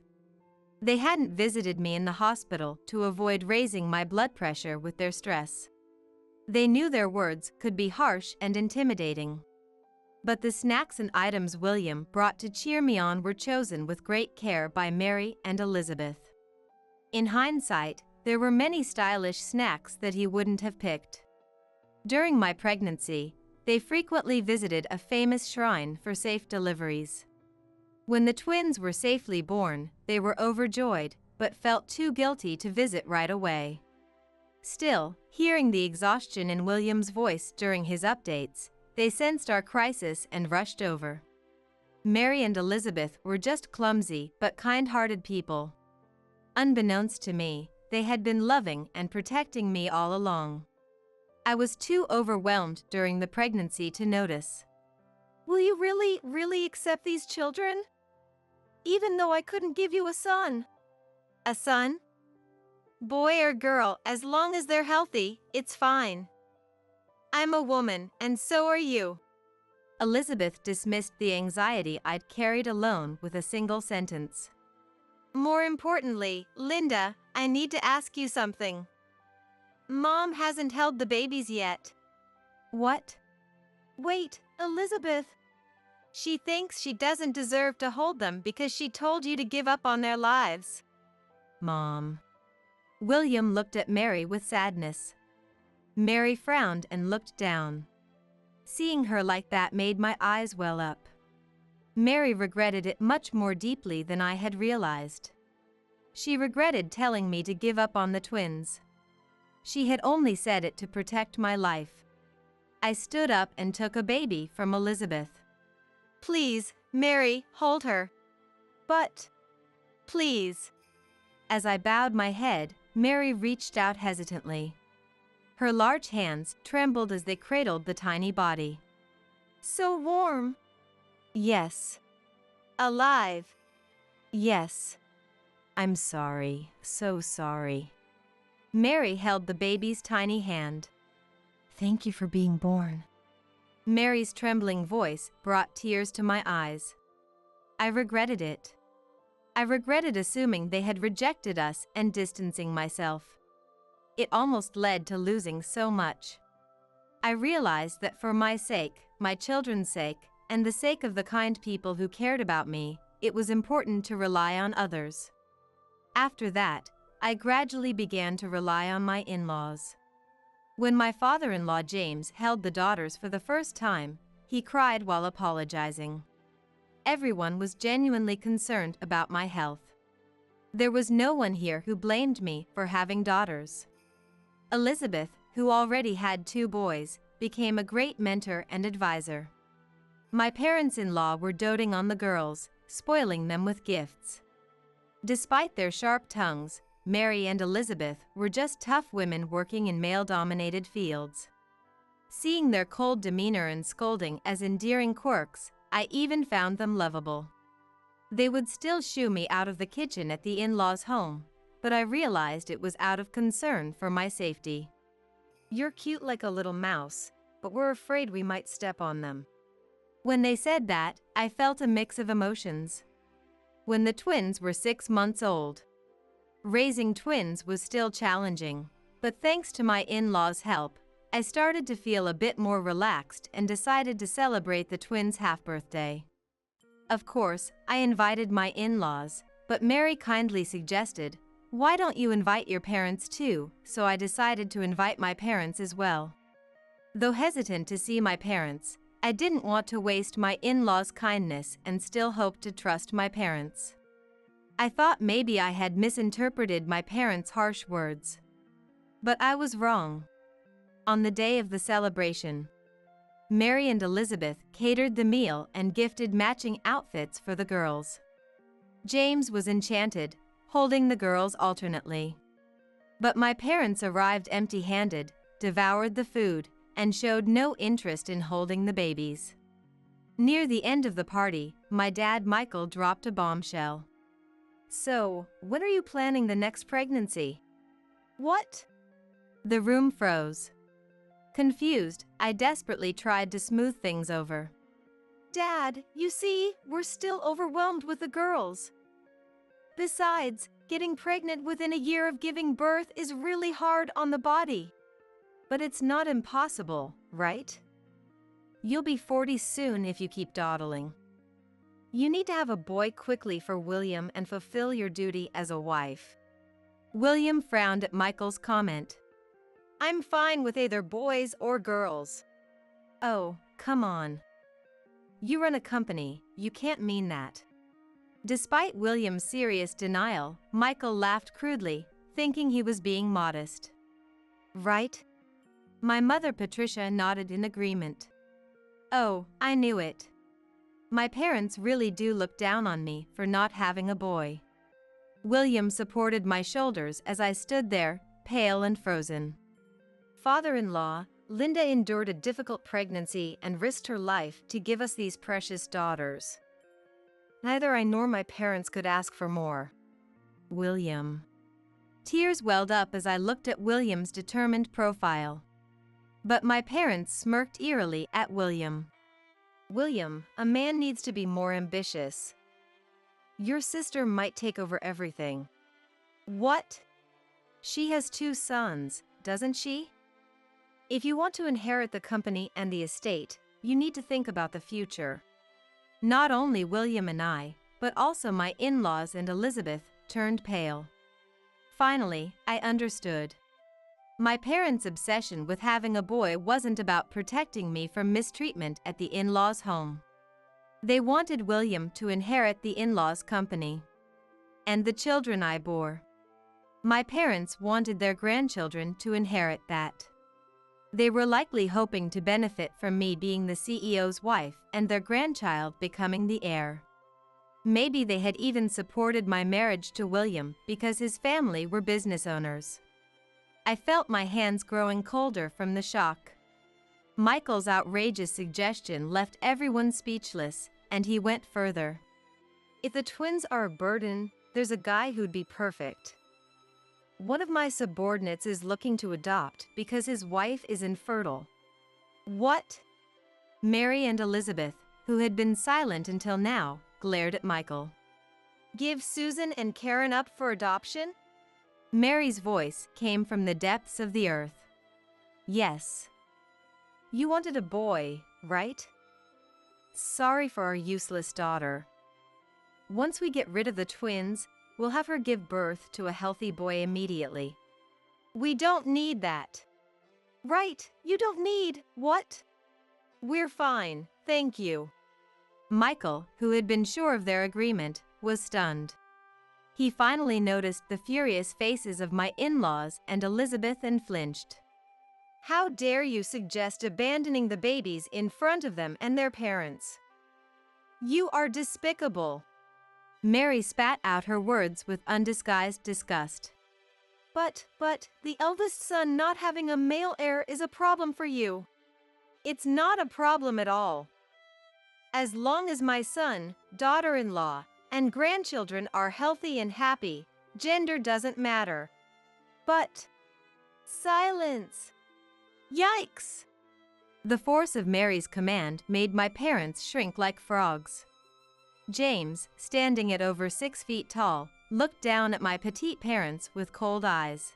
They hadn't visited me in the hospital to avoid raising my blood pressure with their stress. They knew their words could be harsh and intimidating. But the snacks and items William brought to cheer me on were chosen with great care by Mary and Elizabeth. In hindsight, there were many stylish snacks that he wouldn't have picked. During my pregnancy, they frequently visited a famous shrine for safe deliveries. When the twins were safely born, they were overjoyed, but felt too guilty to visit right away. Still, hearing the exhaustion in William's voice during his updates, they sensed our crisis and rushed over. Mary and Elizabeth were just clumsy but kind-hearted people. Unbeknownst to me, they had been loving and protecting me all along. I was too overwhelmed during the pregnancy to notice. Will you really accept these children? Even though I couldn't give you a son. A son? Boy or girl, as long as they're healthy, it's fine. I'm a woman, and so are you. Elizabeth dismissed the anxiety I'd carried alone with a single sentence. More importantly, Linda, I need to ask you something. Mom hasn't held the babies yet. What? Wait, Elizabeth. She thinks she doesn't deserve to hold them because she told you to give up on their lives. Mom. William looked at Mary with sadness. Mary frowned and looked down. Seeing her like that made my eyes well up. Mary regretted it much more deeply than I had realized. She regretted telling me to give up on the twins. She had only said it to protect my life. I stood up and took a baby from Elizabeth. Please, Mary, hold her. But, please. As I bowed my head, Mary reached out hesitantly. Her large hands trembled as they cradled the tiny body. So warm. Yes. Alive. Yes. I'm sorry, so sorry. Mary held the baby's tiny hand. Thank you for being born. Mary's trembling voice brought tears to my eyes. I regretted it. I regretted assuming they had rejected us and distancing myself. It almost led to losing so much. I realized that for my sake, my children's sake, and the sake of the kind people who cared about me, it was important to rely on others. After that, I gradually began to rely on my in-laws. When my father-in-law James held the daughters for the first time, he cried while apologizing. Everyone was genuinely concerned about my health. There was no one here who blamed me for having daughters. Elizabeth, who already had 2 boys, became a great mentor and advisor. My parents-in-law were doting on the girls, spoiling them with gifts. Despite their sharp tongues, Mary and Elizabeth were just tough women working in male-dominated fields. Seeing their cold demeanor and scolding as endearing quirks, I even found them lovable. They would still shoo me out of the kitchen at the in-laws' home, but I realized it was out of concern for my safety. You're cute like a little mouse, but we're afraid we might step on them. When they said that, I felt a mix of emotions. When the twins were 6 months old. Raising twins was still challenging, but thanks to my in-laws' help, I started to feel a bit more relaxed and decided to celebrate the twins' half-birthday. Of course, I invited my in-laws, but Mary kindly suggested, "Why don't you invite your parents too?" So I decided to invite my parents as well. Though hesitant to see my parents, I didn't want to waste my in-laws' kindness and still hoped to trust my parents. I thought maybe I had misinterpreted my parents' harsh words. But I was wrong. On the day of the celebration, Mary and Elizabeth catered the meal and gifted matching outfits for the girls. James was enchanted, holding the girls alternately. But my parents arrived empty-handed, devoured the food, and showed no interest in holding the babies. Near the end of the party, my dad Michael dropped a bombshell. "So, when are you planning the next pregnancy?" What? The room froze. Confused, I desperately tried to smooth things over. Dad, you see, we're still overwhelmed with the girls. Besides, getting pregnant within a year of giving birth is really hard on the body. But it's not impossible, right? You'll be 40 soon if you keep dawdling. You need to have a boy quickly for William and fulfill your duty as a wife. William frowned at Michael's comment. I'm fine with either boys or girls. Oh, come on. You run a company, you can't mean that. Despite William's serious denial, Michael laughed crudely, thinking he was being modest. Right? My mother Patricia nodded in agreement. Oh, I knew it. My parents really do look down on me for not having a boy. William supported my shoulders as I stood there, pale and frozen. Father-in-law, Linda endured a difficult pregnancy and risked her life to give us these precious daughters. Neither I nor my parents could ask for more. William. Tears welled up as I looked at William's determined profile. But my parents smirked eerily at William. William, a man needs to be more ambitious. Your sister might take over everything. What? She has 2 sons, doesn't she? If you want to inherit the company and the estate, you need to think about the future. Not only William and I, but also my in-laws and Elizabeth, turned pale. Finally, I understood. My parents' obsession with having a boy wasn't about protecting me from mistreatment at the in-laws' home. They wanted William to inherit the in-laws' company. And the children I bore. My parents wanted their grandchildren to inherit that. They were likely hoping to benefit from me being the CEO's wife and their grandchild becoming the heir. Maybe they had even supported my marriage to William because his family were business owners. I felt my hands growing colder from the shock. Michael's outrageous suggestion left everyone speechless, and he went further. If the twins are a burden, there's a guy who'd be perfect. One of my subordinates is looking to adopt because his wife is infertile. What? Mary and Elizabeth, who had been silent until now, glared at Michael. Give Susan and Karen up for adoption? Mary's voice came from the depths of the earth. Yes. You wanted a boy, right? Sorry for our useless daughter. Once we get rid of the twins, we'll have her give birth to a healthy boy immediately. We don't need that. Right, you don't need what? We're fine, thank you. Michael, who had been sure of their agreement, was stunned. He finally noticed the furious faces of my in-laws and Elizabeth and flinched. How dare you suggest abandoning the babies in front of them and their parents? You are despicable. Mary spat out her words with undisguised disgust. But, the eldest son not having a male heir is a problem for you. It's not a problem at all. As long as my son, daughter-in-law, and grandchildren are healthy and happy, gender doesn't matter. But, silence! Yikes! The force of Mary's command made my parents shrink like frogs. James, standing at over 6 feet tall, looked down at my petite parents with cold eyes.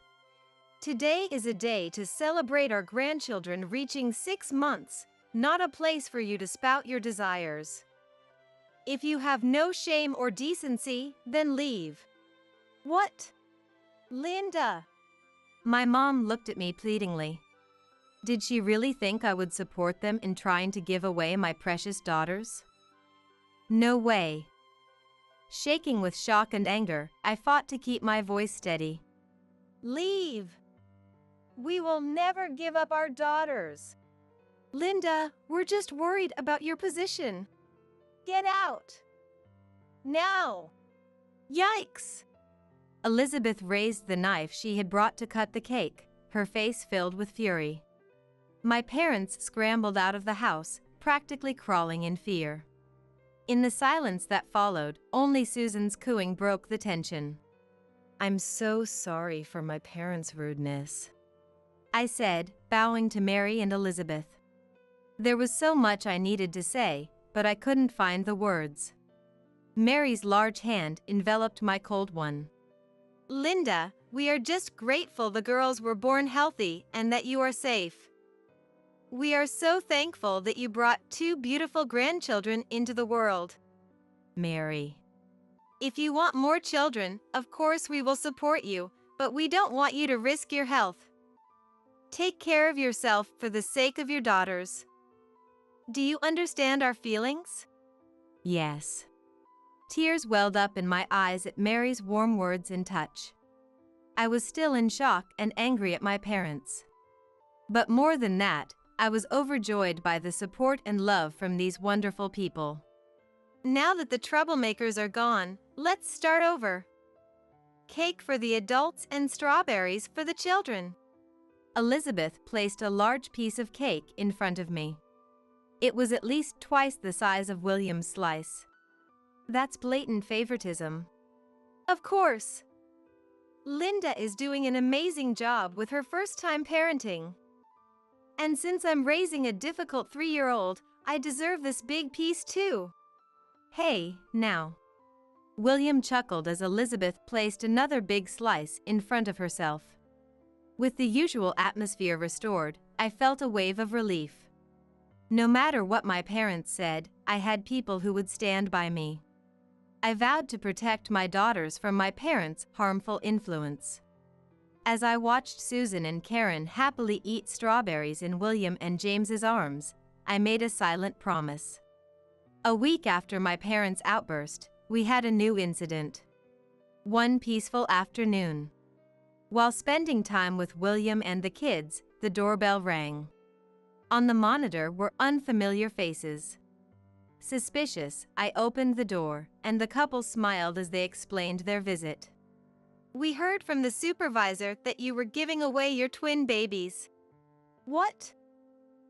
Today is a day to celebrate our grandchildren reaching 6 months, not a place for you to spout your desires. If you have no shame or decency, then leave. What? Linda! My mom looked at me pleadingly. Did she really think I would support them in trying to give away my precious daughters? No way. Shaking with shock and anger, I fought to keep my voice steady. Leave! We will never give up our daughters. Linda, we're just worried about your position. Get out! Now! Yikes! Elizabeth raised the knife she had brought to cut the cake, her face filled with fury. My parents scrambled out of the house, practically crawling in fear. In the silence that followed, only Susan's cooing broke the tension. I'm so sorry for my parents' rudeness, I said, bowing to Mary and Elizabeth. There was so much I needed to say, but I couldn't find the words. Mary's large hand enveloped my cold one. Linda, we are just grateful the girls were born healthy and that you are safe. We are so thankful that you brought 2 beautiful grandchildren into the world. Mary. If you want more children, of course we will support you, but we don't want you to risk your health. Take care of yourself for the sake of your daughters. Do you understand our feelings? Yes. Tears welled up in my eyes at Mary's warm words and touch. I was still in shock and angry at my parents. But more than that, I was overjoyed by the support and love from these wonderful people. Now that the troublemakers are gone, let's start over. Cake for the adults and strawberries for the children. Elizabeth placed a large piece of cake in front of me. It was at least twice the size of William's slice. That's blatant favoritism. Of course. Linda is doing an amazing job with her first-time parenting. And since I'm raising a difficult 3-year-old, I deserve this big piece too. Hey, now. William chuckled as Elizabeth placed another big slice in front of herself. With the usual atmosphere restored, I felt a wave of relief. No matter what my parents said, I had people who would stand by me. I vowed to protect my daughters from my parents' harmful influence. As I watched Susan and Karen happily eat strawberries in William and James's arms, I made a silent promise. A week after my parents' outburst, we had a new incident. One peaceful afternoon. While spending time with William and the kids, the doorbell rang. On the monitor were unfamiliar faces. Suspicious, I opened the door, and the couple smiled as they explained their visit. We heard from the supervisor that you were giving away your twin babies. What?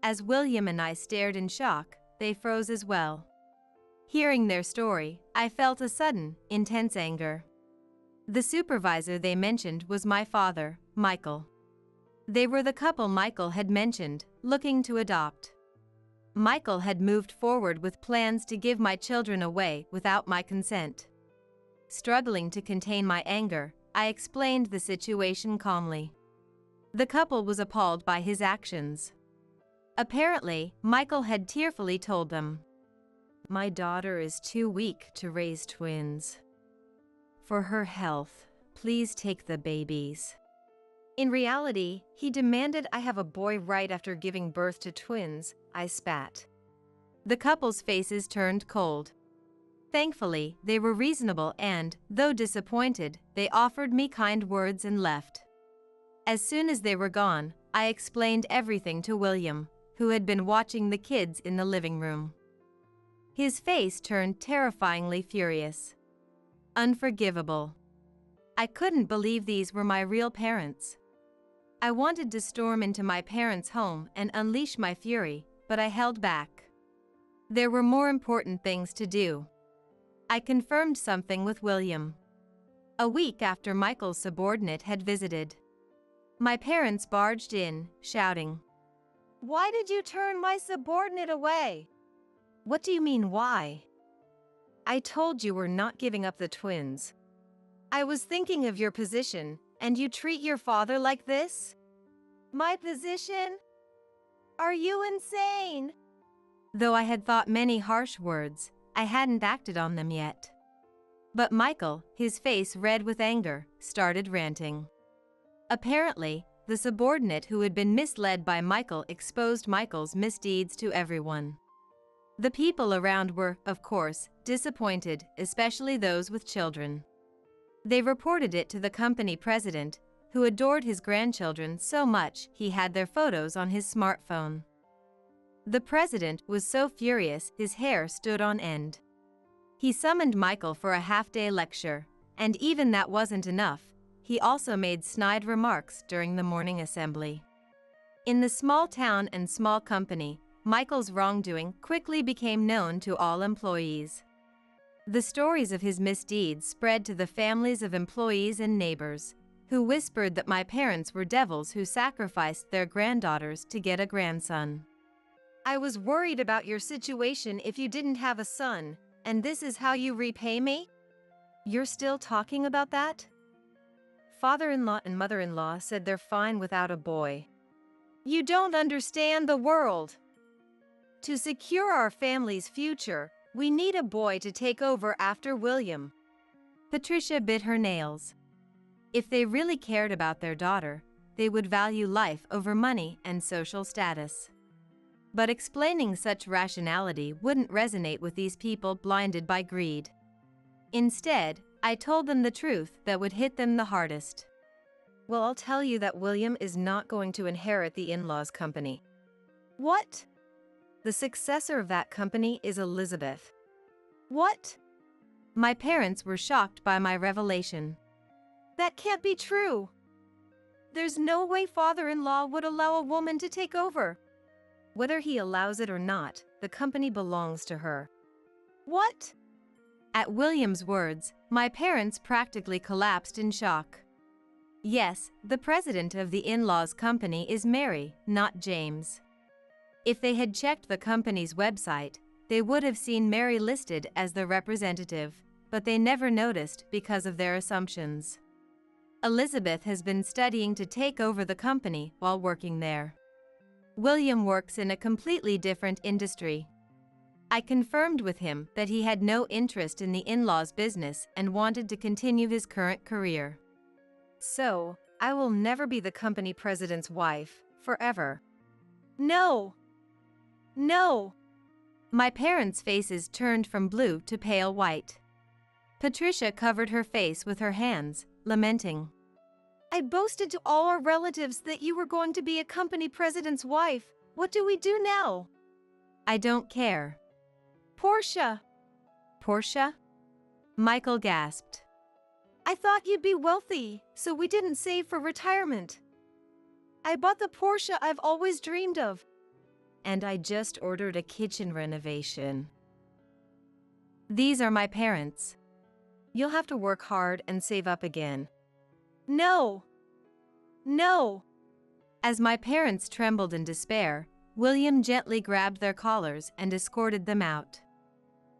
As William and I stared in shock, they froze as well. Hearing their story, I felt a sudden, intense anger. The supervisor they mentioned was my father, Michael. They were the couple Michael had mentioned, looking to adopt. Michael had moved forward with plans to give my children away without my consent. Struggling to contain my anger, I explained the situation calmly. The couple was appalled by his actions. Apparently, Michael had tearfully told them, "My daughter is too weak to raise twins. For her health, please take the babies." In reality, he demanded I have a boy right after giving birth to twins. I spat. The couple's faces turned cold. Thankfully, they were reasonable and, though disappointed, they offered me kind words and left. As soon as they were gone, I explained everything to William, who had been watching the kids in the living room. His face turned terrifyingly furious. Unforgivable. I couldn't believe these were my real parents. I wanted to storm into my parents' home and unleash my fury, but I held back. There were more important things to do. I confirmed something with William. A week after Michael's subordinate had visited, my parents barged in, shouting, "Why did you turn my subordinate away?" "What do you mean, why?" "I told you we're not giving up the twins. I was thinking of your position, and you treat your father like this?" "My position? Are you insane?" Though I had thought many harsh words, I hadn't acted on them yet. But Michael, his face red with anger, started ranting. Apparently, the subordinate who had been misled by Michael exposed Michael's misdeeds to everyone. The people around were, of course, disappointed, especially those with children. They reported it to the company president, who adored his grandchildren so much he had their photos on his smartphone. The president was so furious his hair stood on end. He summoned Michael for a half-day lecture, and even that wasn't enough, he also made snide remarks during the morning assembly. In the small town and small company, Michael's wrongdoing quickly became known to all employees. The stories of his misdeeds spread to the families of employees and neighbors, who whispered that my parents were devils who sacrificed their granddaughters to get a grandson. "I was worried about your situation if you didn't have a son, and this is how you repay me? You're still talking about that?" Father-in-law and mother-in-law said they're fine without a boy. "You don't understand the world. To secure our family's future, we need a boy to take over after William." Patricia bit her nails. If they really cared about their daughter, they would value life over money and social status. But explaining such rationality wouldn't resonate with these people blinded by greed. Instead, I told them the truth that would hit them the hardest. Well, I'll tell you that William is not going to inherit the in-laws company. What? The successor of that company is Elizabeth. What? My parents were shocked by my revelation. That can't be true. There's no way father-in-law would allow a woman to take over. Whether he allows it or not, the company belongs to her. What? At William's words, my parents practically collapsed in shock. Yes, the president of the in-laws company is Mary, not James. If they had checked the company's website, they would have seen Mary listed as the representative, but they never noticed because of their assumptions. Elizabeth has been studying to take over the company while working there. William works in a completely different industry. I confirmed with him that he had no interest in the in-laws business and wanted to continue his current career. So, I will never be the company president's wife, forever. No! No! My parents' faces turned from blue to pale white. Patricia covered her face with her hands, lamenting. I boasted to all our relatives that you were going to be a company president's wife. What do we do now? I don't care. Portia! Portia? Michael gasped. I thought you'd be wealthy, so we didn't save for retirement. I bought the Porsche I've always dreamed of. And I just ordered a kitchen renovation. These are my parents. You'll have to work hard and save up again. No! No! As my parents trembled in despair, William gently grabbed their collars and escorted them out.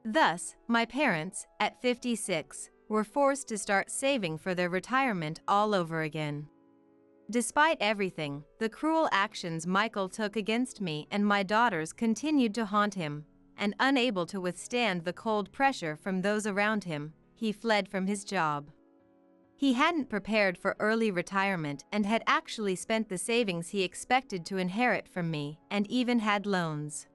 Thus, my parents, at 56, were forced to start saving for their retirement all over again. Despite everything, the cruel actions Michael took against me and my daughters continued to haunt him, and unable to withstand the cold pressure from those around him, he fled from his job. He hadn't prepared for early retirement and had actually spent the savings he expected to inherit from me, and even had loans.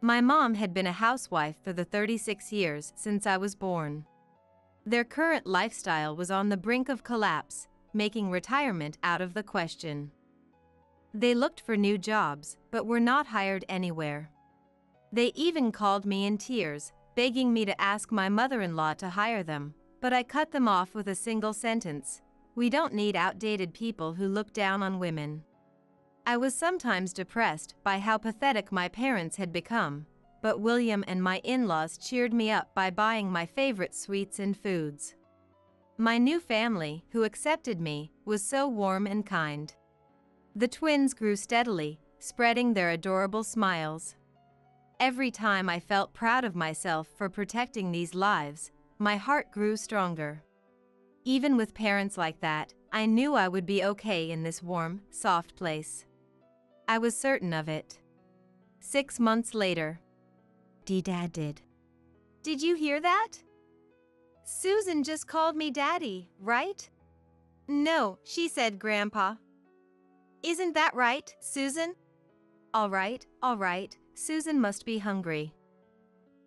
My mom had been a housewife for the 36 years since I was born. Their current lifestyle was on the brink of collapse, making retirement out of the question. They looked for new jobs, but were not hired anywhere. They even called me in tears, begging me to ask my mother-in-law to hire them, but I cut them off with a single sentence: we don't need outdated people who look down on women. I was sometimes depressed by how pathetic my parents had become, but William and my in-laws cheered me up by buying my favorite sweets and foods. My new family, who accepted me, was so warm and kind. The twins grew steadily, spreading their adorable smiles. Every time I felt proud of myself for protecting these lives, my heart grew stronger. Even with parents like that, I knew I would be okay in this warm, soft place. I was certain of it. 6 months later. Dad did. Did you hear that? Susan just called me Daddy, right? No, she said Grandpa. Isn't that right, Susan? All right, Susan must be hungry.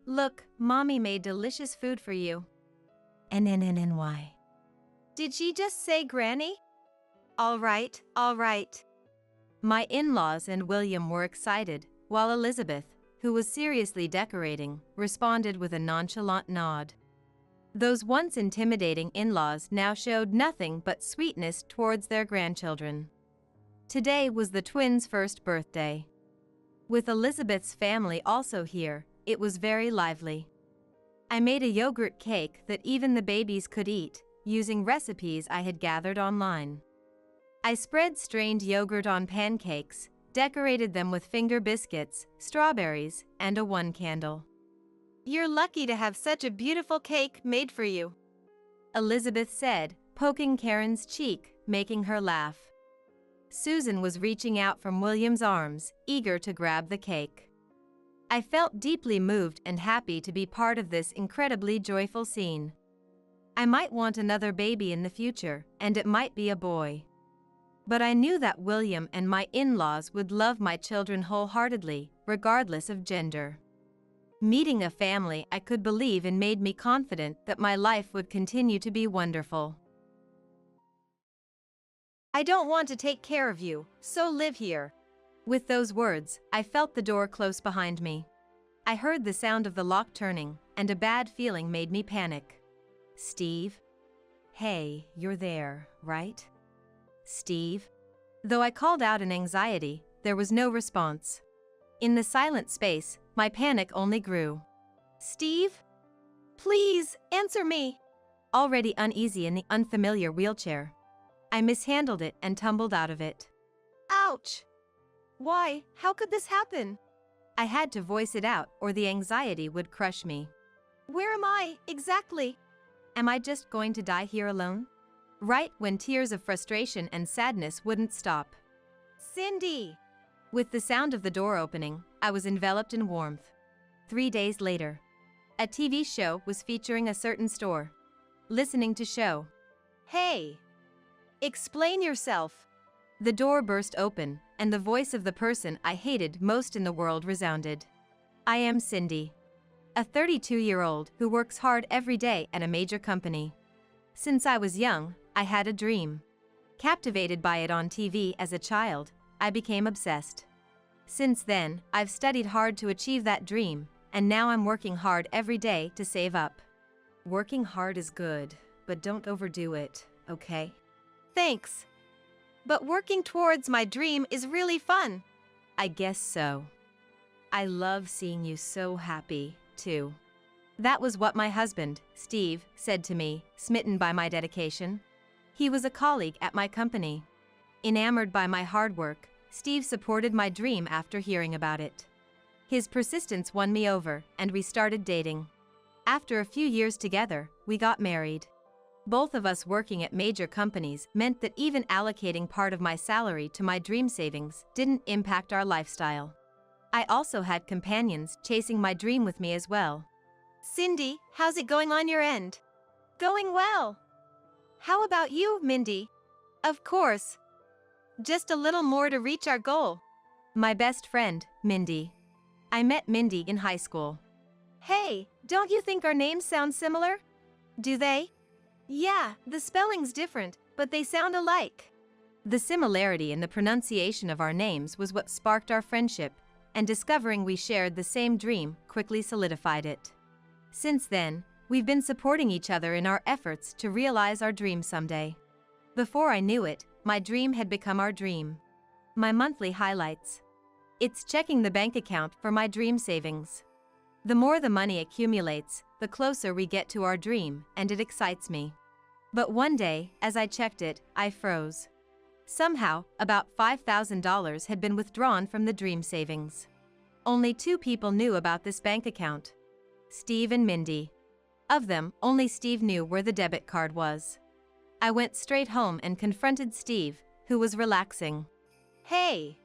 Look, Mommy made delicious food for you. Why? Did she just say Granny? All right. My in-laws and William were excited, while Elizabeth, who was seriously decorating, responded with a nonchalant nod. Those once intimidating in-laws now showed nothing but sweetness towards their grandchildren. Today was the twins' first birthday. With Elizabeth's family also here, it was very lively. I made a yogurt cake that even the babies could eat, using recipes I had gathered online. I spread strained yogurt on pancakes, decorated them with finger biscuits, strawberries, and a 1 candle. You're lucky to have such a beautiful cake made for you, Elizabeth said, poking Karen's cheek, making her laugh. Susan was reaching out from William's arms, eager to grab the cake. I felt deeply moved and happy to be part of this incredibly joyful scene. I might want another baby in the future, and it might be a boy. But I knew that William and my in-laws would love my children wholeheartedly, regardless of gender. Meeting a family I could believe in made me confident that my life would continue to be wonderful. I don't want to take care of you, so live here. With those words, I felt the door close behind me. I heard the sound of the lock turning, and a bad feeling made me panic. Steve? Hey, you're there, right? Steve? Though I called out in anxiety, there was no response. In the silent space, my panic only grew. Steve? Please, answer me. Already uneasy in the unfamiliar wheelchair, I mishandled it and tumbled out of it. Ouch! Why? How could this happen? I had to voice it out or the anxiety would crush me. Where am I, exactly? Am I just going to die here alone? Right when tears of frustration and sadness wouldn't stop. Cindy! With the sound of the door opening, I was enveloped in warmth. 3 days later, a TV show was featuring a certain store. Listening to show. Hey! Explain yourself. The door burst open, and the voice of the person I hated most in the world resounded. I am Cindy, a 32-year-old who works hard every day at a major company. Since I was young, I had a dream. Captivated by it on TV as a child, I became obsessed. Since then, I've studied hard to achieve that dream, and now I'm working hard every day to save up. Working hard is good, but don't overdo it, okay? Thanks. But working towards my dream is really fun. I guess so. I love seeing you so happy, too. That was what my husband, Steve, said to me, smitten by my dedication. He was a colleague at my company. Enamored by my hard work, Steve supported my dream after hearing about it. His persistence won me over, and we started dating. After a few years together, we got married. Both of us working at major companies meant that even allocating part of my salary to my dream savings didn't impact our lifestyle. I also had companions chasing my dream with me as well. Cindy, how's it going on your end? Going well. How about you, Mindy? Of course. Just a little more to reach our goal. My best friend, Mindy. I met Mindy in high school. Hey, don't you think our names sound similar? Do they? Yeah, the spelling's different, but they sound alike. The similarity in the pronunciation of our names was what sparked our friendship, and discovering we shared the same dream quickly solidified it. Since then, we've been supporting each other in our efforts to realize our dream someday. Before I knew it, my dream had become our dream. My monthly highlights. It's checking the bank account for my dream savings. The more the money accumulates, the closer we get to our dream, and it excites me. But one day, as I checked it, I froze. Somehow, about $5,000 had been withdrawn from the dream savings. Only 2 people knew about this bank account. Steve and Mindy. Of them, only Steve knew where the debit card was. I went straight home and confronted Steve, who was relaxing. Hey!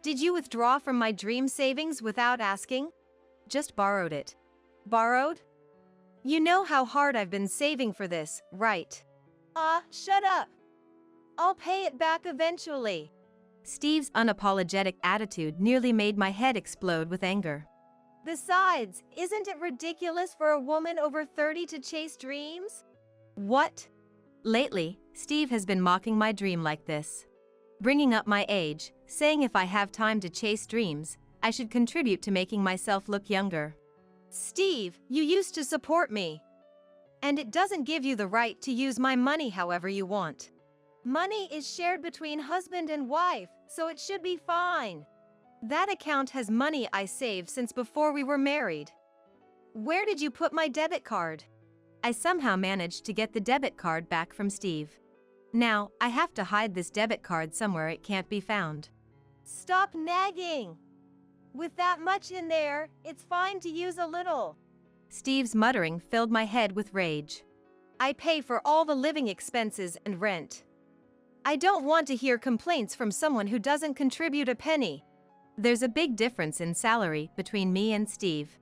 Did you withdraw from my dream savings without asking? Just borrowed it. Borrowed? You know how hard I've been saving for this, right? Shut up. I'll pay it back eventually. Steve's unapologetic attitude nearly made my head explode with anger. Besides, isn't it ridiculous for a woman over 30 to chase dreams? What? Lately, Steve has been mocking my dream like this. Bringing up my age, saying if I have time to chase dreams, I should contribute to making myself look younger. Steve, you used to support me. And it doesn't give you the right to use my money however you want. Money is shared between husband and wife, so it should be fine. That account has money I saved since before we were married. Where did you put my debit card? I somehow managed to get the debit card back from Steve. Now, I have to hide this debit card somewhere it can't be found. Stop nagging! With that much in there, it's fine to use a little. Steve's muttering filled my head with rage. I pay for all the living expenses and rent. I don't want to hear complaints from someone who doesn't contribute a penny. There's a big difference in salary between me and Steve.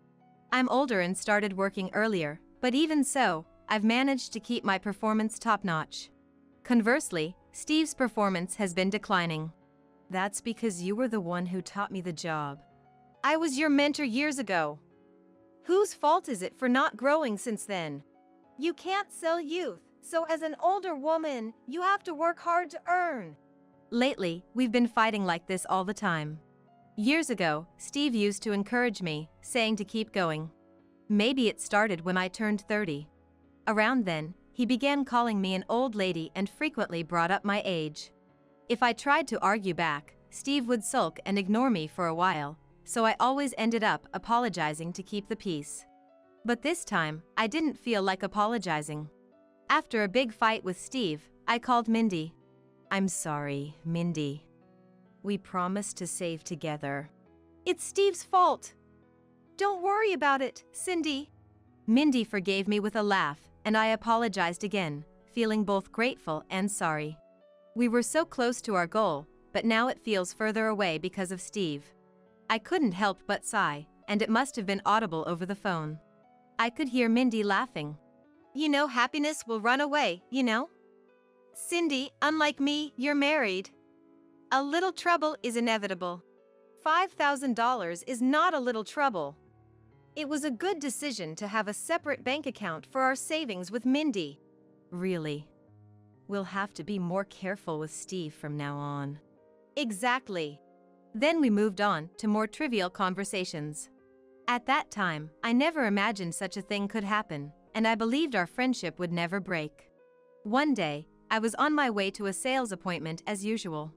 I'm older and started working earlier, but even so, I've managed to keep my performance top-notch. Conversely, Steve's performance has been declining. That's because you were the one who taught me the job. I was your mentor years ago. Whose fault is it for not growing since then? You can't sell youth, so as an older woman, you have to work hard to earn. Lately, we've been fighting like this all the time. Years ago, Steve used to encourage me, saying to keep going. Maybe it started when I turned 30. Around then, he began calling me an old lady and frequently brought up my age. If I tried to argue back, Steve would sulk and ignore me for a while, so I always ended up apologizing to keep the peace. But this time, I didn't feel like apologizing. After a big fight with Steve, I called Mindy. I'm sorry, Mindy. We promised to save together. It's Steve's fault. Don't worry about it, Cindy. Mindy forgave me with a laugh, and I apologized again, feeling both grateful and sorry. We were so close to our goal, but now it feels further away because of Steve. I couldn't help but sigh, and it must have been audible over the phone. I could hear Mindy laughing. You know, happiness will run away, you know? Cindy, unlike me, you're married. A little trouble is inevitable. $5,000 is not a little trouble. It was a good decision to have a separate bank account for our savings with Mindy. Really? We'll have to be more careful with Steve from now on. Exactly. Then we moved on to more trivial conversations. At that time, I never imagined such a thing could happen, and I believed our friendship would never break. One day, I was on my way to a sales appointment as usual.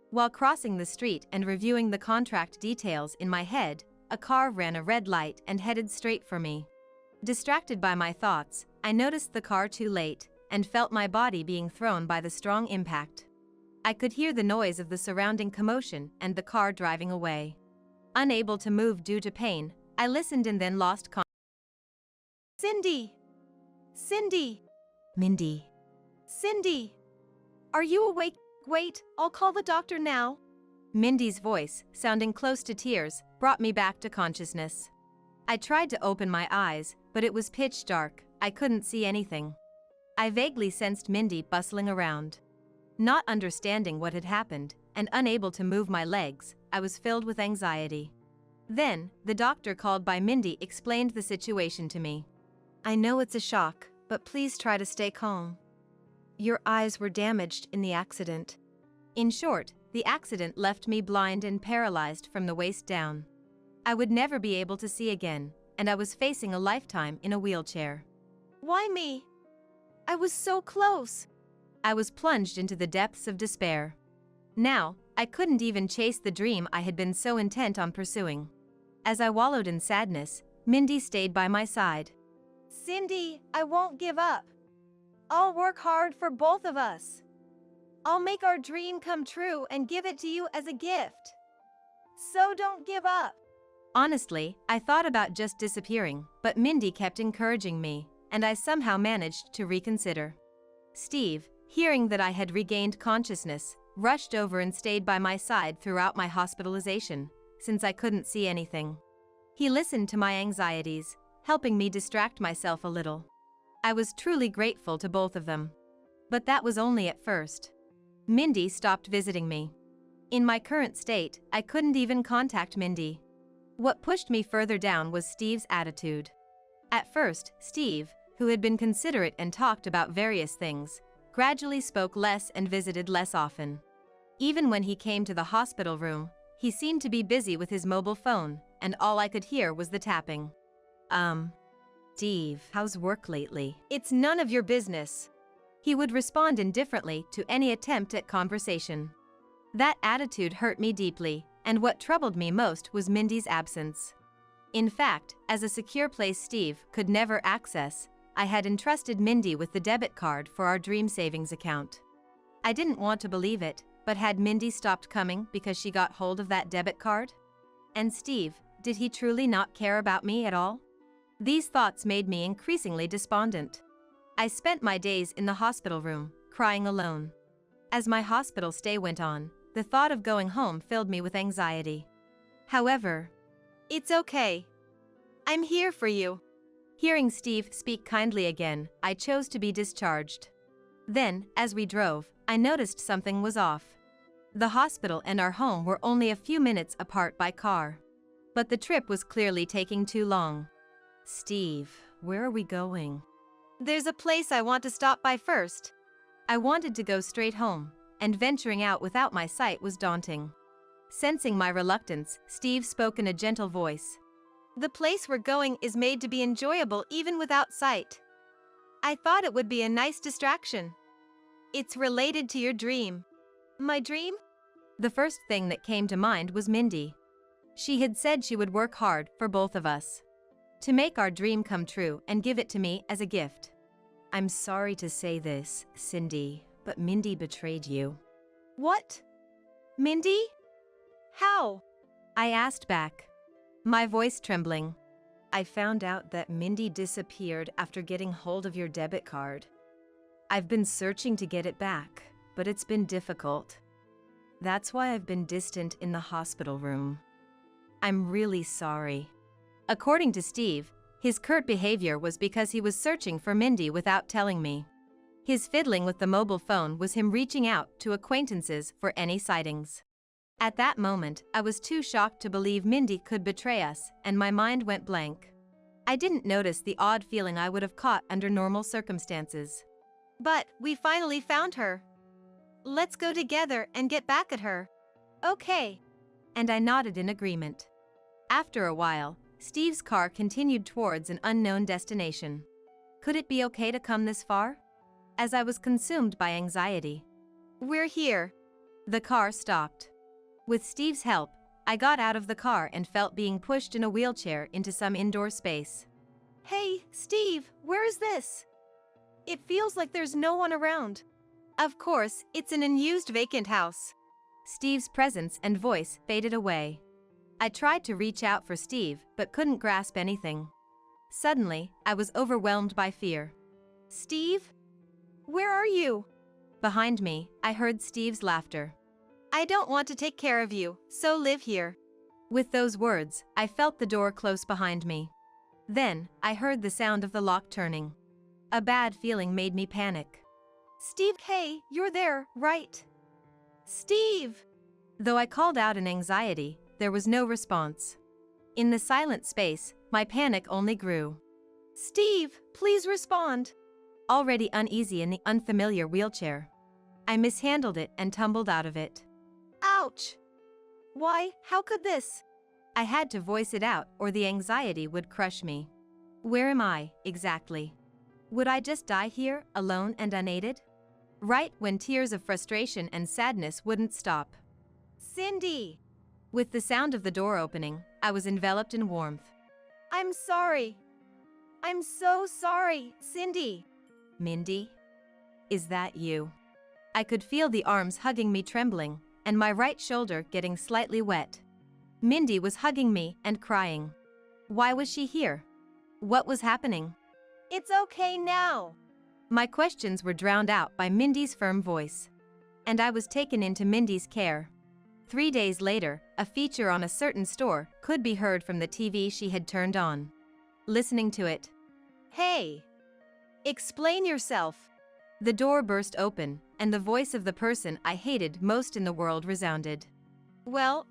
While crossing the street and reviewing the contract details in my head, a car ran a red light and headed straight for me. Distracted by my thoughts, I noticed the car too late and felt my body being thrown by the strong impact. I could hear the noise of the surrounding commotion and the car driving away. Unable to move due to pain, I listened and then lost consciousness. Cindy! Cindy! Mindy. Cindy! Are you awake? Wait, I'll call the doctor now. Mindy's voice, sounding close to tears, brought me back to consciousness. I tried to open my eyes, but it was pitch dark, I couldn't see anything. I vaguely sensed Mindy bustling around. Not understanding what had happened, and unable to move my legs, I was filled with anxiety. Then, the doctor called by Mindy explained the situation to me. I know it's a shock, but please try to stay calm. Your eyes were damaged in the accident. In short, the accident left me blind and paralyzed from the waist down. I would never be able to see again, and I was facing a lifetime in a wheelchair. Why me? I was so close. I was plunged into the depths of despair. Now, I couldn't even chase the dream I had been so intent on pursuing. As I wallowed in sadness, Mindy stayed by my side. Cindy, I won't give up. I'll work hard for both of us. I'll make our dream come true and give it to you as a gift. So don't give up. Honestly, I thought about just disappearing, but Mindy kept encouraging me, and I somehow managed to reconsider. Steve, hearing that I had regained consciousness, rushed over and stayed by my side throughout my hospitalization, since I couldn't see anything. He listened to my anxieties, helping me distract myself a little. I was truly grateful to both of them. But that was only at first. Mindy stopped visiting me. In my current state, I couldn't even contact Mindy. What pushed me further down was Steve's attitude. At first, Steve, who had been considerate and talked about various things, gradually spoke less and visited less often. Even when he came to the hospital room, he seemed to be busy with his mobile phone, and all I could hear was the tapping. Steve, how's work lately? It's none of your business. He would respond indifferently to any attempt at conversation. That attitude hurt me deeply, and what troubled me most was Mindy's absence. In fact, as a secure place Steve could never access, I had entrusted Mindy with the debit card for our dream savings account. I didn't want to believe it, but had Mindy stopped coming because she got hold of that debit card? And Steve, did he truly not care about me at all? These thoughts made me increasingly despondent. I spent my days in the hospital room, crying alone. As my hospital stay went on, the thought of going home filled me with anxiety. However, it's okay. I'm here for you. Hearing Steve speak kindly again, I chose to be discharged. Then, as we drove, I noticed something was off. The hospital and our home were only a few minutes apart by car. But the trip was clearly taking too long. Steve, where are we going? There's a place I want to stop by first. I wanted to go straight home, and venturing out without my sight was daunting. Sensing my reluctance, Steve spoke in a gentle voice. The place we're going is made to be enjoyable even without sight. I thought it would be a nice distraction. It's related to your dream. My dream? The first thing that came to mind was Mindy. She had said she would work hard for both of us to make our dream come true and give it to me as a gift. I'm sorry to say this, Cindy, but Mindy betrayed you. What? Mindy? How? I asked back, my voice trembling. I found out that Mindy disappeared after getting hold of your debit card. I've been searching to get it back, but it's been difficult. That's why I've been distant in the hospital room. I'm really sorry. According to Steve, his curt behavior was because he was searching for Mindy without telling me. His fiddling with the mobile phone was him reaching out to acquaintances for any sightings. At that moment, I was too shocked to believe Mindy could betray us, and my mind went blank. I didn't notice the odd feeling I would have caught under normal circumstances. But we finally found her. Let's go together and get back at her. Okay. And I nodded in agreement. After a while, Steve's car continued towards an unknown destination. Could it be okay to come this far? As I was consumed by anxiety. We're here. The car stopped. With Steve's help, I got out of the car and felt being pushed in a wheelchair into some indoor space. Hey, Steve, where is this? It feels like there's no one around. Of course, it's an unused vacant house. Steve's presence and voice faded away. I tried to reach out for Steve, but couldn't grasp anything. Suddenly, I was overwhelmed by fear. Steve? Where are you? Behind me, I heard Steve's laughter. I don't want to take care of you, so live here. With those words, I felt the door close behind me. Then, I heard the sound of the lock turning. A bad feeling made me panic. Steve, hey, you're there, right? Steve! Though I called out in anxiety, there was no response. In the silent space, my panic only grew. Steve, please respond. Already uneasy in the unfamiliar wheelchair, I mishandled it and tumbled out of it. Ouch! Why, how could this? I had to voice it out or the anxiety would crush me. Where am I, exactly? Would I just die here, alone and unaided? Right when tears of frustration and sadness wouldn't stop. Cindy! With the sound of the door opening, I was enveloped in warmth. I'm sorry. I'm so sorry, Cindy. Mindy? Is that you? I could feel the arms hugging me trembling, and my right shoulder getting slightly wet. Mindy was hugging me and crying. Why was she here? What was happening? It's okay now. My questions were drowned out by Mindy's firm voice. And I was taken into Mindy's care. 3 days later, a feature on a certain store could be heard from the TV she had turned on. Listening to it. Hey! Explain yourself. The door burst open, and the voice of the person I hated most in the world resounded. Well,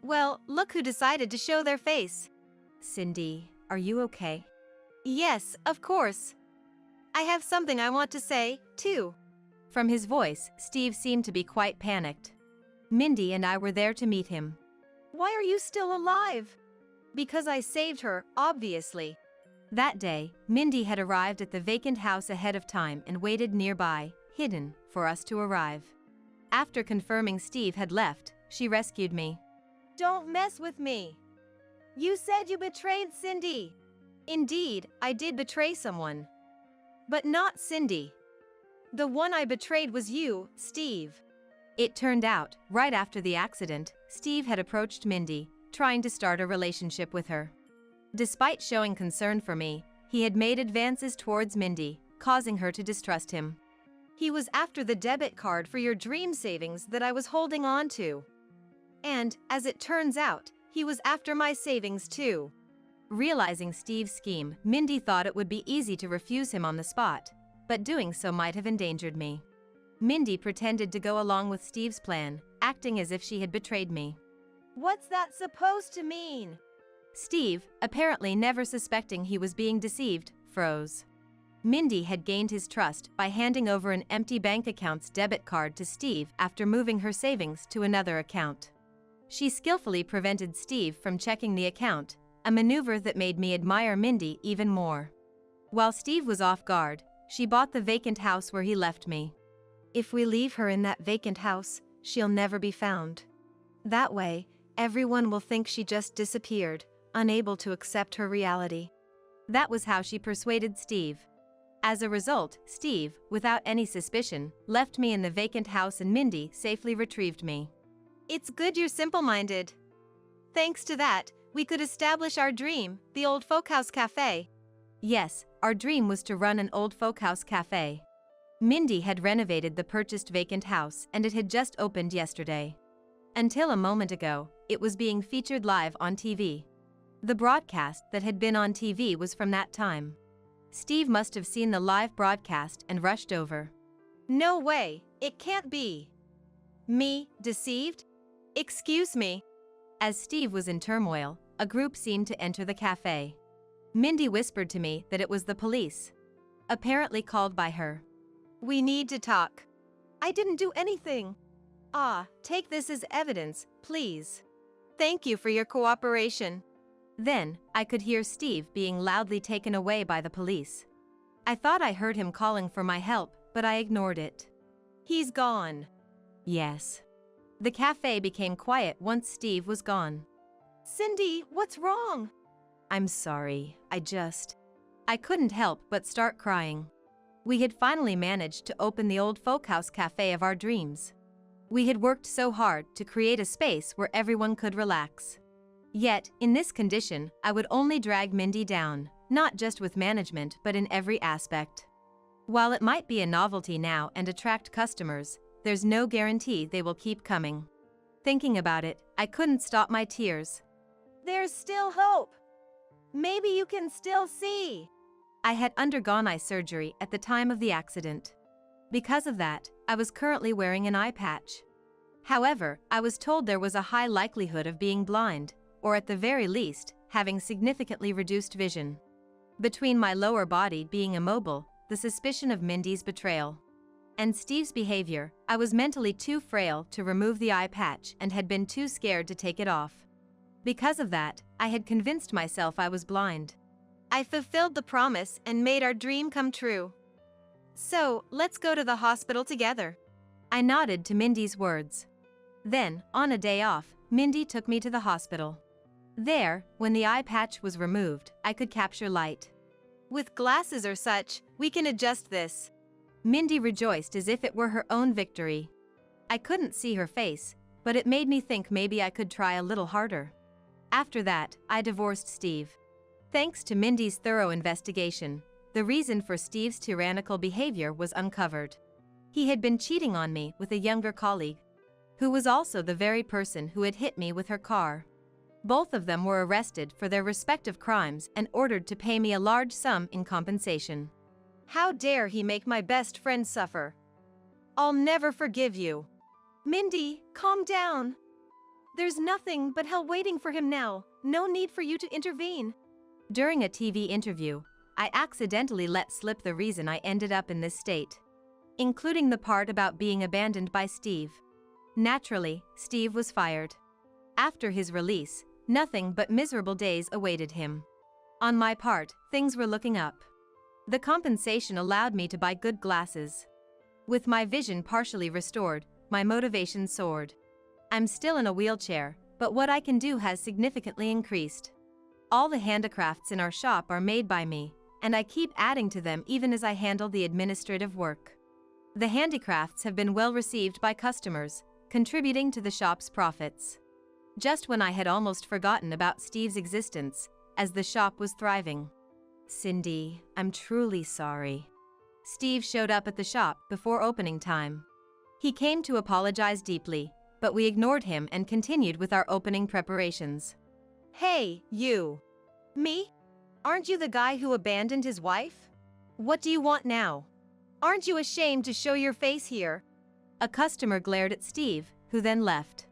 look who decided to show their face. Cindy, are you okay? Yes, of course. I have something I want to say, too. From his voice, Steve seemed to be quite panicked. Mindy and I were there to meet him. Why are you still alive? Because I saved her, obviously. That day, Mindy had arrived at the vacant house ahead of time and waited nearby, hidden, for us to arrive. After confirming Steve had left, she rescued me. Don't mess with me. You said you betrayed Cindy. Indeed, I did betray someone. But not Cindy. The one I betrayed was you, Steve. It turned out, right after the accident, Steve had approached Mindy, trying to start a relationship with her. Despite showing concern for me, he had made advances towards Mindy, causing her to distrust him. He was after the debit card for your dream savings that I was holding on to. And, as it turns out, he was after my savings too. Realizing Steve's scheme, Mindy thought it would be easy to refuse him on the spot, but doing so might have endangered me. Mindy pretended to go along with Steve's plan, acting as if she had betrayed me. What's that supposed to mean? Steve, apparently never suspecting he was being deceived, froze. Mindy had gained his trust by handing over an empty bank account's debit card to Steve after moving her savings to another account. She skillfully prevented Steve from checking the account, a maneuver that made me admire Mindy even more. While Steve was off guard, she bought the vacant house where he left me. If we leave her in that vacant house, she'll never be found. That way, everyone will think she just disappeared, unable to accept her reality. That was how she persuaded Steve. As a result, Steve, without any suspicion, left me in the vacant house and Mindy safely retrieved me. It's good you're simple-minded. Thanks to that, we could establish our dream, the old folkhouse cafe. Yes, our dream was to run an old folkhouse cafe. Mindy had renovated the purchased vacant house and it had just opened yesterday. Until a moment ago, it was being featured live on TV. The broadcast that had been on TV was from that time. Steve must have seen the live broadcast and rushed over. No way, it can't be. Me, deceived? Excuse me. As Steve was in turmoil, a group seemed to enter the cafe. Mindy whispered to me that it was the police, apparently called by her. We need to talk. I didn't do anything. Take this as evidence, please. Thank you for your cooperation. Then, I could hear Steve being loudly taken away by the police. I thought I heard him calling for my help, but I ignored it. He's gone. Yes. The cafe became quiet once Steve was gone. Cindy, what's wrong? I'm sorry, I couldn't help but start crying. We had finally managed to open the old folkhouse cafe of our dreams. We had worked so hard to create a space where everyone could relax. Yet, in this condition, I would only drag Mindy down, not just with management but in every aspect. While it might be a novelty now and attract customers, there's no guarantee they will keep coming. Thinking about it, I couldn't stop my tears. There's still hope. Maybe you can still see. I had undergone eye surgery at the time of the accident. Because of that, I was currently wearing an eye patch. However, I was told there was a high likelihood of being blind, or at the very least, having significantly reduced vision. Between my lower body being immobile, the suspicion of Mindy's betrayal, and Steve's behavior, I was mentally too frail to remove the eye patch and had been too scared to take it off. Because of that, I had convinced myself I was blind. I fulfilled the promise and made our dream come true. So, let's go to the hospital together. I nodded to Mindy's words. Then, on a day off, Mindy took me to the hospital. There, when the eye patch was removed, I could capture light. With glasses or such, we can adjust this. Mindy rejoiced as if it were her own victory. I couldn't see her face, but it made me think maybe I could try a little harder. After that, I divorced Steve. Thanks to Mindy's thorough investigation, the reason for Steve's tyrannical behavior was uncovered. He had been cheating on me with a younger colleague, who was also the very person who had hit me with her car. Both of them were arrested for their respective crimes and ordered to pay me a large sum in compensation. How dare he make my best friend suffer? I'll never forgive you. Mindy, calm down. There's nothing but hell waiting for him now. No need for you to intervene. During a TV interview, I accidentally let slip the reason I ended up in this state, including the part about being abandoned by Steve. Naturally, Steve was fired. After his release, nothing but miserable days awaited him. On my part, things were looking up. The compensation allowed me to buy good glasses. With my vision partially restored, my motivation soared. I'm still in a wheelchair, but what I can do has significantly increased. All the handicrafts in our shop are made by me, and I keep adding to them even as I handle the administrative work. The handicrafts have been well received by customers, contributing to the shop's profits. Just when I had almost forgotten about Steve's existence, as the shop was thriving. Cindy, I'm truly sorry. Steve showed up at the shop before opening time. He came to apologize deeply, but we ignored him and continued with our opening preparations. Hey, you. Me? Aren't you the guy who abandoned his wife? What do you want now? Aren't you ashamed to show your face here? A customer glared at Steve, who then left.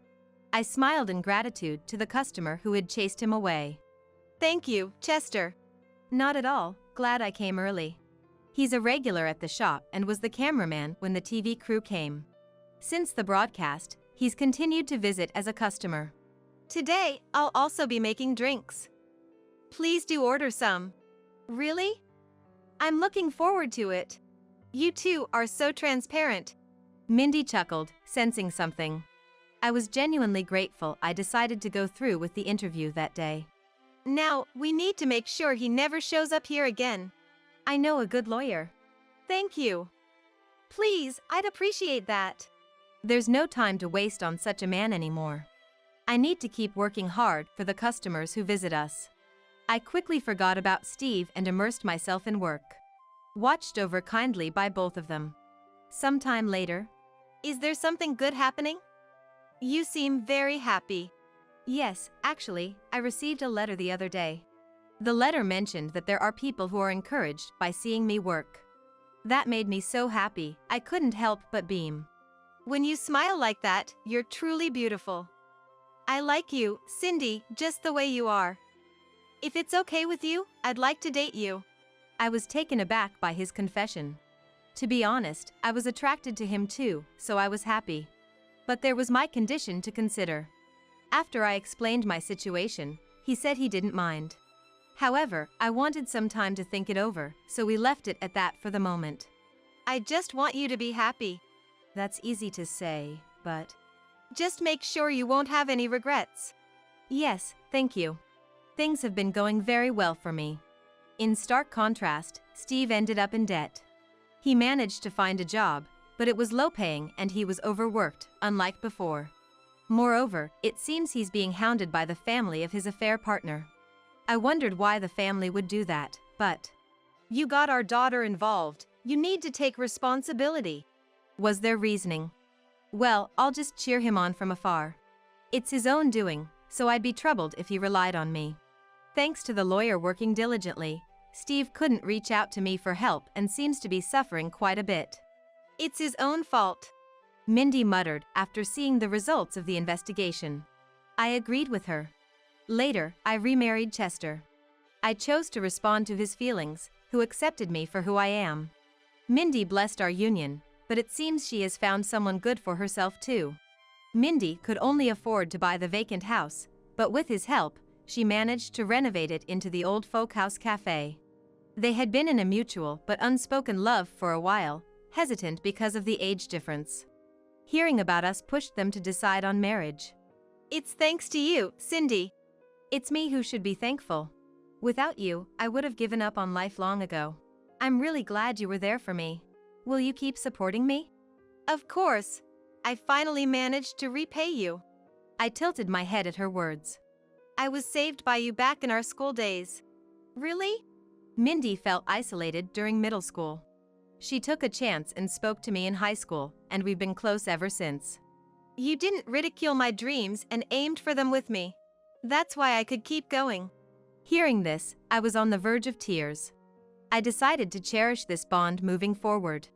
I smiled in gratitude to the customer who had chased him away. Thank you, Chester. Not at all, glad I came early. He's a regular at the shop and was the cameraman when the TV crew came. Since the broadcast, he's continued to visit as a customer. Today, I'll also be making drinks. Please do order some. Really? I'm looking forward to it. You two are so transparent. Mindy chuckled, sensing something. I was genuinely grateful I decided to go through with the interview that day. Now, we need to make sure he never shows up here again. I know a good lawyer. Thank you. Please, I'd appreciate that. There's no time to waste on such a man anymore. I need to keep working hard for the customers who visit us. I quickly forgot about Steve and immersed myself in work. Watched over kindly by both of them. Sometime later. Is there something good happening? You seem very happy. Yes, actually, I received a letter the other day. The letter mentioned that there are people who are encouraged by seeing me work. That made me so happy, I couldn't help but beam. When you smile like that, you're truly beautiful. I like you, Cindy, just the way you are. If it's okay with you, I'd like to date you. I was taken aback by his confession. To be honest, I was attracted to him too, so I was happy. But there was my condition to consider. After I explained my situation, he said he didn't mind. However, I wanted some time to think it over, so we left it at that for the moment. I just want you to be happy. That's easy to say, but... Just make sure you won't have any regrets. Yes, thank you. Things have been going very well for me. In stark contrast, Steve ended up in debt. He managed to find a job, but it was low-paying and he was overworked, unlike before. Moreover, it seems he's being hounded by the family of his affair partner. I wondered why the family would do that, but... You got our daughter involved. You need to take responsibility. Was their reasoning. Well, I'll just cheer him on from afar. It's his own doing, so I'd be troubled if he relied on me. Thanks to the lawyer working diligently, Steve couldn't reach out to me for help and seems to be suffering quite a bit. It's his own fault, Mindy muttered after seeing the results of the investigation. I agreed with her. Later, I remarried Chester. I chose to respond to his feelings, who accepted me for who I am. Mindy blessed our union, but it seems she has found someone good for herself too. Mindy could only afford to buy the vacant house, but with his help, she managed to renovate it into the old folk house cafe. They had been in a mutual but unspoken love for a while, hesitant because of the age difference. Hearing about us pushed them to decide on marriage. It's thanks to you, Cindy. It's me who should be thankful. Without you, I would have given up on life long ago. I'm really glad you were there for me. Will you keep supporting me? Of course. I finally managed to repay you. I tilted my head at her words. I was saved by you back in our school days. Really? Mindy felt isolated during middle school. She took a chance and spoke to me in high school, and we've been close ever since. You didn't ridicule my dreams and aimed for them with me. That's why I could keep going. Hearing this, I was on the verge of tears. I decided to cherish this bond moving forward.